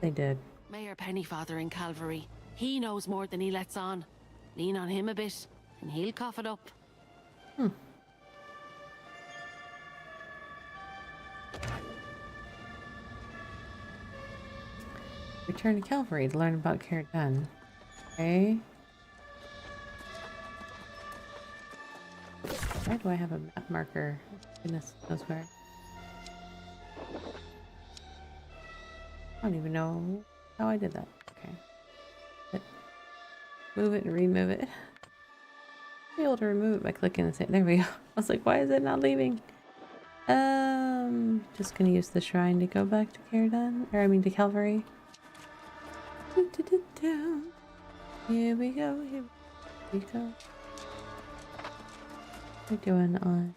They did. Mayor Pennyfather in Calvary. He knows more than he lets on. Lean on him a bit, and he'll cough it up. Return to Calvary to learn about Caerdan. Okay. Why do I have a map marker? Goodness knows where. I don't even know how I did that. Okay. But move it and remove it. Be able to remove it by clicking the same. There we go. I was like, why is it not leaving? Just gonna use the shrine to go back to Caerdan, or I mean to Calvary. Here we go. Here we go. We're doing on.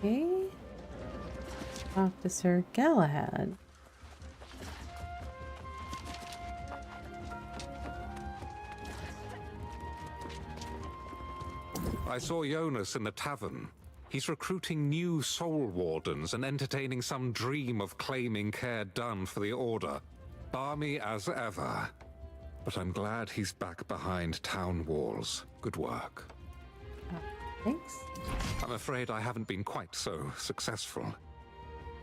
Okay. Officer Galahad. I saw Jonas in the tavern. He's recruiting new soul wardens and entertaining some dream of claiming Caerdan for the Order. Balmy as ever. But I'm glad he's back behind town walls. Good work. Thanks. I'm afraid I haven't been quite so successful.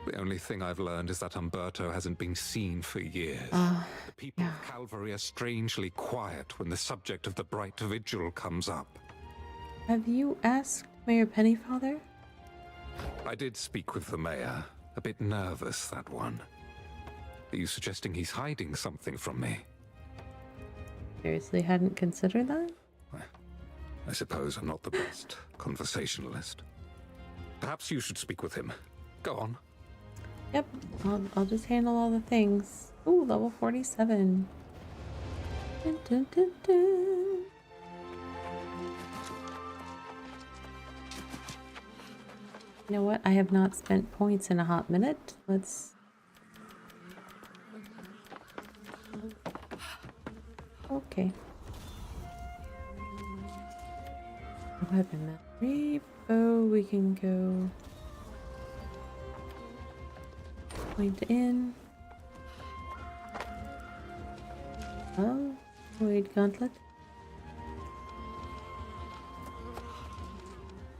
The only thing I've learned is that Umberto hasn't been seen for years. The people of Calvary are strangely quiet when the subject of the Bright Vigil comes up. Have you asked Mayor Pennyfather? I did speak with the mayor. A bit nervous, that one. Are you suggesting he's hiding something from me? Seriously, hadn't considered that? I suppose I'm not the best conversationalist. Perhaps you should speak with him. Go on. Yep, I'll just handle all the things. Ooh, level 47. Dun, dun, dun, dun. You know what? I have not spent points in a hot minute. Let's... Okay. Weapon repo, we can go point in. Oh, Void Gauntlet.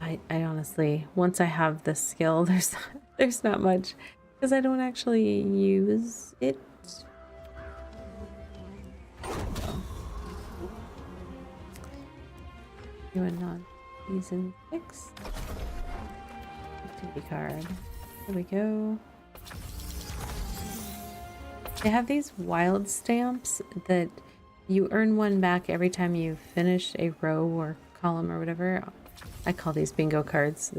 I honestly, once I have this skill, there's not much, because I don't actually use it. You are not using 6. Activity card. There we go. They have these wild stamps that you earn one back every time you finish a row or column or whatever. I call these bingo cards.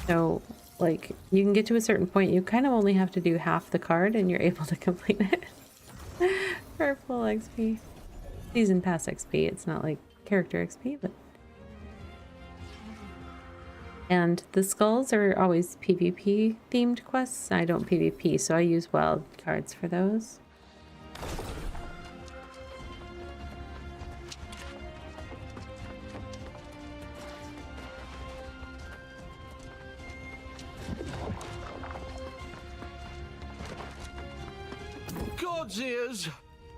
So, like, you can get to a certain point, you kind of only have to do half the card and you're able to complete it for full XP. Season pass XP, it's not like character XP, but... And the skulls are always PvP themed quests. I don't PvP, so I use wild cards for those. God's ears!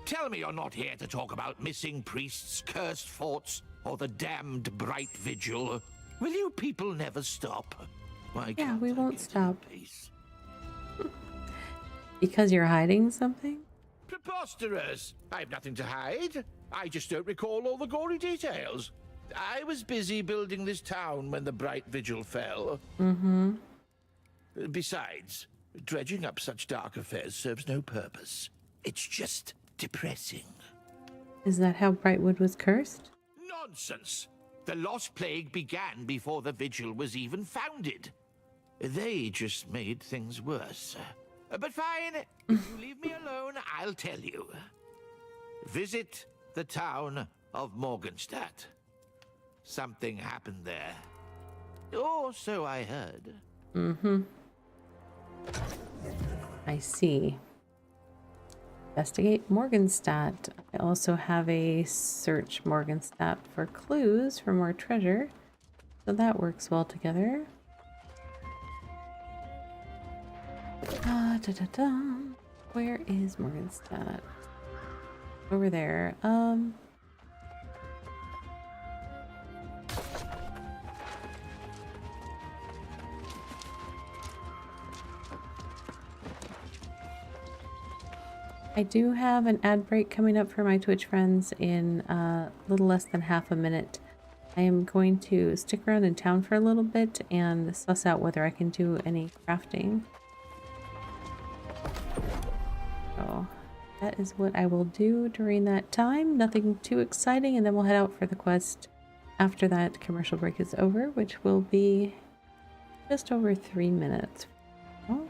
Tell me you're not here to talk about missing priests, cursed forts, or the damned Bright Vigil. Will you people never stop? Why Yeah, we won't stop. Peace? Because you're hiding something? Preposterous! I've nothing to hide. I just don't recall all the gory details. I was busy building this town when the Bright Vigil fell. Mm-hmm. Besides, dredging up such dark affairs serves no purpose. It's just depressing. Is that how Brightwood was cursed? Nonsense! The Lost Plague began before the Vigil was even founded. They just made things worse. But fine, if you leave me alone, I'll tell you. Visit the town of Morgenstadt. Something happened there. Or so I heard. Mm-hmm. I see. Investigate Morgenstadt. I also have a search Morgenstadt for clues for more treasure. So that works well together. Where is Morgenstadt? Over there. I do have an ad break coming up for my Twitch friends in a little less than half a minute. I am going to stick around in town for a little bit and suss out whether I can do any crafting. So that is what I will do during that time. Nothing too exciting, and then we'll head out for the quest after that commercial break is over, which will be just over 3 minutes. Oh.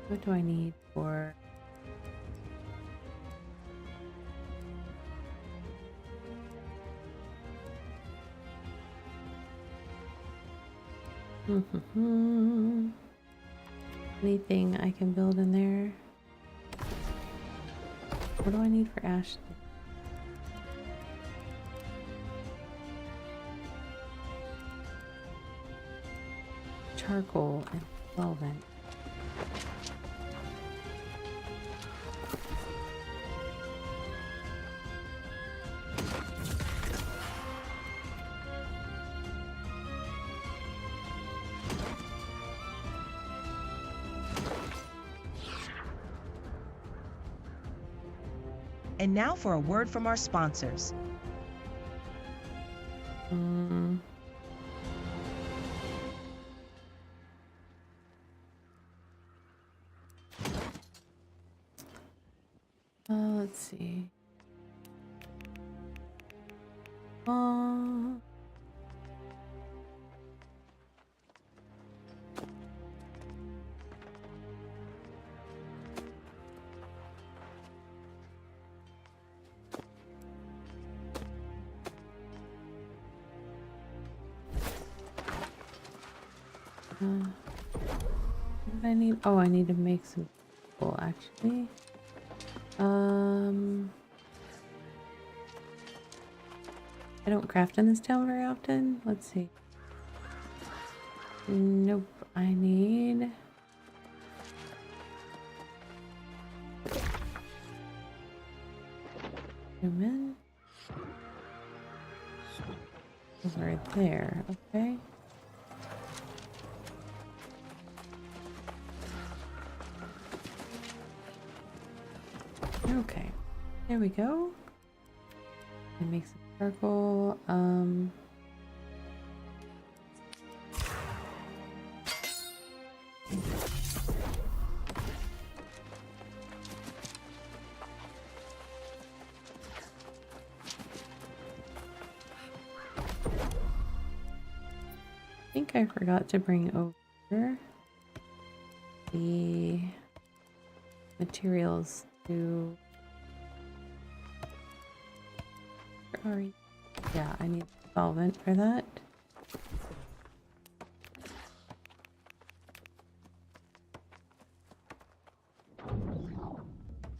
What do I need for... Anything I can build in there? What do I need for Ashley? Charcoal and solvent. And now for a word from our sponsors. Let's see. What do I need? Oh, I need to make some wool, actually. I don't craft in this town very often. Let's see. Nope, I need... Zoom in. Over there, okay. Okay, there we go. And make some charcoal. I think I forgot to bring over the materials to... Sorry. Yeah, I need solvent for that.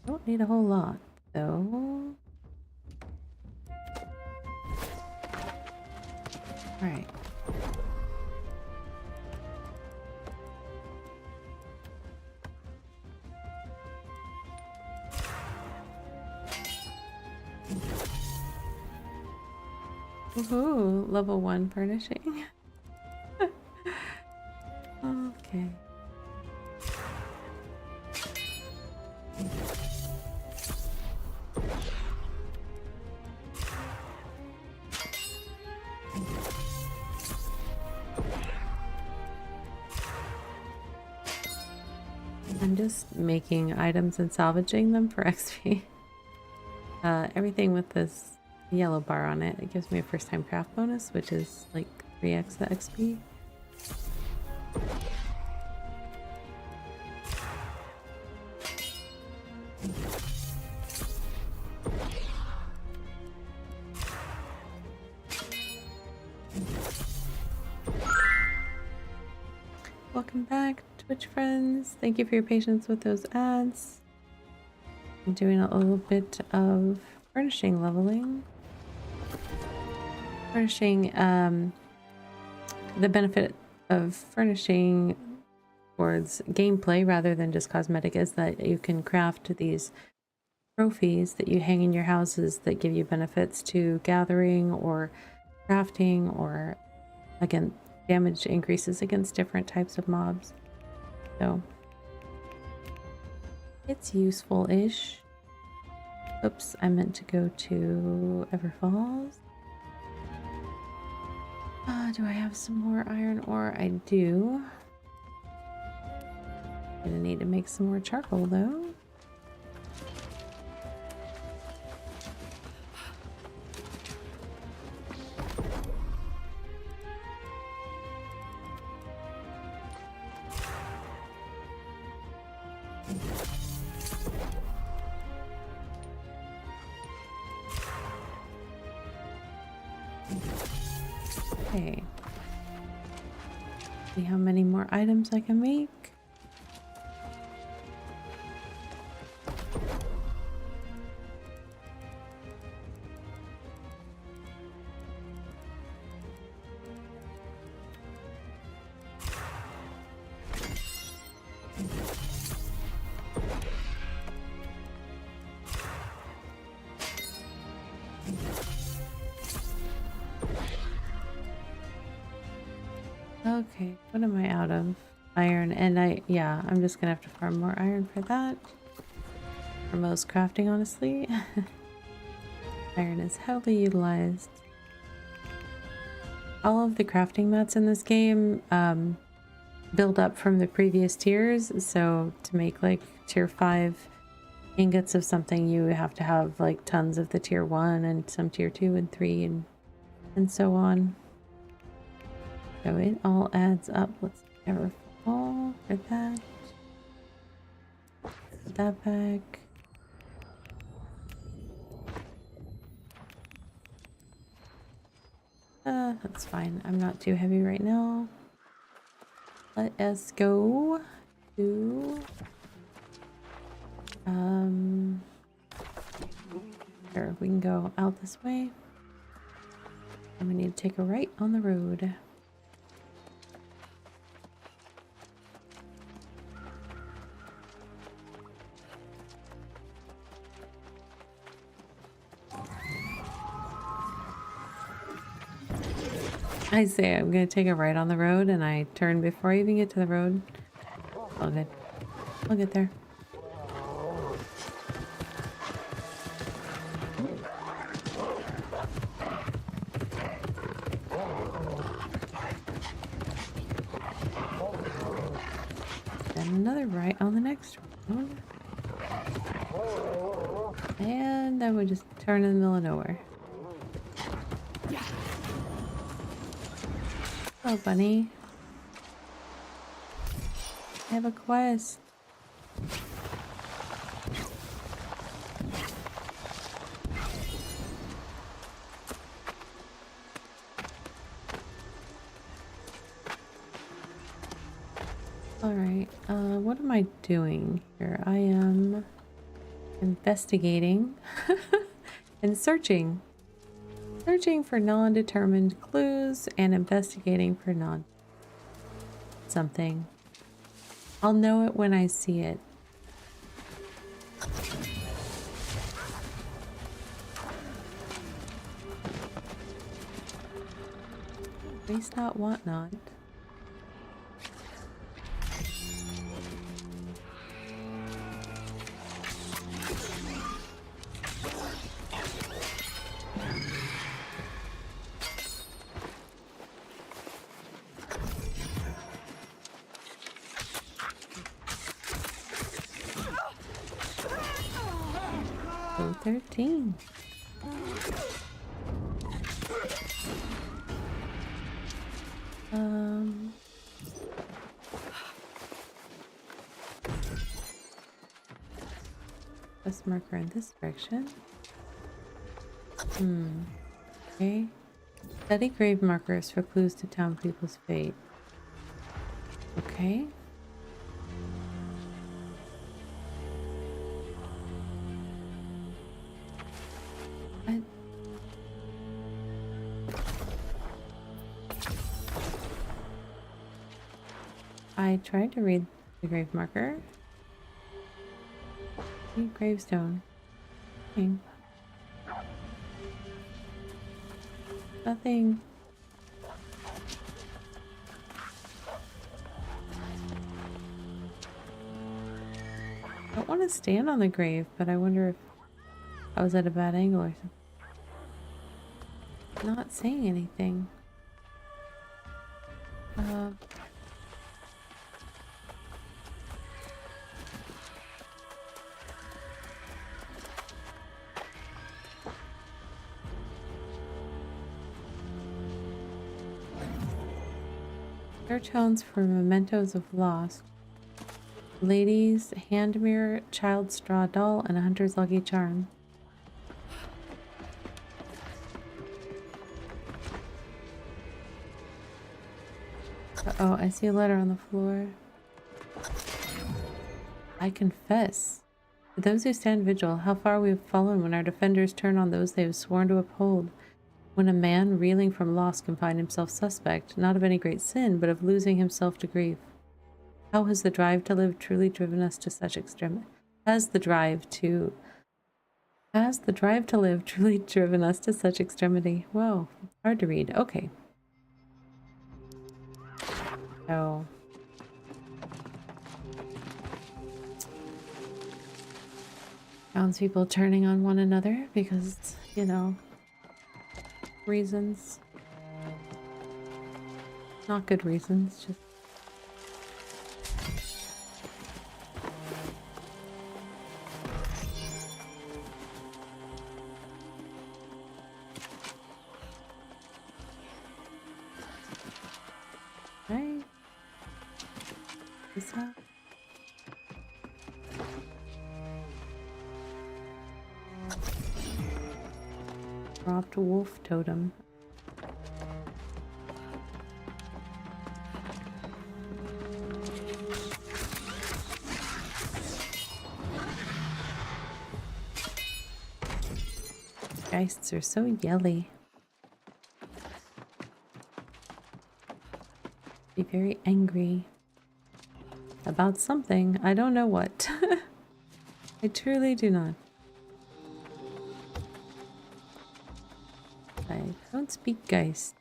Don't need a whole lot, though. Alright. Woohoo! Level 1 furnishing. Okay. I'm just making items and salvaging them for XP. Everything with this yellow bar on it, it gives me a first time craft bonus, which is like 3x the XP. Welcome back, Twitch friends. Thank you for your patience with those ads. I'm doing a little bit of furnishing leveling. Furnishing, the benefit of furnishing towards gameplay rather than just cosmetic is that you can craft these trophies that you hang in your houses that give you benefits to gathering or crafting, or again, damage increases against different types of mobs. So it's useful-ish. Oops, I meant to go to Everfalls. Do I have some more iron ore? I do. Gonna need to make some more charcoal though. Okay. See how many more items I can make. Okay, what am I out of? Iron, and I'm just gonna have to farm more iron for that. for most crafting, honestly. Iron is heavily utilized. All of the crafting mats in this game build up from the previous tiers, so to make like tier 5 ingots of something, you have to have like tons of the tier 1 and some tier 2 and 3 and so on. So it all adds up. Let's never fall for that. Put that back. That's fine. I'm not too heavy right now. Let us go to sure, we can go out this way. And we need to take a right on the road. I say I'm gonna take a right on the road and I turn before I even get to the road. All good. I'll get there. Then another right on the next road. And then we just turn in the middle of nowhere. Hello, bunny. I have a quest. Alright, what am I doing here? I am investigating and searching. Searching for non-determined clues and investigating for something. I'll know it when I see it. Waste not, want not. So 13. Quest marker in this direction. Okay. Study grave markers for clues to town people's fate. Okay. I tried to read the grave marker. Gravestone. Okay. Nothing. I don't want to stand on the grave, but I wonder if I was at a bad angle or something. Not saying anything. Search hounds for mementos of lost. Ladies, hand mirror, child's straw doll, and a hunter's lucky charm. Uh-oh, I see a letter on the floor. I confess. To those who stand vigil, how far we have fallen when our defenders turn on those they have sworn to uphold. When a man reeling from loss can find himself suspect, not of any great sin, but of losing himself to grief. How has the drive to live truly driven us to such extremity? Has the drive to live truly driven us to such extremity? Whoa, hard to read. Okay. So Townspeople turning on one another because, you know, reasons. Not good reasons, just... Right. This up. Dropped wolf totem. Geists are so yelly. Be very angry about something. I don't know what. I truly do not. I don't speak Geist.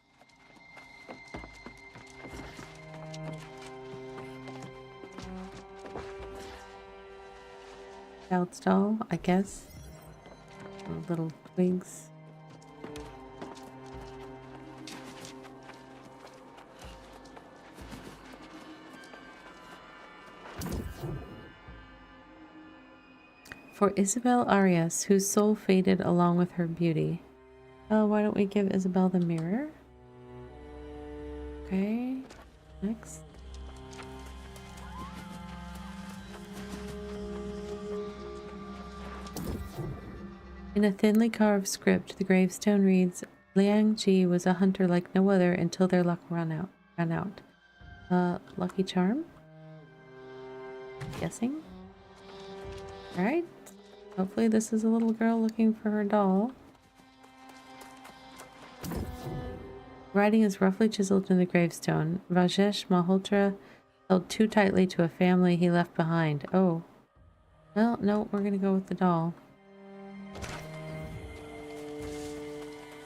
Outstall, I guess. Little twigs. For Isabel Arias, whose soul faded along with her beauty. Oh, why don't we give Isabel the mirror? Okay, next. In a thinly carved script, the gravestone reads, Liang Ji was a hunter like no other until their luck ran out. Lucky charm? Guessing? Alright. Hopefully this is a little girl looking for her doll. Writing is roughly chiseled in the gravestone. Rajesh Malhotra held too tightly to a family he left behind. Oh. Well, no, we're gonna go with the doll.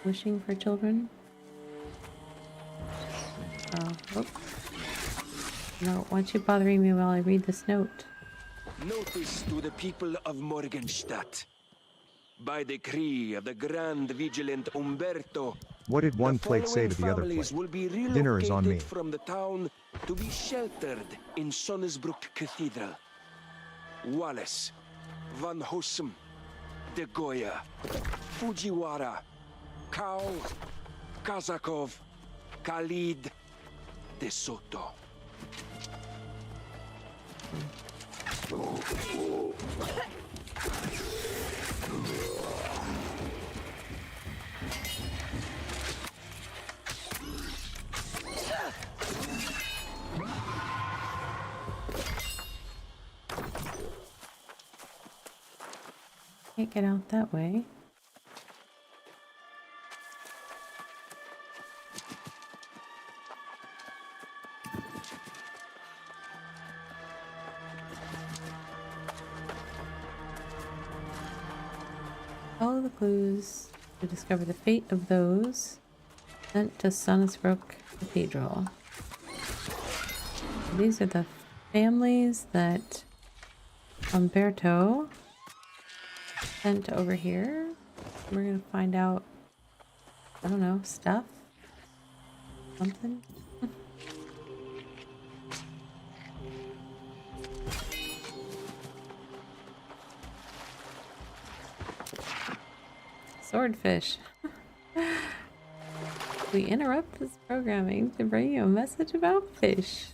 Wishing for children? Oh. No, why don't you bothering me while I read this note? Notice to the people of Morgenstadt. By decree of the Grand Vigilant Umberto, What did one the plate say to the other families plate? will be Dinner is on me. relocated from the town to be sheltered in Sonnesbrook Cathedral. Wallace, Van Hossem, De Goya, Fujiwara, Kao, Kazakov, Khalid, De Soto. Can't get out that way. Follow the clues to discover the fate of those sent to Sonnesbrook Cathedral. These are the families that Umberto sent over here. We're gonna find out, I don't know, stuff? Something? Swordfish. We interrupt this programming to bring you a message about fish.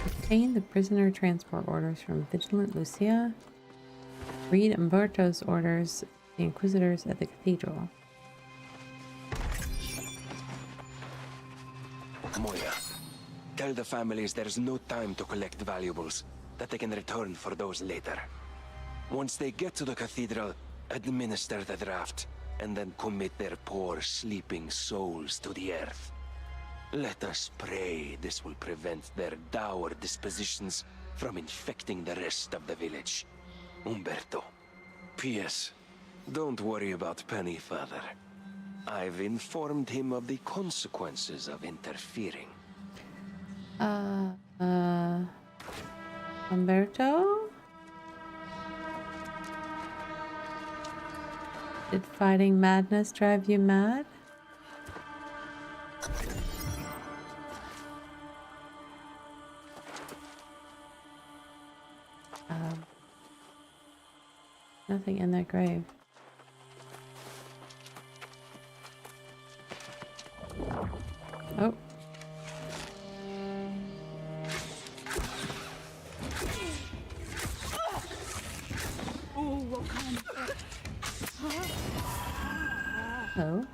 Obtain the prisoner transport orders from Vigilant Lucia. Read Umberto's orders to the Inquisitors at the Cathedral. Moya, tell the families there's no time to collect valuables, that they can return for those later. Once they get to the cathedral, administer the draft, and then commit their poor sleeping souls to the earth. Let us pray this will prevent their dour dispositions from infecting the rest of the village. Umberto. P.S. Don't worry about Penny, Father. I've informed him of the consequences of interfering. Umberto? Did fighting madness drive you mad? Nothing in that grave. Oh. Oh, what kind of... Oh.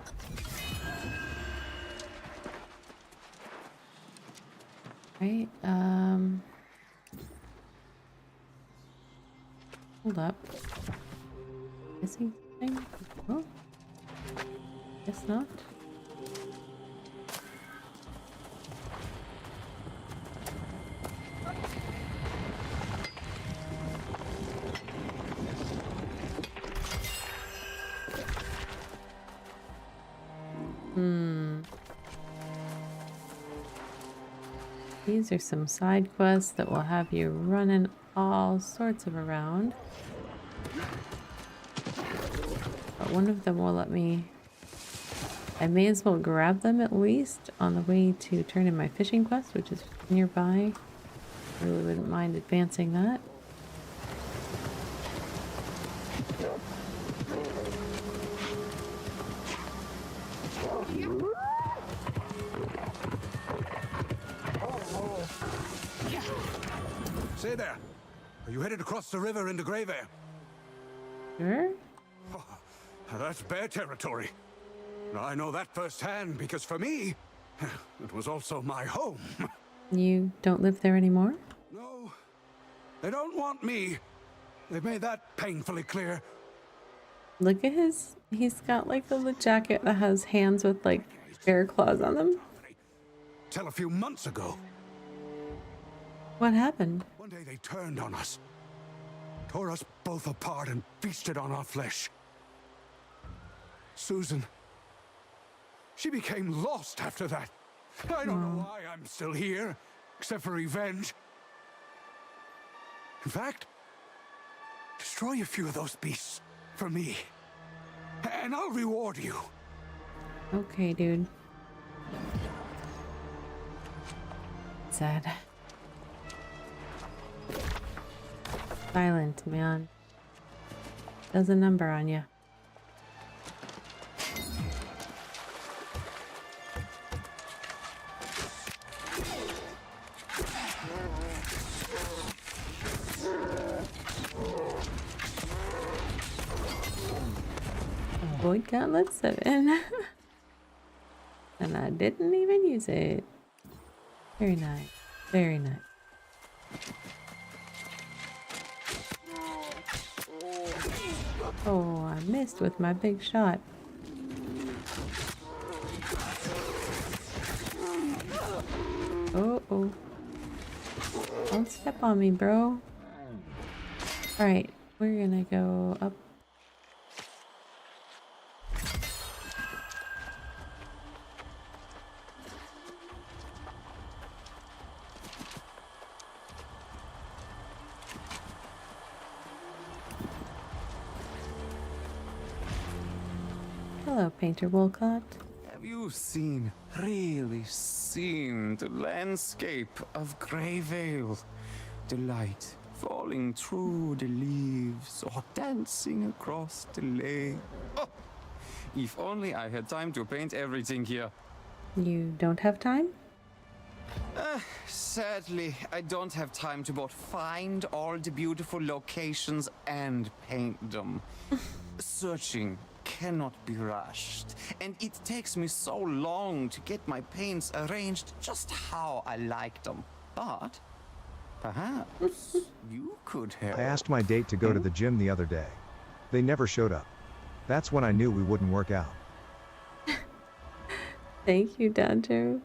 Right, hold up. Missing thing? Oh. Guess not. These are some side quests that will have you running all sorts of around. But one of them will let me... I may as well grab them at least on the way to turn in my fishing quest, which is nearby. I really wouldn't mind advancing that. Say there, are you headed across the river into Greyvale? Sure. Oh, that's bear territory. I know that firsthand because for me, it was also my home. You don't live there anymore? No, they don't want me. They've made that painfully clear. Look at his... He's got like a little jacket that has hands with like bear claws on them. Till a few months ago. What happened? One day they turned on us. Tore us both apart and feasted on our flesh. Susan. She became lost after that. I don't know why I'm still here, except for revenge. In fact, destroy a few of those beasts for me, and I'll reward you. Okay, dude. Sad. Silent, man. Does a number on you. Void Gauntlet 7. And I didn't even use it. Very nice. Very nice. Oh, I missed with my big shot. Oh, oh. Don't step on me, bro. Alright, we're gonna go up. Hello, Painter Wolcott. Have you really seen the landscape of Greyvale? The light falling through the leaves or dancing across the lake. Oh, if only I had time to paint everything here. You don't have time? Sadly, I don't have time to both find all the beautiful locations and paint them. Searching cannot be rushed, and it takes me so long to get my paints arranged just how I like them. But perhaps you could help. I asked my date to go to the gym the other day. They never showed up. That's when I knew we wouldn't work out. Thank you, Dante.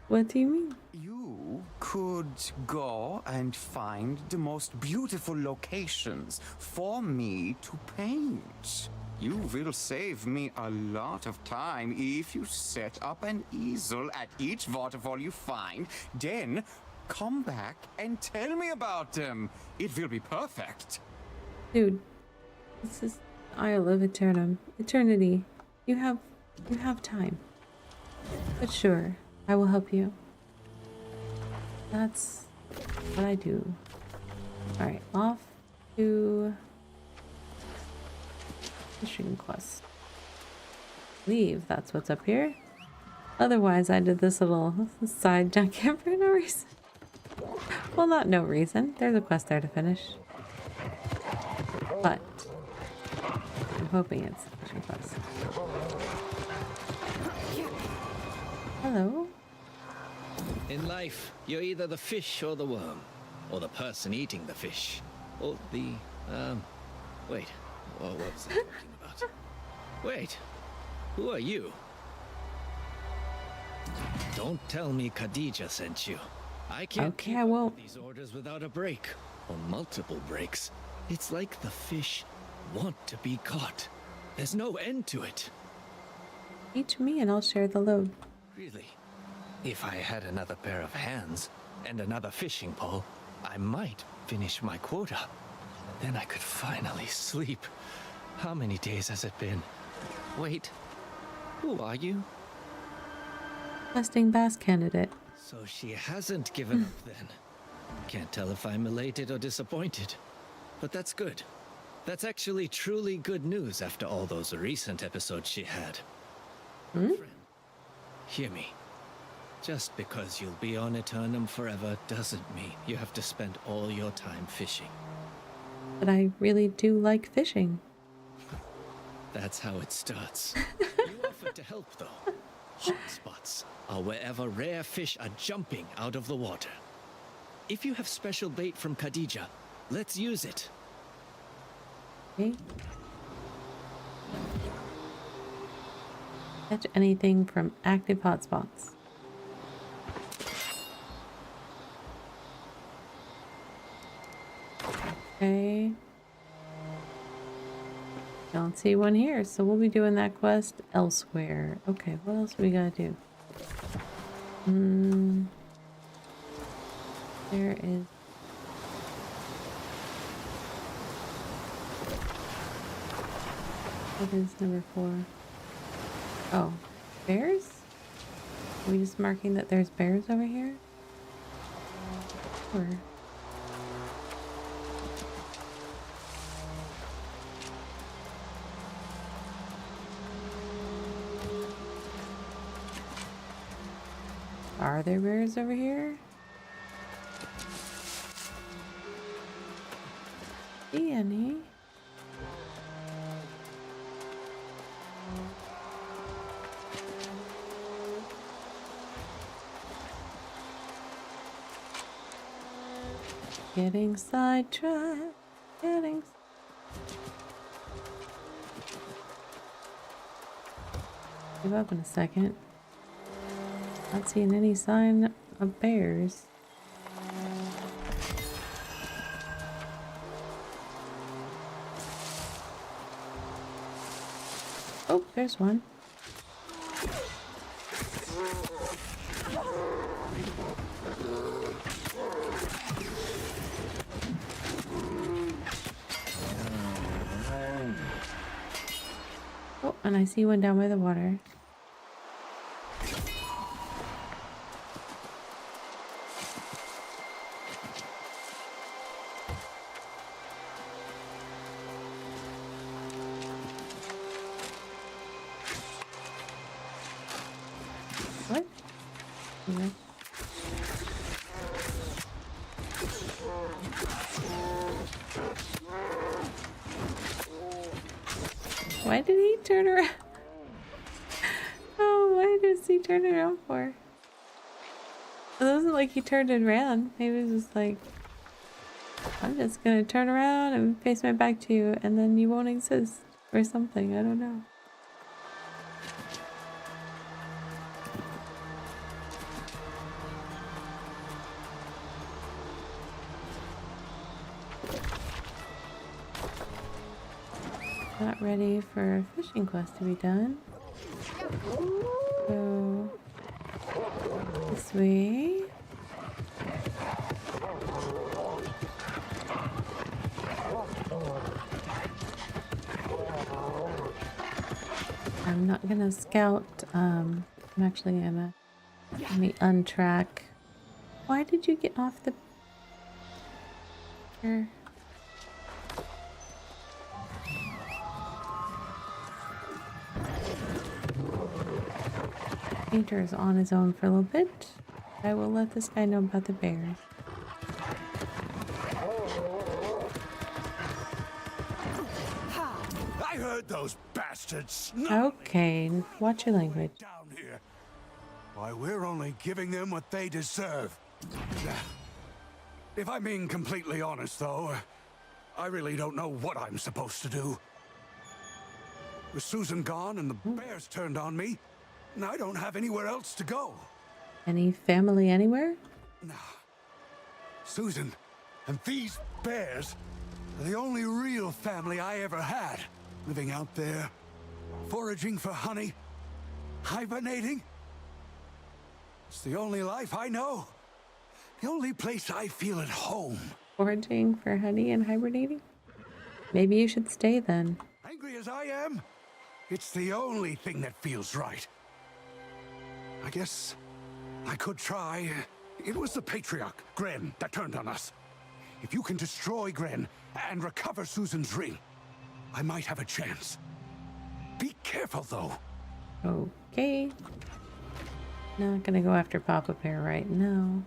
What do you mean? You could go and find the most beautiful locations for me to paint. You will save me a lot of time if you set up an easel at each waterfall you find, then come back and tell me about them. It will be perfect. Dude, this is Isle of Aeternum. Eternity. You have time. But sure, I will help you. That's what I do. Alright, off to fishing quest. Leave, that's what's up here. Otherwise, I did this little side junket for no reason. Well, not no reason. There's a quest there to finish. But I'm hoping it's a fishing quest. Hello? In life, you're either the fish or the worm, or the person eating the fish, or the, wait, what was I talking about? Wait, who are you? Don't tell me Cathaysia sent you. I can't keep up with these orders without a break, or multiple breaks. It's like the fish want to be caught. There's no end to it. Each me and I'll share the load. Really? If I had another pair of hands and another fishing pole, I might finish my quota. Then I could finally sleep. How many days has it been? Wait, who are you? Questing bass candidate. So she hasn't given up then. Can't tell if I'm elated or disappointed. But that's good. That's actually truly good news after all those recent episodes she had. Friend, hear me. Just because you'll be on Aeternum forever doesn't mean you have to spend all your time fishing. But I really do like fishing. That's how it starts. You offered to help, though. Hotspots are wherever rare fish are jumping out of the water. If you have special bait from Cathaysia, let's use it. Okay. Catch anything from active hotspots. Okay. Don't see one here, so we'll be doing that quest elsewhere. Okay, what else we gotta do? There is... What is number 4? Oh, bears? Are we just marking that there's bears over here? Or... Are there bears over here? See any? Getting sidetracked. Give up in a second. Not seeing any sign of bears. Oh, there's one. Oh, and I see one down by the water. What? Okay. Why did he turn around? Oh, why does he turn around for? It wasn't like he turned and ran. Maybe it was just like, I'm just gonna turn around and face my back to you and then you won't exist. Or something, I don't know. Not ready for a fishing quest to be done. So this way. I'm not gonna scout. I'm actually gonna let me untrack. Why did you get off the? Here. Painter is on his own for a little bit. I will let this guy know about the bears. I heard those bastards. Okay, watch your language. Down here. Why, we're only giving them what they deserve. If I'm being completely honest, though, I really don't know what I'm supposed to do. With Susan gone and the bears turned on me, and I don't have anywhere else to go. Any family anywhere? No. Susan and these bears are the only real family I ever had. Living out there, foraging for honey, hibernating. It's the only life I know. The only place I feel at home. Foraging for honey and hibernating? Maybe you should stay then. Angry as I am, it's the only thing that feels right. I guess I could try. It was the Patriarch, Gren, that turned on us. If you can destroy Gren and recover Susan's ring, I might have a chance. Be careful, though. Okay. Not gonna go after Papa Bear right now.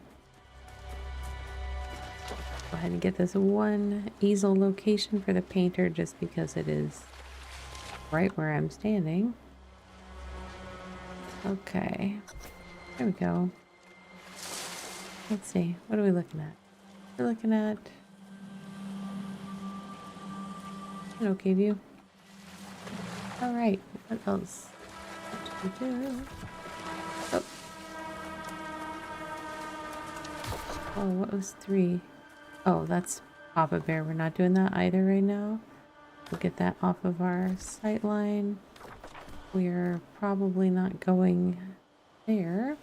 Go ahead and get this one easel location for the painter just because it is right where I'm standing. Okay. There we go. Let's see. What are we looking at? We're looking at an okay view. Alright. What else? What do we do? Oh. Oh, what was 3? Oh, that's Papa Bear. We're not doing that either right now. We'll get that off of our sight line. We're probably not going there.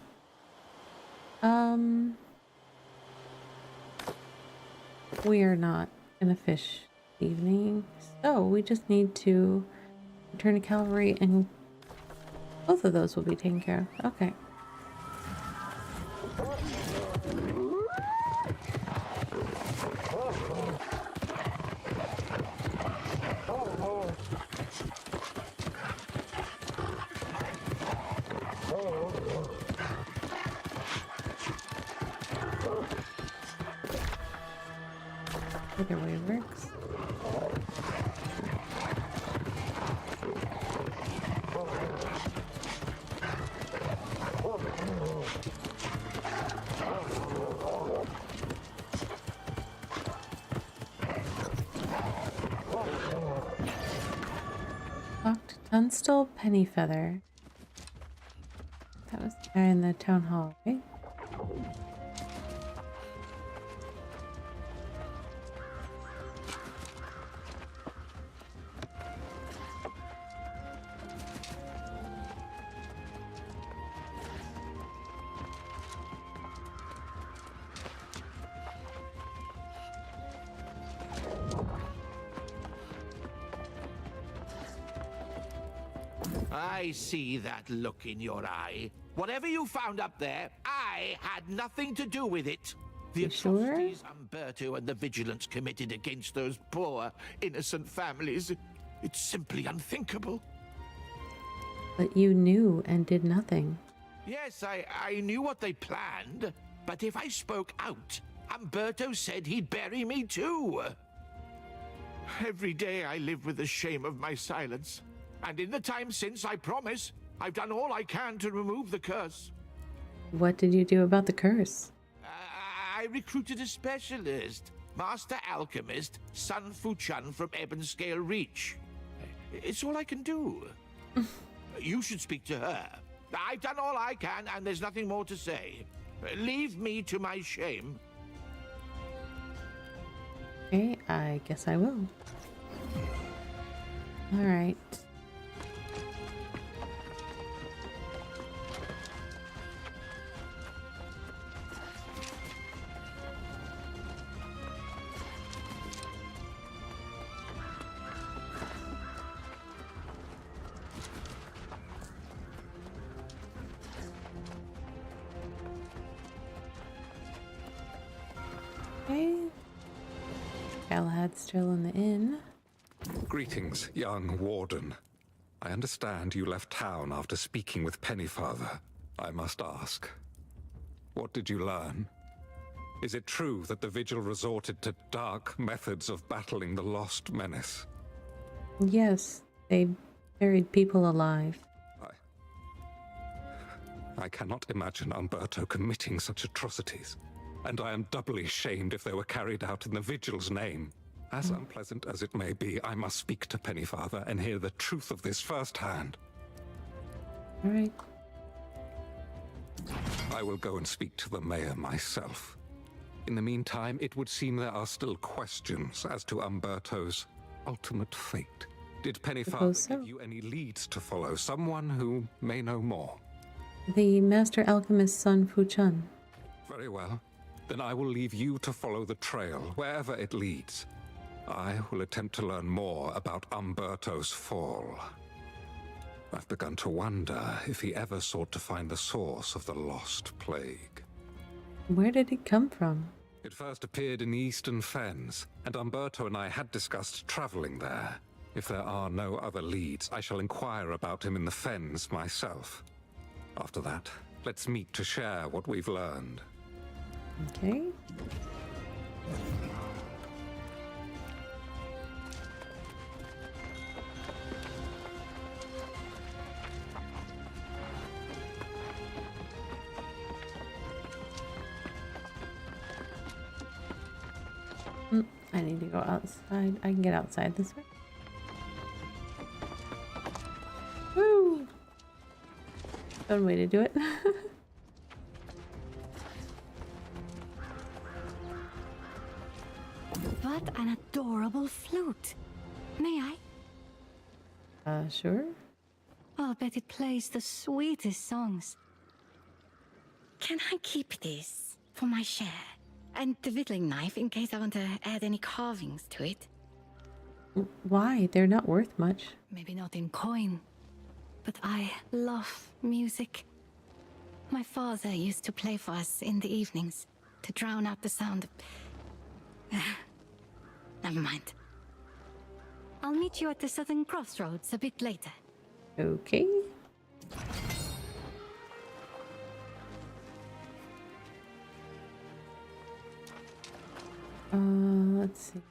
We are not gonna fish this evening, so we just need to return to cavalry and both of those will be taken care of. Okay. Either way works. Locked Tunstall Pennyfeather. That was there in the town hall, right? I see that look in your eye. Whatever you found up there, I had nothing to do with it. The atrocities Umberto and the Vigilance committed against those poor, innocent families, it's simply unthinkable. But you knew and did nothing. Yes, I knew what they planned, but if I spoke out, Umberto said he'd bury me too. Every day I live with the shame of my silence. And in the time since, I promise, I've done all I can to remove the curse. What did you do about the curse? I recruited a specialist, Master Alchemist Sun Fu-Chun from Ebonscale Reach. It's all I can do. You should speak to her. I've done all I can, and there's nothing more to say. Leave me to my shame. Okay, I guess I will. All right. Okay. Galahad's still in the inn. Greetings, young warden. I understand you left town after speaking with Pennyfather. I must ask, what did you learn? Is it true that the Vigil resorted to dark methods of battling the lost menace? Yes, they buried people alive. I cannot imagine Umberto committing such atrocities, and I am doubly shamed if they were carried out in the Vigil's name. As unpleasant as it may be, I must speak to Pennyfather and hear the truth of this firsthand. All right. I will go and speak to the mayor myself. In the meantime, it would seem there are still questions as to Umberto's ultimate fate. Did Pennyfather give you any leads to follow? Someone who may know more? The Master Alchemist's son, Fu Chun. Very well. Then I will leave you to follow the trail, wherever it leads. I will attempt to learn more about Umberto's fall. I've begun to wonder if he ever sought to find the source of the lost plague. Where did it come from? It first appeared in the Eastern Fens, and Umberto and I had discussed traveling there. If there are no other leads, I shall inquire about him in the Fens myself. After that, let's meet to share what we've learned. Okay. I need to go outside. I can get outside this way. Woo! Fun way to do it. What an adorable flute. May I? Sure. I'll bet it plays the sweetest songs. Can I keep this for my share? And the whittling knife in case I want to add any carvings to it? Why? They're not worth much. Maybe not in coin, but I love music. My father used to play for us in the evenings to drown out the sound of... Never mind. I'll meet you at the southern crossroads a bit later. Okay. Let's see.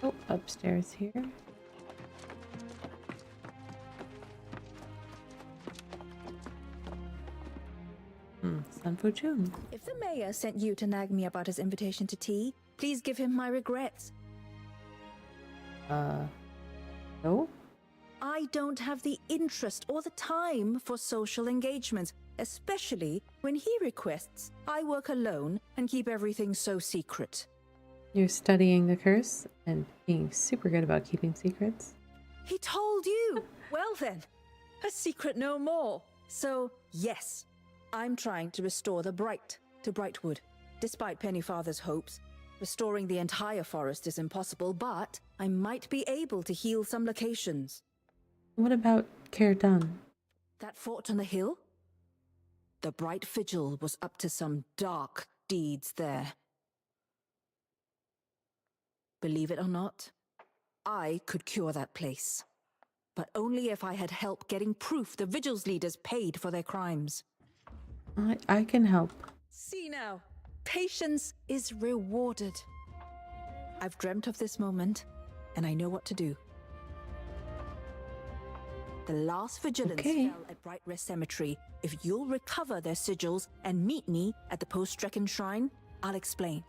Oh, upstairs here. Sun Fu Chun. If the mayor sent you to nag me about his invitation to tea, please give him my regrets. No? I don't have the interest or the time for social engagements, especially when he requests I work alone and keep everything so secret. You're studying the curse and being super good about keeping secrets. He told you! Well then, a secret no more. So, yes, I'm trying to restore the Bright to Brightwood. Despite Pennyfather's hopes, restoring the entire forest is impossible, but I might be able to heal some locations. What about Caerdan? That fort on the hill? The Bright Vigil was up to some dark deeds there. Believe it or not, I could cure that place. But only if I had help getting proof the Vigil's leaders paid for their crimes. I can help. See now, patience is rewarded. I've dreamt of this moment, and I know what to do. The last vigilance fell at Bright Rest Cemetery. If you'll recover their sigils and meet me at the post-Strecken Shrine, I'll explain.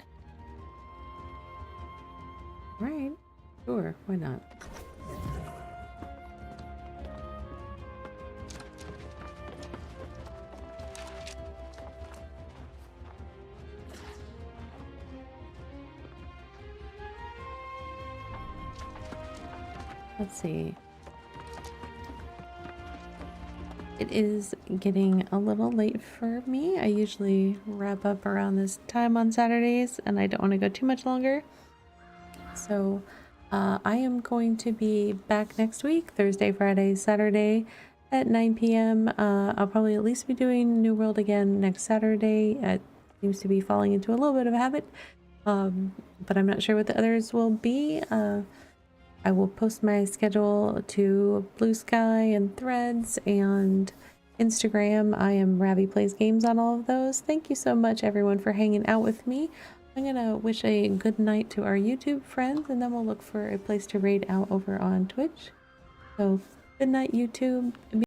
Right. Sure, why not? Let's see. It is getting a little late for me. I usually wrap up around this time on Saturdays, and I don't want to go too much longer. So I am going to be back next week, Thursday, Friday, Saturday at 9 p.m. I'll probably at least be doing New World again next Saturday. It seems to be falling into a little bit of a habit, but I'm not sure what the others will be. I will post my schedule to Blue Sky and Threads and Instagram. I am Ravi Plays Games on all of those. Thank you so much, everyone, for hanging out with me. I'm going to wish a good night to our YouTube friends, and then we'll look for a place to raid out over on Twitch. So, good night, YouTube.